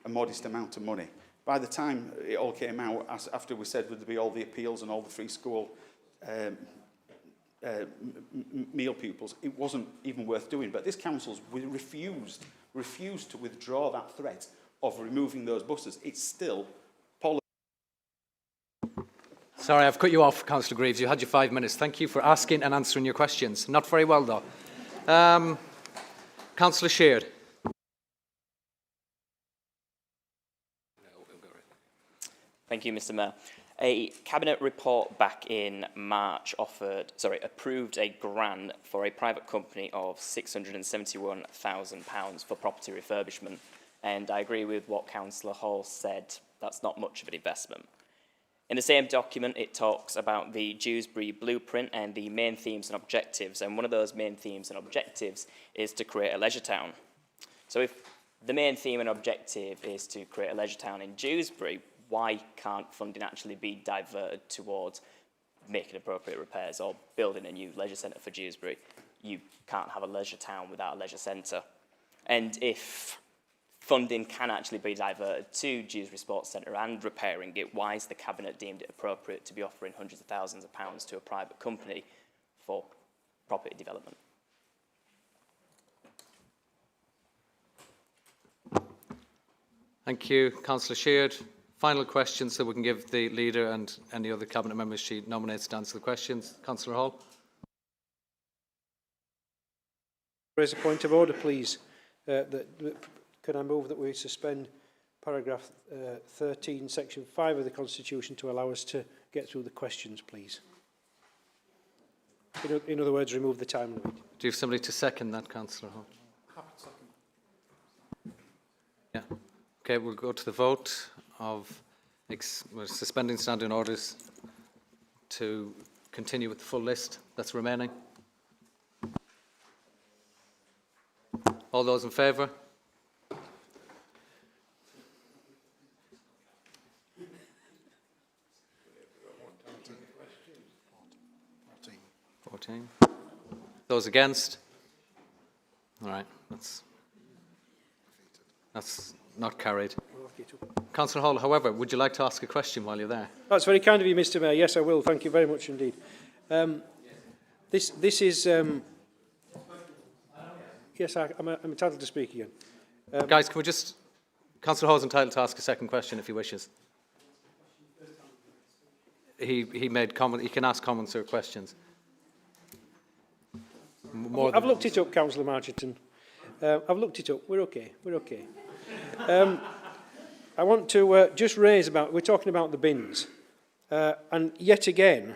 a modest amount of money. By the time it all came out, after we said would there be all the appeals and all the free school meal pupils, it wasn't even worth doing. But this council's refused to withdraw that threat of removing those buses. It's still policy. Sorry, I've cut you off, Councillor Greaves. You had your 5 minutes. Thank you for asking and answering your questions. Not very well, though. Councillor Sheard. Thank you, Mr. Mayor. A Cabinet report back in March approved a grant for a private company of £671,000 for property refurbishment. And I agree with what Councillor Hall said. That's not much of an investment. In the same document, it talks about the Dewsbury blueprint and the main themes and objectives. And one of those main themes and objectives is to create a leisure town. So if the main theme and objective is to create a leisure town in Dewsbury, why can't funding actually be diverted towards making appropriate repairs or building a new leisure centre for Dewsbury? You can't have a leisure town without a leisure centre. And if funding can actually be diverted to Dewsbury Sports Centre and repairing it, why has the Cabinet deemed it appropriate to be offering hundreds of thousands of pounds to a private company for property development? Thank you, Councillor Sheard. Final question so we can give the Leader and any other Cabinet members she nominates to answer the questions. Councillor Hall. Raise a point of order, please. Can I move that we suspend paragraph 13, section 5 of the Constitution to allow us to get through the questions, please? In other words, remove the time limit. Do you have somebody to second that, Councillor Hall? Yeah. Okay, we'll go to the vote of we're suspending standing orders to continue with the full list that's remaining. All those in favour? Those against? All right, that's not carried. Councillor Hall, however, would you like to ask a question while you're there? That's very kind of you, Mr. Mayor. Yes, I will. Thank you very much indeed. This is... yes, I'm entitled to speak again. Guys, can we just... Councillor Hall is entitled to ask a second question if he wishes. He made comment. He can ask comments or questions. I've looked it up, Councillor Marchington. I've looked it up. We're okay. We're okay. I want to just raise about, we're talking about the bins. And yet again,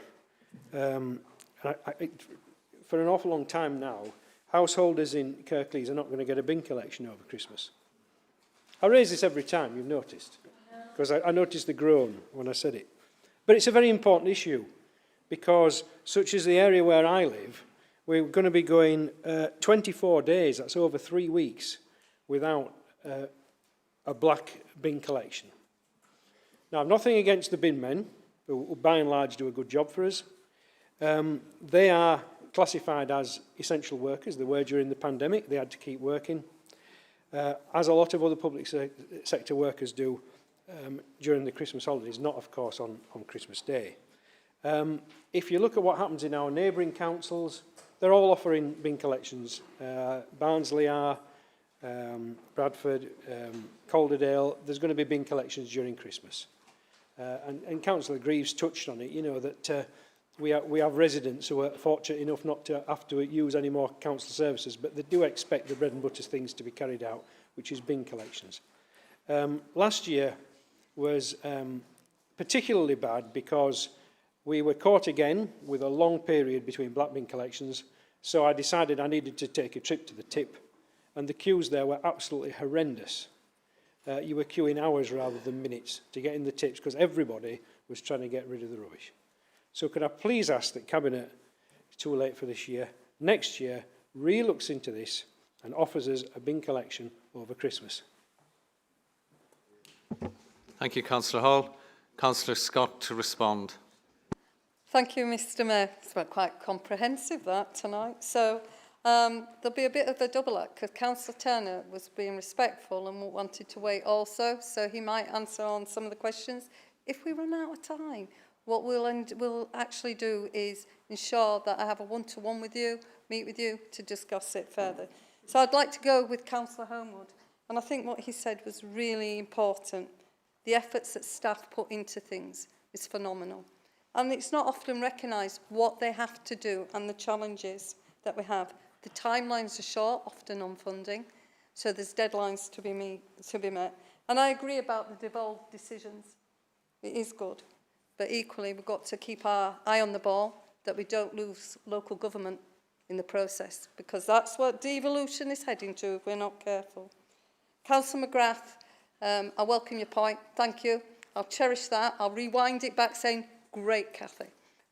for an awful long time now, householders in Kirklees are not going to get a bin collection over Christmas. I raise this every time, you've noticed, because I noticed the groan when I said it. But it's a very important issue, because such as the area where I live, we're going to be going 24 days, that's over 3 weeks, without a black bin collection. Now, I've nothing against the bin men, who by and large do a good job for us. They are classified as essential workers. They were during the pandemic. They had to keep working, as a lot of other public sector workers do during the Christmas holidays, not, of course, on Christmas Day. If you look at what happens in our neighbouring councils, they're all offering bin collections. Barnsley are, Bradford, Calderdale, there's going to be bin collections during Christmas. And Councillor Greaves touched on it, you know, that we have residents who are fortunate enough not to have to use any more council services, but they do expect the bread and butter things to be carried out, which is bin collections. Last year was particularly bad because we were caught again with a long period between black bin collections, so I decided I needed to take a trip to the tip, and the queues there were absolutely horrendous. You were queuing hours rather than minutes to get in the tips because everybody was trying to get rid of the rubbish. So could I please ask that Cabinet, it's too late for this year, next year re-looks into this and offers us a bin collection over Christmas. Thank you, Councillor Hall. Councillor Scott to respond. Thank you, Mr Mayor. It's been quite comprehensive, that, tonight. So there'll be a bit of a double act, because Councillor Turner was being respectful and wanted to wait also, so he might answer on some of the questions. If we run out of time, what we'll actually do is ensure that I have a one-to-one with you, meet with you to discuss it further. So I'd like to go with Councillor Homewood, and I think what he said was really important. The efforts that staff put into things is phenomenal. And it's not often recognised what they have to do and the challenges that we have. The timelines are short, often on funding, so there's deadlines to be met. And I agree about the devolved decisions. It is good. But equally, we've got to keep our eye on the ball, that we don't lose local government in the process, because that's what devolution is heading to if we're not careful. Councillor McGrath, I welcome your point. Thank you. I'll cherish that. I'll rewind it back saying, great, Cathy.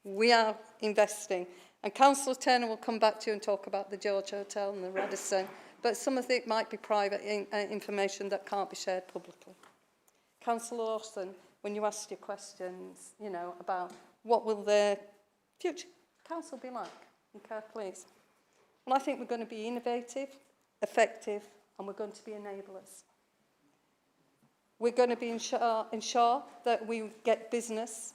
We are investing. And Councillor Turner will come back to you and talk about the George Hotel and the Radisson, but some of it might be private information that can't be shared publicly. Councillor Lawson, when you asked your questions, you know, about what will the future council be like in Kirklees? Well, I think we're going to be innovative, effective, and we're going to be enablers. We're going to be ensure that we get business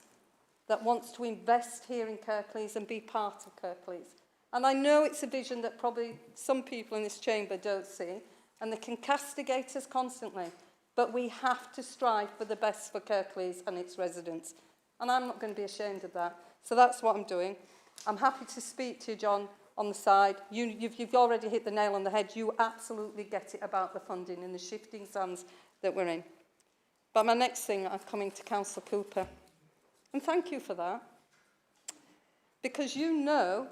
that wants to invest here in Kirklees and be part of Kirklees. And I know it's a vision that probably some people in this chamber don't see, and they can castigate us constantly, but we have to strive for the best for Kirklees and its residents. And I'm not going to be ashamed of that. So that's what I'm doing. I'm happy to speak to you, John, on the side. You've already hit the nail on the head. You absolutely get it about the funding and the shifting sands that we're in. But my next thing, I'm coming to Councillor Cooper. And thank you for that. Because you know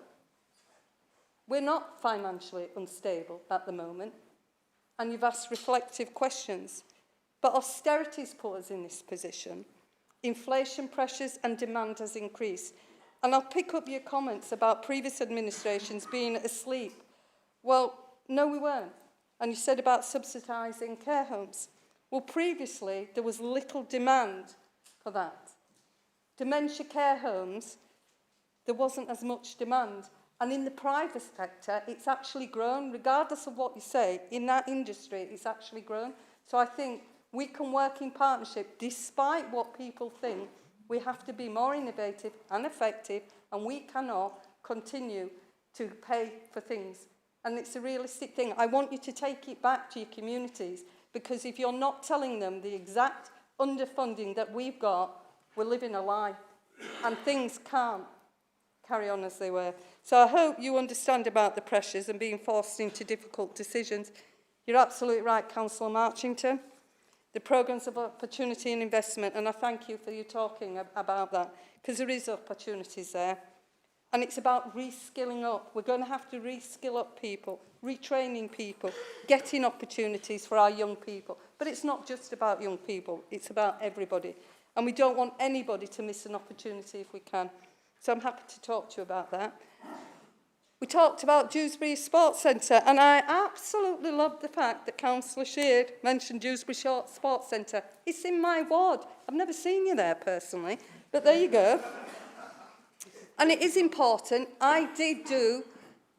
we're not financially unstable at the moment. And you've asked reflective questions. But austerity's put us in this position. Inflation pressures and demand has increased. And I'll pick up your comments about previous administrations being asleep. Well, no, we weren't. And you said about subsidising care homes. Well, previously, there was little demand for that. Dementia care homes, there wasn't as much demand. And in the private sector, it's actually grown. Regardless of what you say, in that industry, it's actually grown. So I think we can work in partnership, despite what people think. We have to be more innovative and effective, and we cannot continue to pay for things. And it's a realistic thing. I want you to take it back to your communities, because if you're not telling them the exact underfunding that we've got, we're living a lie. And things can't carry on as they were. So I hope you understand about the pressures and being forced into difficult decisions. You're absolutely right, Councillor Marchington. The programmes of opportunity and investment, and I thank you for you talking about that, because there is opportunities there. And it's about reskilling up. We're going to have to reskill up people, retraining people, getting opportunities for our young people. But it's not just about young people, it's about everybody. And we don't want anybody to miss an opportunity if we can. So I'm happy to talk to you about that. We talked about Dewsbury Sports Centre, and I absolutely love the fact that Councillor Sheard mentioned Dewsbury Sports Centre. It's in my ward. I've never seen you there personally, but there you go. And it is important. I did do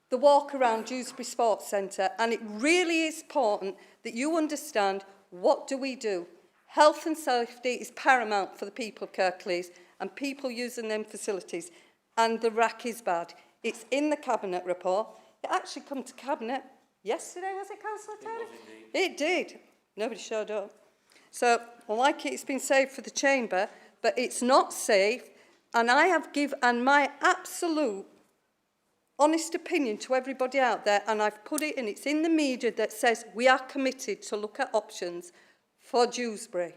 the walk around Dewsbury Sports Centre, and it really is important that you understand what do we do. Health and safety is paramount for the people of Kirklees, and people using them facilities. And the rack is bad. It's in the Cabinet report. It actually come to Cabinet yesterday, was it, Councillor Taylor? It did. Nobody showed up. So, like it's been saved for the Chamber, but it's not safe. And I have given my absolute honest opinion to everybody out there, and I've put it, and it's in the media, that says we are committed to look at options for Dewsbury.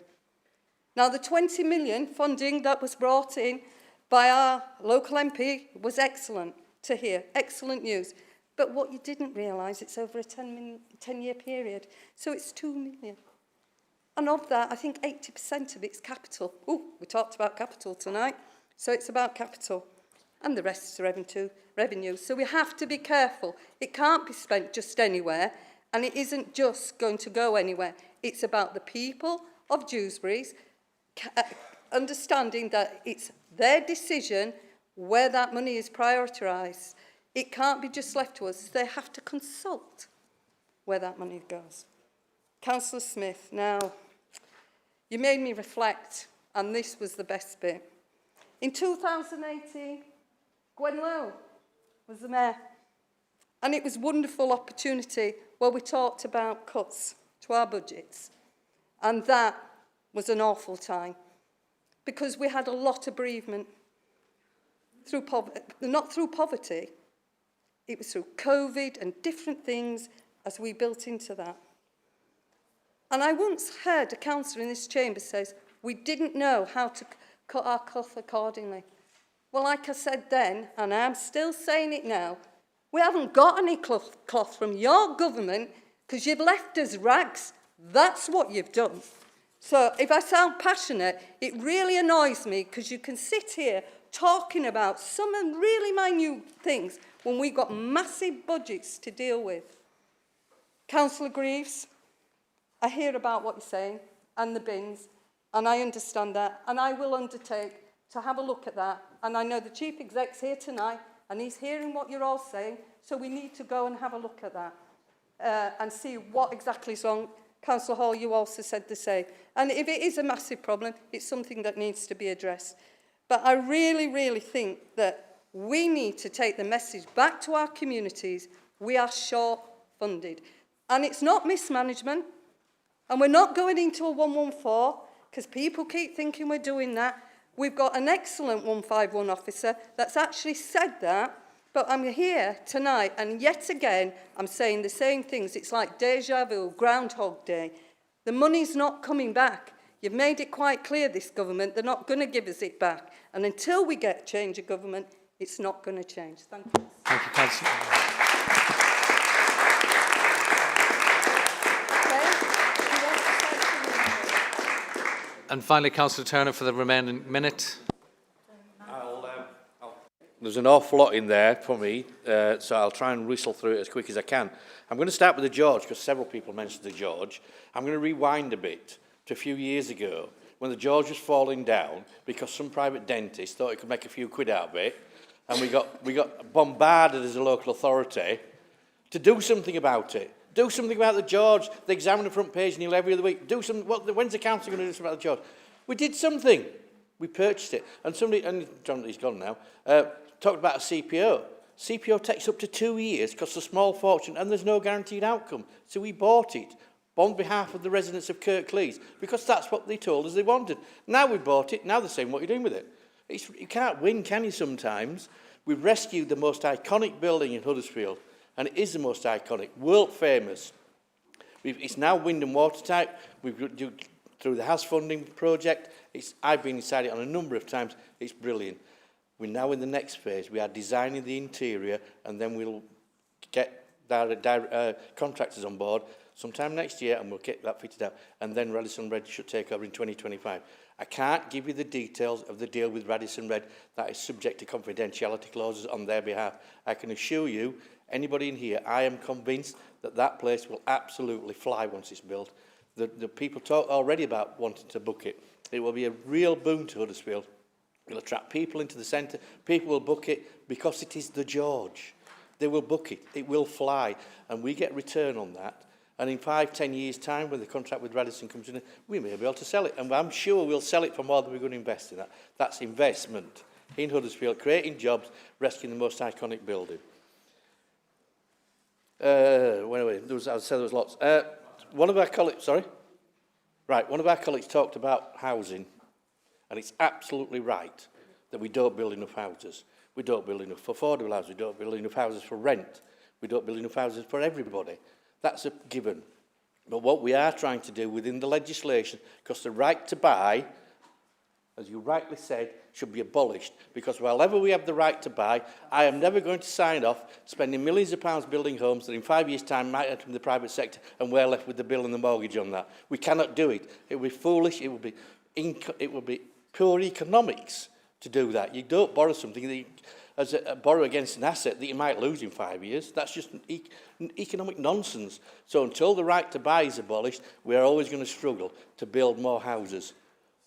Now, the 20 million funding that was brought in by our local MP was excellent to hear, excellent news. But what you didn't realise, it's over a 10-year period, so it's 2 million. And of that, I think 80% of it's capital. Oh, we talked about capital tonight, so it's about capital. And the rest is revenue. So we have to be careful. It can't be spent just anywhere, and it isn't just going to go anywhere. It's about the people of Dewsbury's understanding that it's their decision where that money is prioritised. It can't be just left to us. They have to consult where that money goes. Councillor Smith, now, you made me reflect, and this was the best bit. In 2018, Gwen Lowe was the mayor, and it was a wonderful opportunity where we talked about cuts to our budgets, and that was an awful time because we had a lot of bereavement through poverty, not through poverty, it was through COVID and different things as we built into that. And I once heard a councillor in this chamber says, we didn't know how to cut our cloth accordingly. Well, like I said then, and I'm still saying it now, we haven't got any cloth from your government because you've left us rags. That's what you've done. So if I sound passionate, it really annoys me because you can sit here talking about some really minute things when we've got massive budgets to deal with. Councillor Greaves, I hear about what you're saying and the bins, and I understand that, and I will undertake to have a look at that. And I know the Chief Exec's here tonight, and he's hearing what you're all saying, so we need to go and have a look at that and see what exactly is wrong. Councillor Hall, you also said the same. And if it is a massive problem, it's something that needs to be addressed. But I really, really think that we need to take the message back to our communities. We are short-funded. And it's not mismanagement. And we're not going into a 114, because people keep thinking we're doing that. We've got an excellent 151 officer that's actually said that. But I'm here tonight, and yet again, I'm saying the same things. It's like deja vu, Groundhog Day. The money's not coming back. You've made it quite clear, this government, they're not going to give us it back. And until we get change of government, it's not going to change. Thank you. Thank you, Councillor. And finally, Councillor Turner for the remaining minute. There's an awful lot in there for me, so I'll try and whistle through it as quick as I can. I'm going to start with the George, because several people mentioned the George. I'm going to rewind a bit to a few years ago, when the George was falling down, because some private dentist thought he could make a few quid out of it, and we got bombarded as a local authority to do something about it. Do something about the George. They examine the front page nearly every other week. Do something. When's the council going to do something about the George? We did something. We purchased it. And somebody, and John, he's gone now, talked about a CPO. CPO takes up to 2 years, costs a small fortune, and there's no guaranteed outcome. So we bought it on behalf of the residents of Kirklees, because that's what they told us they wanted. Now we bought it, now they're saying what you're doing with it. You can't win, can you, sometimes? We've rescued the most iconic building in Huddersfield, and it is the most iconic, world famous. It's now wind and watertight. We've through the house funding project. I've been inside it on a number of times. It's brilliant. We're now in the next phase. We are designing the interior, and then we'll get contractors on board sometime next year, and we'll get that fitted out. And then Radisson Red should take over in 2025. I can't give you the details of the deal with Radisson Red. That is subject to confidentiality clauses on their behalf. I can assure you, anybody in here, I am convinced that that place will absolutely fly once it's built. The people talk already about wanting to book it. It will be a real boon to Huddersfield. It'll attract people into the centre. People will book it because it is the George. They will book it. It will fly. And we get return on that. And in 5-10 years' time, when the contract with Radisson comes in, we may be able to sell it. And I'm sure we'll sell it for more than we're going to invest in that. That's investment in Huddersfield, creating jobs, rescuing the most iconic building. Anyway, I said there was lots. One of our colleagues, one of our colleagues talked about housing, and it's absolutely right that we don't build enough houses. We don't build enough for affordable houses. We don't build enough houses for rent. We don't build enough houses for everybody. That's a given. But what we are trying to do within the legislation, because the right to buy, as you rightly said, should be abolished. Because wherever we have the right to buy, I am never going to sign off spending millions of pounds building homes that in 5 years' time might enter from the private sector and we're left with the bill and the mortgage on that. We cannot do it. It would be foolish. It would be pure economics to do that. You don't borrow something that you, borrow against an asset that you might lose in 5 years. That's just economic nonsense. So until the right to buy is abolished, we are always going to struggle to build more houses.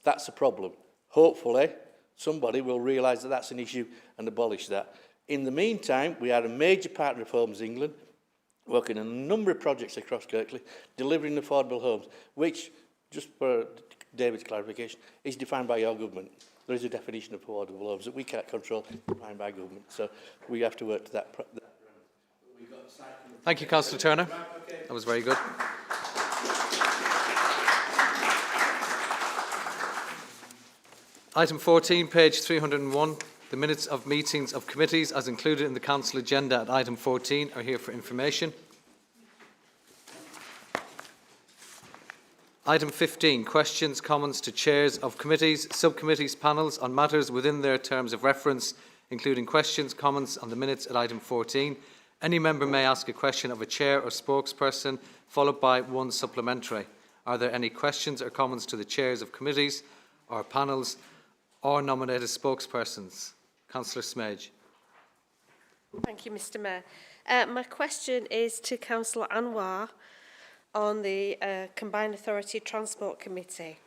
That's a problem. Hopefully, somebody will realise that that's an issue and abolish that. In the meantime, we are a major partner of Homes England, working on a number of projects across Kirklees, delivering affordable homes, which, just for David's clarification, is defined by your government. There is a definition of affordable homes that we can't control, defined by government. So we have to work to that. Thank you, Councillor Turner. That was very good. Item 14, page 301. The minutes of meetings of committees as included in the council agenda at item 14 are here for information. Item 15, questions, comments to chairs of committees, subcommittees, panels on matters within their terms of reference, including questions, comments on the minutes at item 14. Any member may ask a question of a chair or spokesperson, followed by one supplementary. Are there any questions or comments to the chairs of committees or panels or nominated spokespersons? Councillor Smage. Thank you, Mr Mayor. My question is to Councillor Anwar on the Combined Authority Transport Committee.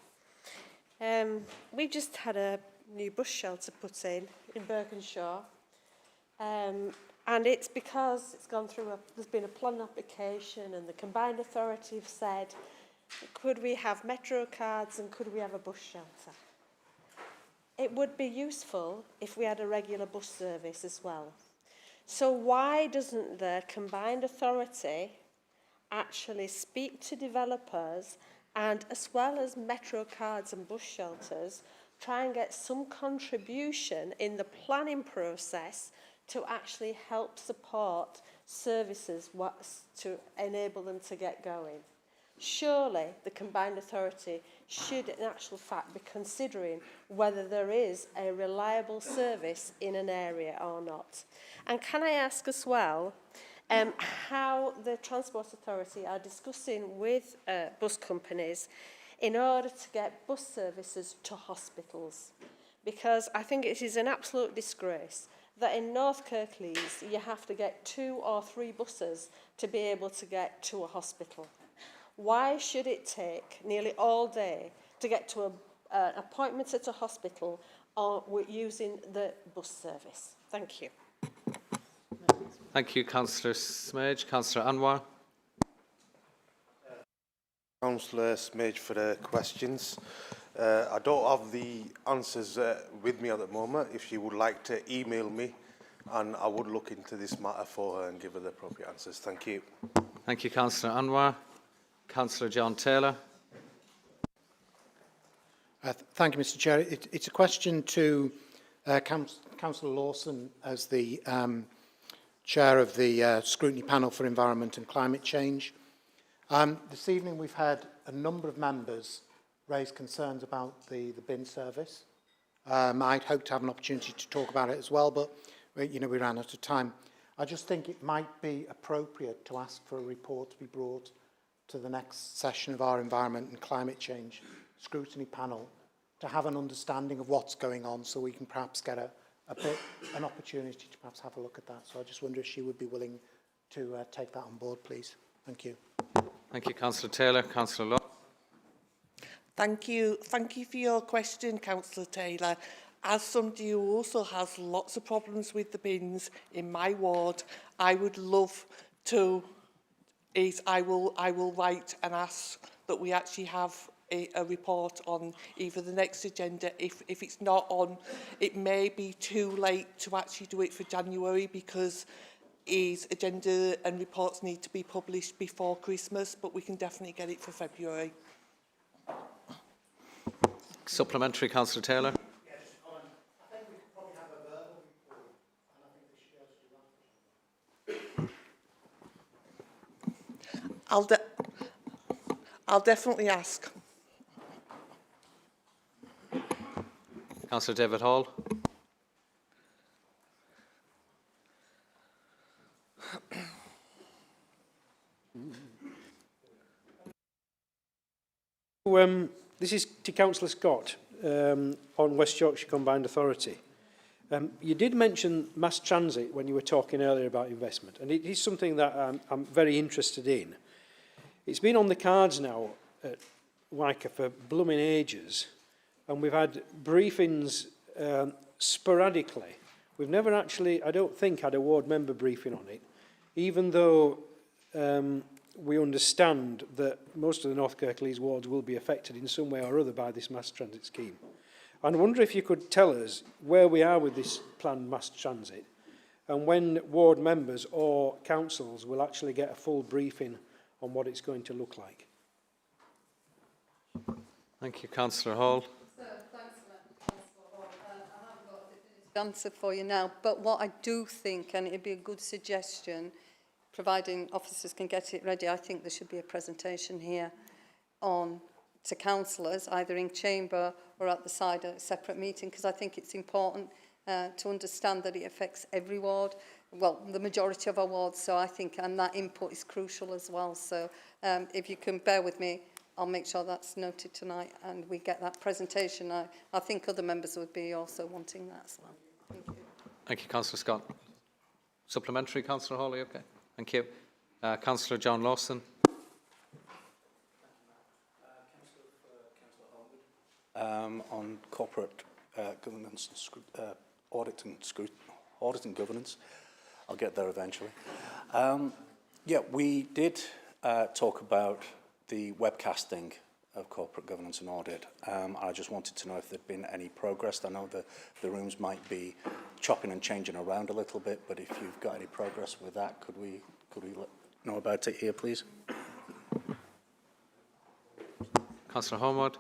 We just had a new bus shelter put in Berkenshaw, and it's because it's gone through there's been a plan application, and the Combined Authority have said, could we have metro cards and could we have a bus shelter? It would be useful if we had a regular bus service as well. So why doesn't the Combined Authority actually speak to developers and, as well as metro cards and bus shelters, try and get some contribution in the planning process to actually help support services to enable them to get going? Surely the Combined Authority should in actual fact be considering whether there is a reliable service in an area or not. And can I ask as well how the Transport Authority are discussing with bus companies in order to get bus services to hospitals? Because I think it is an absolute disgrace that in North Kirklees you have to get 2 or 3 buses to be able to get to a hospital. Why should it take nearly all day to get to an appointment at a hospital or using the bus service? Thank you. Thank you, Councillor Smage. Councillor Anwar. Councillor Smage for the questions. I don't have the answers with me at the moment. If she would like to email me, and I would look into this matter for her and give her the appropriate answers. Thank you. Thank you, Councillor Anwar. Councillor John Taylor. Thank you, Mr Chair. It's a question to Councillor Lawson as the Chair of the Scrutiny Panel for Environment and Climate Change. This evening we've had a number of members raise concerns about the bin service. I'd hoped to have an opportunity to talk about it as well, but we ran out of time. I just think it might be appropriate to ask for a report to be brought to the next session of our Environment and Climate Change Scrutiny Panel to have an understanding of what's going on, so we can perhaps get an opportunity to perhaps have a look at that. So I just wonder if she would be willing to take that on board, please. Thank you. Thank you, Councillor Taylor. Councillor Law. Thank you for your question, Councillor Taylor. As somebody who also has lots of problems with the bins in my ward, I would love to is I will write and ask that we actually have a report on either the next agenda. If it's not on, it may be too late to actually do it for January because his agenda and reports need to be published before Christmas, but we can definitely get it for February. Supplementary, Councillor Taylor. I'll definitely ask. Councillor David Hall. This is to Councillor Scott on West Yorkshire Combined Authority. You did mention mass transit when you were talking earlier about investment, and it is something that I'm very interested in. It's been on the cards now at WICA for blooming ages, and we've had briefings sporadically. We've never actually, I don't think, had a ward member briefing on it, even though we understand that most of the North Kirklees wards will be affected in some way or other by this mass transit scheme. And I wonder if you could tell us where we are with this planned mass transit and when ward members or councils will actually get a full briefing on what it's going to look like. Thank you, Councillor Hall. Thanks for that, Councillor Hall. I haven't got a definitive answer for you now, but what I do think, and it'd be a good suggestion, providing officers can get it ready, I think there should be a presentation here on to councillors, either in chamber or at the side at a separate meeting, because I think it's important to understand that it affects every ward, well, the majority of our wards, so I think, and that input is crucial as well. So if you can bear with me, I'll make sure that's noted tonight and we get that presentation. I think other members would be also wanting that as well. Thank you. Thank you, Councillor Scott. Supplementary, Councillor Hawley, okay. Thank you. Councillor John Lawson. On corporate governance and audit and governance. I'll get there eventually. Yeah, we did talk about the webcasting of corporate governance and audit. I just wanted to know if there'd been any progress. I know the rooms might be chopping and changing around a little bit, but if you've got any progress with that, could we know about it here, please? Councillor Homewood.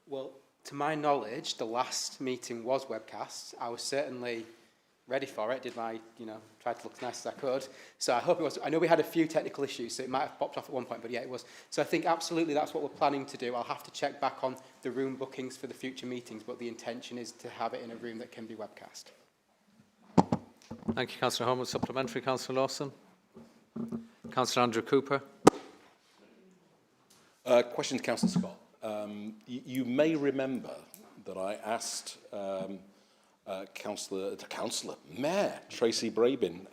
Well, to my knowledge, the last meeting was webcast. I was certainly ready for it, did my, tried to look as nice as I could. So I hope it was. I know we had a few technical issues, so it might have popped off at one point, but yeah, it was. So I think absolutely that's what we're planning to do. I'll have to check back on the room bookings for the future meetings, but the intention is to have it in a room that can be webcast. Thank you, Councillor Homewood. Supplementary, Councillor Lawson. Councillor Andrew Cooper. Question to Councillor Scott. You may remember that I asked Mayor Tracy Brabin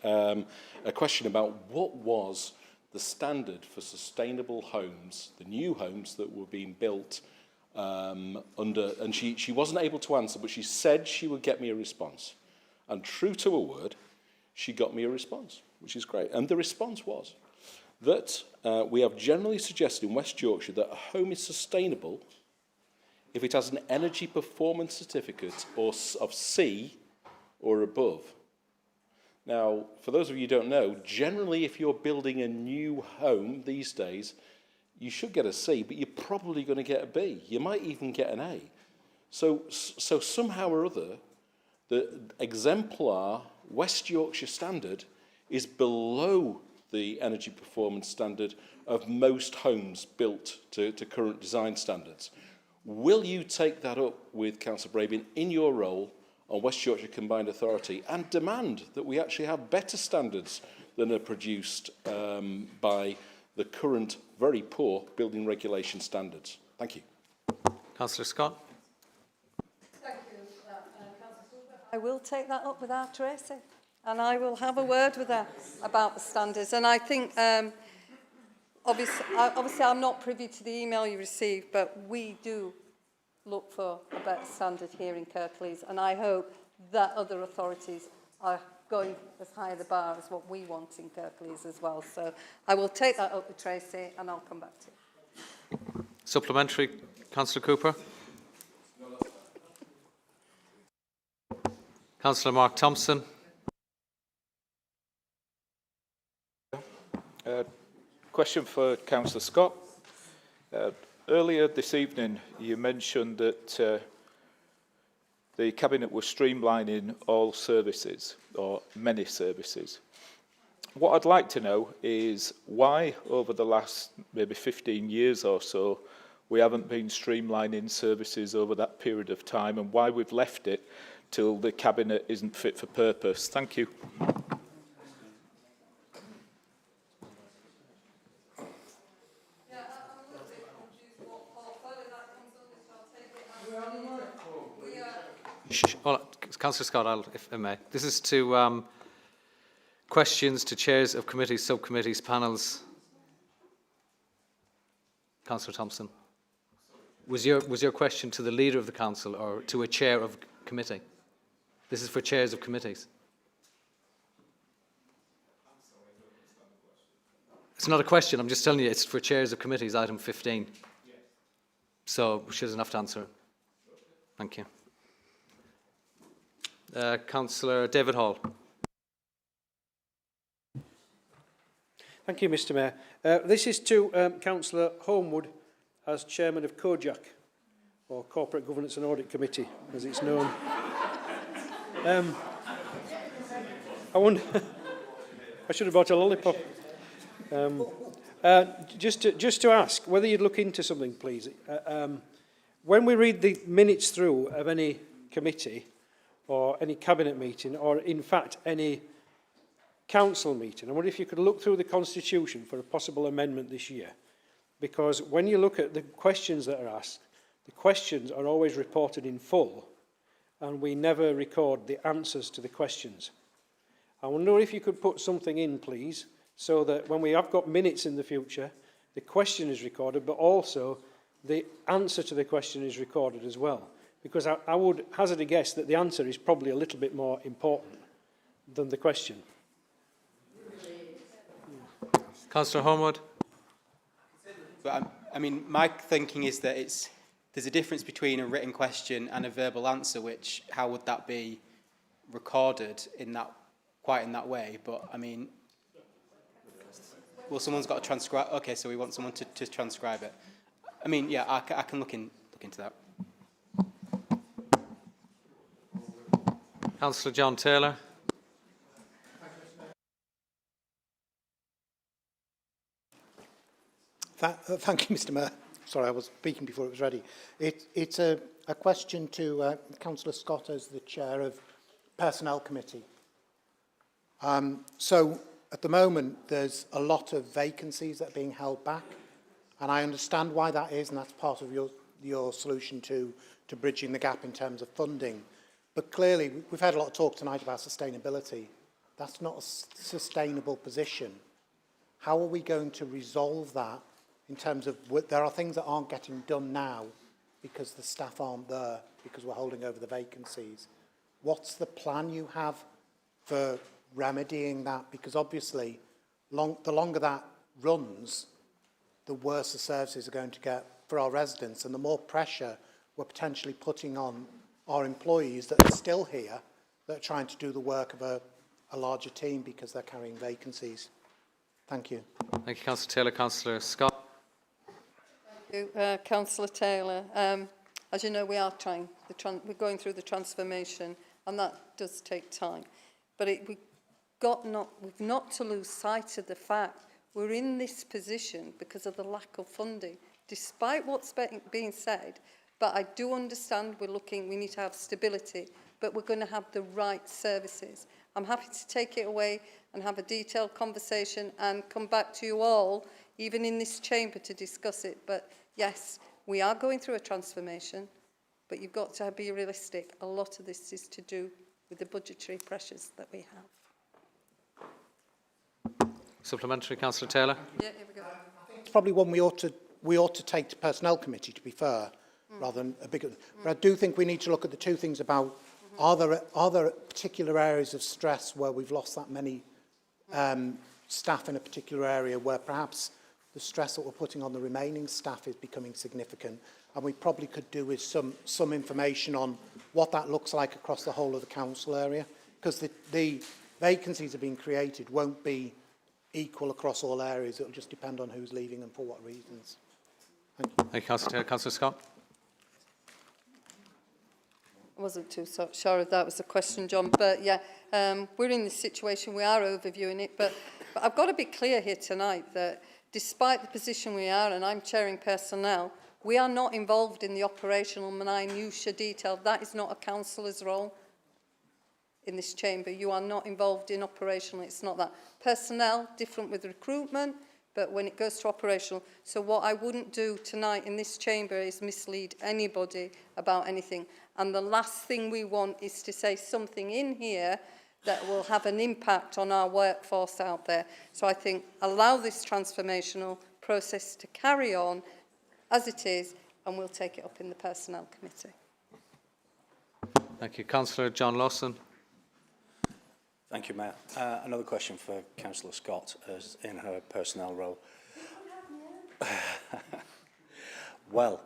a question about what was the standard for sustainable homes, the new homes that were being built and she wasn't able to answer, but she said she would get me a response. And true to her word, she got me a response, which is great. And the response was that we have generally suggested in West Yorkshire that a home is sustainable if it has an energy performance certificate of C or above. Now, for those of you who don't know, generally if you're building a new home these days, you should get a C, but you're probably going to get a B. You might even get an A. So somehow or other, the exemplar West Yorkshire standard is below the energy performance standard of most homes built to current design standards. Will you take that up with Councillor Brabin in your role on West Yorkshire Combined Authority and demand that we actually have better standards than are produced by the current very poor building regulation standards? Thank you. Councillor Scott. Thank you for that, Councillor. I will take that up with our Tracy, and I will have a word with her about the standards. And I think, obviously I'm not privy to the email you received, but we do look for a better standard here in Kirklees, and I hope that other authorities are going as high the bar as what we want in Kirklees as well. So I will take that up with Tracy and I'll come back to you. Supplementary, Councillor Cooper. Councillor Mark Thompson. Question for Councillor Scott. Earlier this evening, you mentioned that the Cabinet was streamlining all services, or many services. What I'd like to know is why, over the last maybe 15 years or so, we haven't been streamlining services over that period of time, and why we've left it till the Cabinet isn't fit for purpose. Thank you. Well, Councillor Scott, if I may. This is to questions to chairs of committees, subcommittees, panels. Councillor Thompson. Was your question to the leader of the council or to a chair of committee? This is for chairs of committees. It's not a question, I'm just telling you it's for chairs of committees, item 15. So she doesn't have to answer it. Thank you. Councillor David Hall. Thank you, Mr Mayor. This is to Councillor Homewood as Chairman of COJAC, or Corporate Governance and Audit Committee, as it's known. I wonder, I should have bought a lollipop. Just to ask whether you'd look into something, please. When we read the minutes through of any committee or any cabinet meeting, or in fact any council meeting, I wonder if you could look through the constitution for a possible amendment this year. Because when you look at the questions that are asked, the questions are always reported in full, and we never record the answers to the questions. I wonder if you could put something in, please, so that when we have got minutes in the future, the question is recorded, but also the answer to the question is recorded as well. Because I would hazard a guess that the answer is probably a little bit more important than the question. Councillor Homewood. But I mean, my thinking is that there's a difference between a written question and a verbal answer, which how would that be recorded in that way? But I mean, well, someone's got to transcribe. Okay, so we want someone to transcribe it. I mean, yeah, I can look into that. Councillor John Taylor. Thank you, Mr Mayor. Sorry, I was speaking before it was ready. It's a question to Councillor Scott as the Chair of Personnel Committee. So at the moment, there's a lot of vacancies that are being held back, and I understand why that is, and that's part of your solution to bridging the gap in terms of funding. But clearly, we've had a lot of talk tonight about sustainability. That's not a sustainable position. How are we going to resolve that in terms of, there are things that aren't getting done now because the staff aren't there, because we're holding over the vacancies. What's the plan you have for remedying that? Because obviously, the longer that runs, the worse the services are going to get for our residents, and the more pressure we're potentially putting on our employees that are still here, that are trying to do the work of a larger team because they're carrying vacancies. Thank you. Thank you, Councillor Taylor. Councillor Scott. Thank you, Councillor Taylor. As you know, we are we're going through the transformation, and that does take time. But we've not to lose sight of the fact we're in this position because of the lack of funding, despite what's being said. But I do understand we need to have stability, but we're going to have the right services. I'm happy to take it away and have a detailed conversation and come back to you all, even in this chamber, to discuss it. But yes, we are going through a transformation, but you've got to be realistic. A lot of this is to do with the budgetary pressures that we have. Supplementary, Councillor Taylor. Yeah, here we go. It's probably one we ought to take to Personnel Committee, to be fair, rather than a bigger. But I do think we need to look at the two things about Are there particular areas of stress where we've lost that many staff in a particular area where perhaps the stress that we're putting on the remaining staff is becoming significant? And we probably could do with some information on what that looks like across the whole of the council area, because the vacancies that are being created won't be equal across all areas. It'll just depend on who's leaving and for what reasons. Thank you. Thank you, Councillor Taylor. Councillor Scott. I wasn't too sure if that was the question, John, but yeah, we're in this situation, we are overviewing it, but I've got to be clear here tonight that despite the position we are, and I'm chairing personnel, we are not involved in the operational minutiae detail. That is not a councillor's role in this chamber. You are not involved in operational, it's not that. Personnel, different with recruitment, but when it goes to operational. So what I wouldn't do tonight in this chamber is mislead anybody about anything. And the last thing we want is to say something in here that will have an impact on our workforce out there. So I think allow this transformational process to carry on as it is, and we'll take it up in the Personnel Committee. Thank you. Councillor John Lawson. Thank you, Mayor. Another question for Councillor Scott as in her personnel role. Well,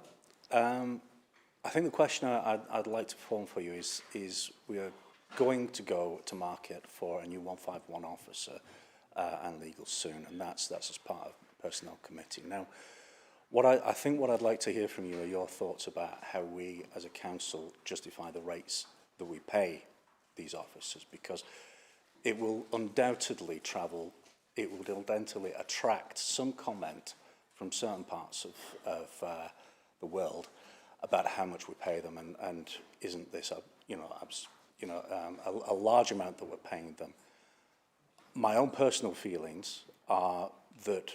I think the question I'd like to form for you is we are going to go to market for a new 151 officer and legal soon, and that's as part of the Personnel Committee. Now, I think what I'd like to hear from you are your thoughts about how we as a council justify the rates that we pay these officers, because it will undoubtedly attract some comment from certain parts of the world about how much we pay them, and isn't this a large amount that we're paying them. My own personal feelings are that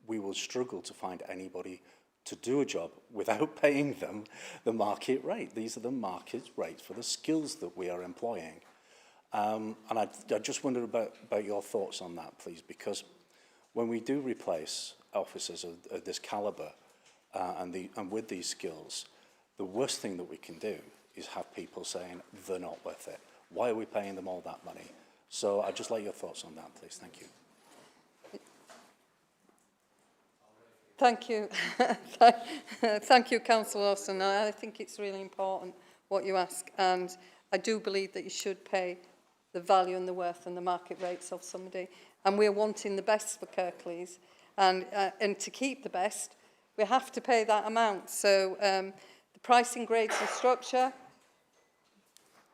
we will struggle to find anybody to do a job without paying them the market rate. These are the market rates for the skills that we are employing. And I just wonder about your thoughts on that, please, because when we do replace officers of this calibre and with these skills, the worst thing that we can do is have people saying they're not worth it. Why are we paying them all that money? So I'd just like your thoughts on that, please. Thank you. Thank you. Thank you, Councillor Lawson. I think it's really important what you ask, and I do believe that you should pay the value and the worth and the market rates of somebody. And we're wanting the best for Kirklees, and to keep the best, we have to pay that amount. So the pricing grades and structure,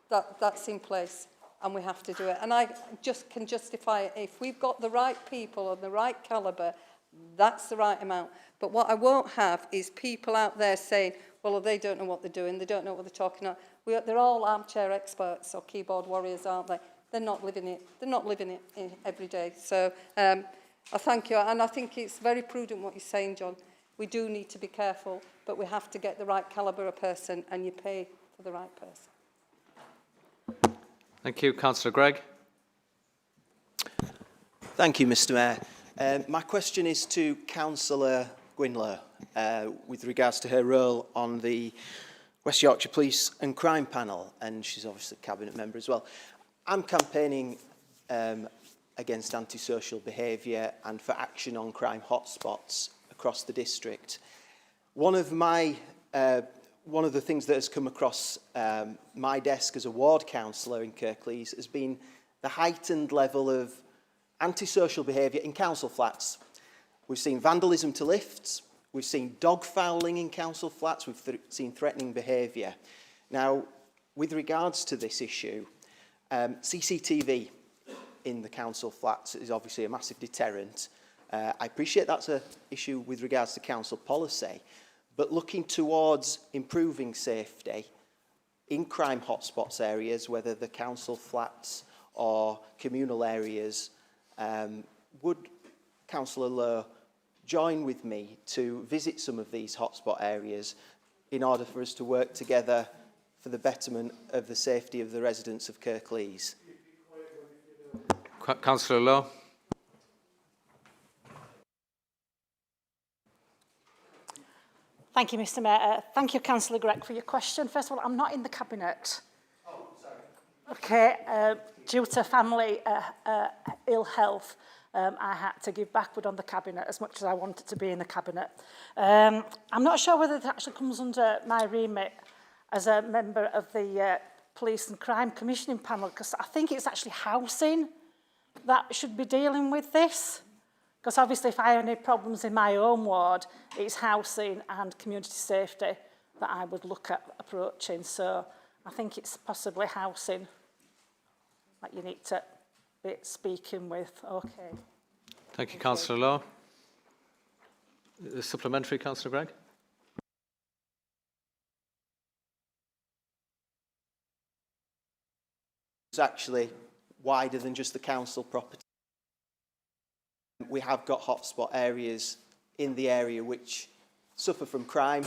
that's in place, and we have to do it. And I just can justify it. If we've got the right people and the right calibre, that's the right amount. But what I won't have is people out there saying, well, they don't know what they're doing, they don't know what they're talking about. They're all armchair experts or keyboard warriors, aren't they? They're not living it. They're not living it every day. So I thank you. And I think it's very prudent what you're saying, John. We do need to be careful, but we have to get the right calibre of person, and you pay for the right person. Thank you. Councillor Gregg. Thank you, Mr Mayor. My question is to Councillor Gwynler with regards to her role on the West Yorkshire Police and Crime Panel, and she's obviously a Cabinet member as well. I'm campaigning against antisocial behaviour and for action on crime hotspots across the district. One of the things that has come across my desk as a ward councillor in Kirklees has been the heightened level of antisocial behaviour in council flats. We've seen vandalism to lifts, we've seen dog fouling in council flats, we've seen threatening behaviour. Now, with regards to this issue, CCTV in the council flats is obviously a massive deterrent. I appreciate that's an issue with regards to council policy, but looking towards improving safety in crime hotspots areas, whether the council flats or communal areas, would Councillor Lowe join with me to visit some of these hotspot areas in order for us to work together for the betterment of the safety of the residents of Kirklees? Councillor Lowe. Thank you, Mr Mayor. Thank you, Councillor Gregg, for your question. First of all, I'm not in the Cabinet. Oh, sorry. Okay, due to family ill health, I had to give backward on the Cabinet as much as I wanted to be in the Cabinet. I'm not sure whether it actually comes under my remit as a member of the Police and Crime Commissioning panel, because I think it's actually housing that should be dealing with this. Because obviously if I have any problems in my own ward, it's housing and community safety that I would look at approaching. So I think it's possibly housing that you need to be speaking with. Okay. Thank you, Councillor Law. Supplementary, Councillor Gregg. It's actually wider than just the council property. We have got hotspot areas in the area which suffer from crime.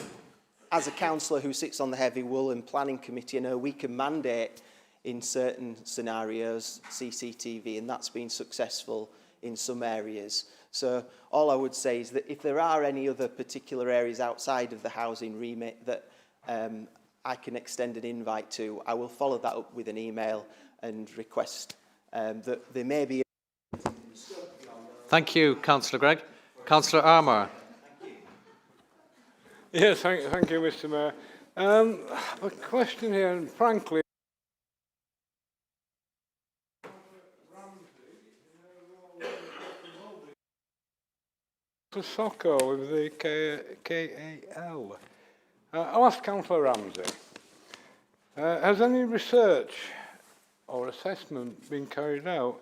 As a councillor who sits on the Heavy Wool and Planning Committee, I know we can mandate in certain scenarios CCTV, and that's been successful in some areas. So all I would say is that if there are any other particular areas outside of the housing remit that I can extend an invite to, I will follow that up with an email and request that there may be. Thank you, Councillor Gregg. Councillor Armour. Yes, thank you, Mr. Mayor. A question here, and frankly, to Soccer with the KAL. I'll ask Councillor Ramsey. Has any research or assessment been carried out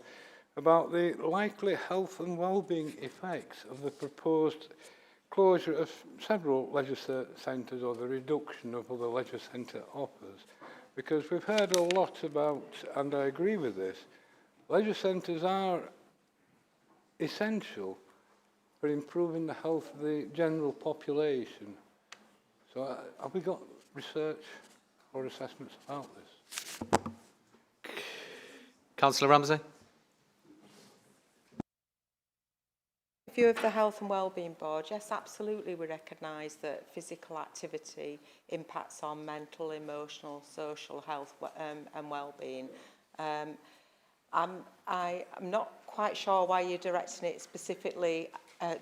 about the likely health and well-being effects of the proposed closure of several leisure centres or the reduction of other leisure centre offers? Because we've heard a lot about, and I agree with this, leisure centres are essential for improving the health of the general population. So have we got research or assessments about this? Councillor Ramsey. View of the Health and Wellbeing Board, yes, absolutely we recognise that physical activity impacts on mental, emotional, social health and wellbeing. I'm not quite sure why you're directing it specifically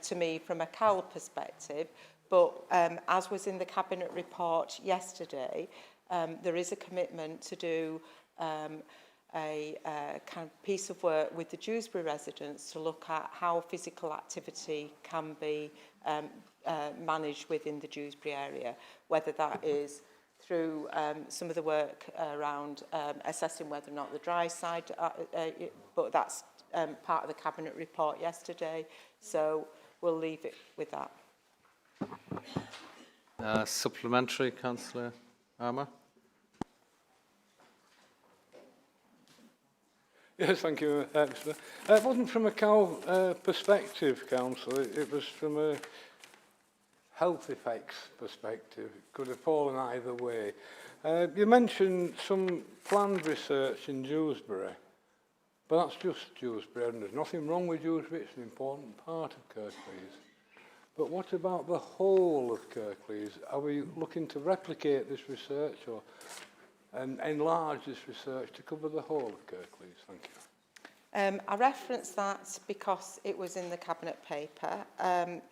to me from a CAL perspective, but as was in the Cabinet report yesterday, there is a commitment to do a kind of piece of work with the Dewsbury residents to look at how physical activity can be managed within the Dewsbury area, whether that is through some of the work around assessing whether or not the dry side, but that's part of the Cabinet report yesterday, so we'll leave it with that. Supplementary, Councillor Armour. Yes, thank you, Councillor. It wasn't from a CAL perspective, Councillor. It was from a health effects perspective. It could have fallen either way. You mentioned some planned research in Dewsbury, but that's just Dewsbury, and there's nothing wrong with Dewsbury. It's an important part of Kirklees. But what about the whole of Kirklees? Are we looking to replicate this research or and enlarge this research to cover the whole of Kirklees? Thank you. I referenced that because it was in the Cabinet paper,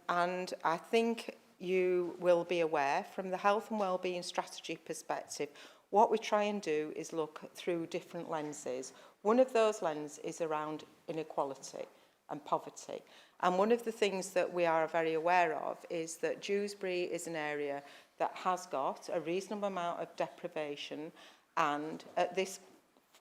and I think you will be aware from the health and wellbeing strategy perspective, what we try and do is look through different lenses. One of those lenses is around inequality and poverty. And one of the things that we are very aware of is that Dewsbury is an area that has got a reasonable amount of deprivation and at this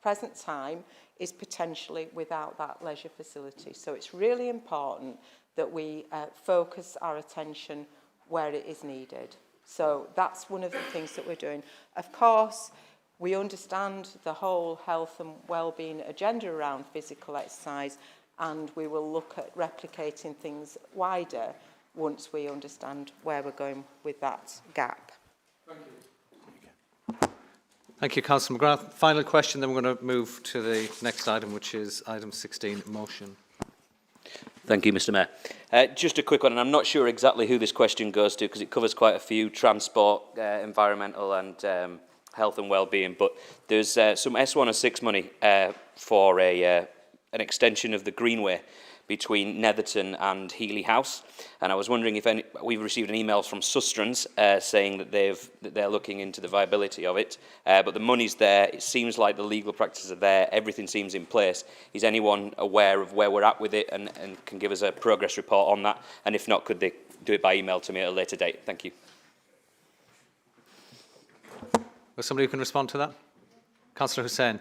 present time is potentially without that leisure facility. So it's really important that we focus our attention where it is needed. So that's one of the things that we're doing. Of course, we understand the whole health and wellbeing agenda around physical exercise, and we will look at replicating things wider once we understand where we're going with that gap. Thank you. Thank you, Councillor McGrath. Final question, then we're going to move to the next item, which is item 16, motion. Thank you, Mr. Mayor. Just a quick one, and I'm not sure exactly who this question goes to because it covers quite a few transport, environmental and health and well-being, but there's some S106 money for an extension of the Greenway between Netherton and Healy House, and I was wondering if we've received an email from Sustrans saying that they're looking into the viability of it, but the money's there. It seems like the legal practices are there. Everything seems in place. Is anyone aware of where we're at with it and can give us a progress report on that? And if not, could they do it by email to me at a later date? Thank you. Was somebody who can respond to that? Councillor Hussain.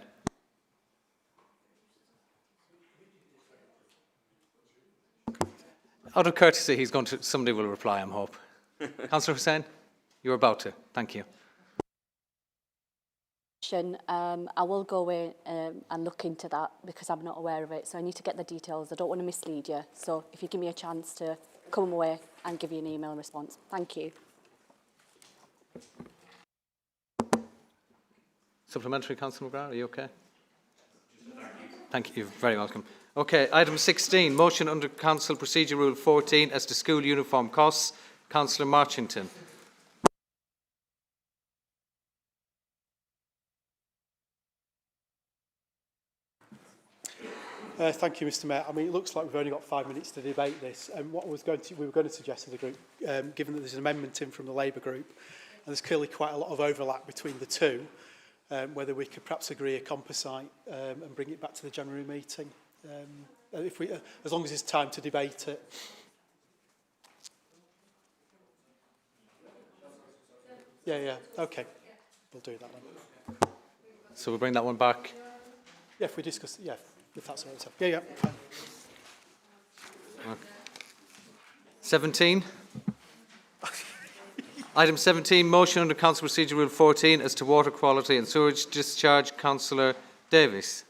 Out of courtesy, somebody will reply, I hope. Councillor Hussain, you're about to. Thank you. I will go away and look into that because I'm not aware of it. So I need to get the details. I don't want to mislead you. So if you give me a chance to come away and give you an email response. Thank you. Supplementary, Councillor McGrath, are you okay? Thank you. You're very welcome. Okay, item 16, motion under Council Procedure Rule 14 as to school uniform costs. Councillor Marchington. Thank you, Mr. Mayor. I mean, it looks like we've only got 5 minutes to debate this. And what we were going to suggest to the group, given that there's an amendment in from the Labour group, and there's clearly quite a lot of overlap between the two, whether we could perhaps agree a composite and bring it back to the January meeting. As long as there's time to debate it. Yeah, okay. We'll do that then. So we'll bring that one back? Yeah, if we discuss, yeah, if that's all right. Yeah, fine. Okay. 17. Item 17, motion under Council Procedure Rule 14 as to water quality and sewage discharge. Councillor Davies.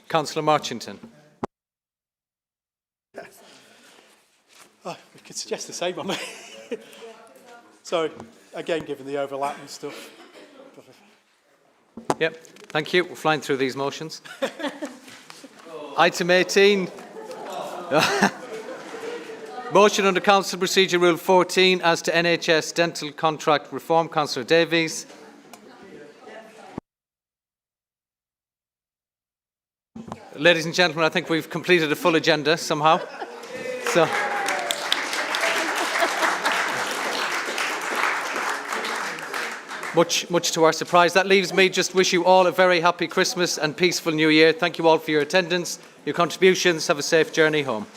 Councillor Marchington. Oh, we could suggest the same on me. Sorry, again, given the overlap and stuff. Yep, thank you. We're flying through these motions. Item 18. Motion under Council Procedure Rule 14 as to NHS dental contract reform. Councillor Davies. Ladies and gentlemen, I think we've completed a full agenda somehow. So, much to our surprise. That leaves me just wish you all a very happy Christmas and peaceful New Year. Thank you all for your attendance, your contributions. Have a safe journey home.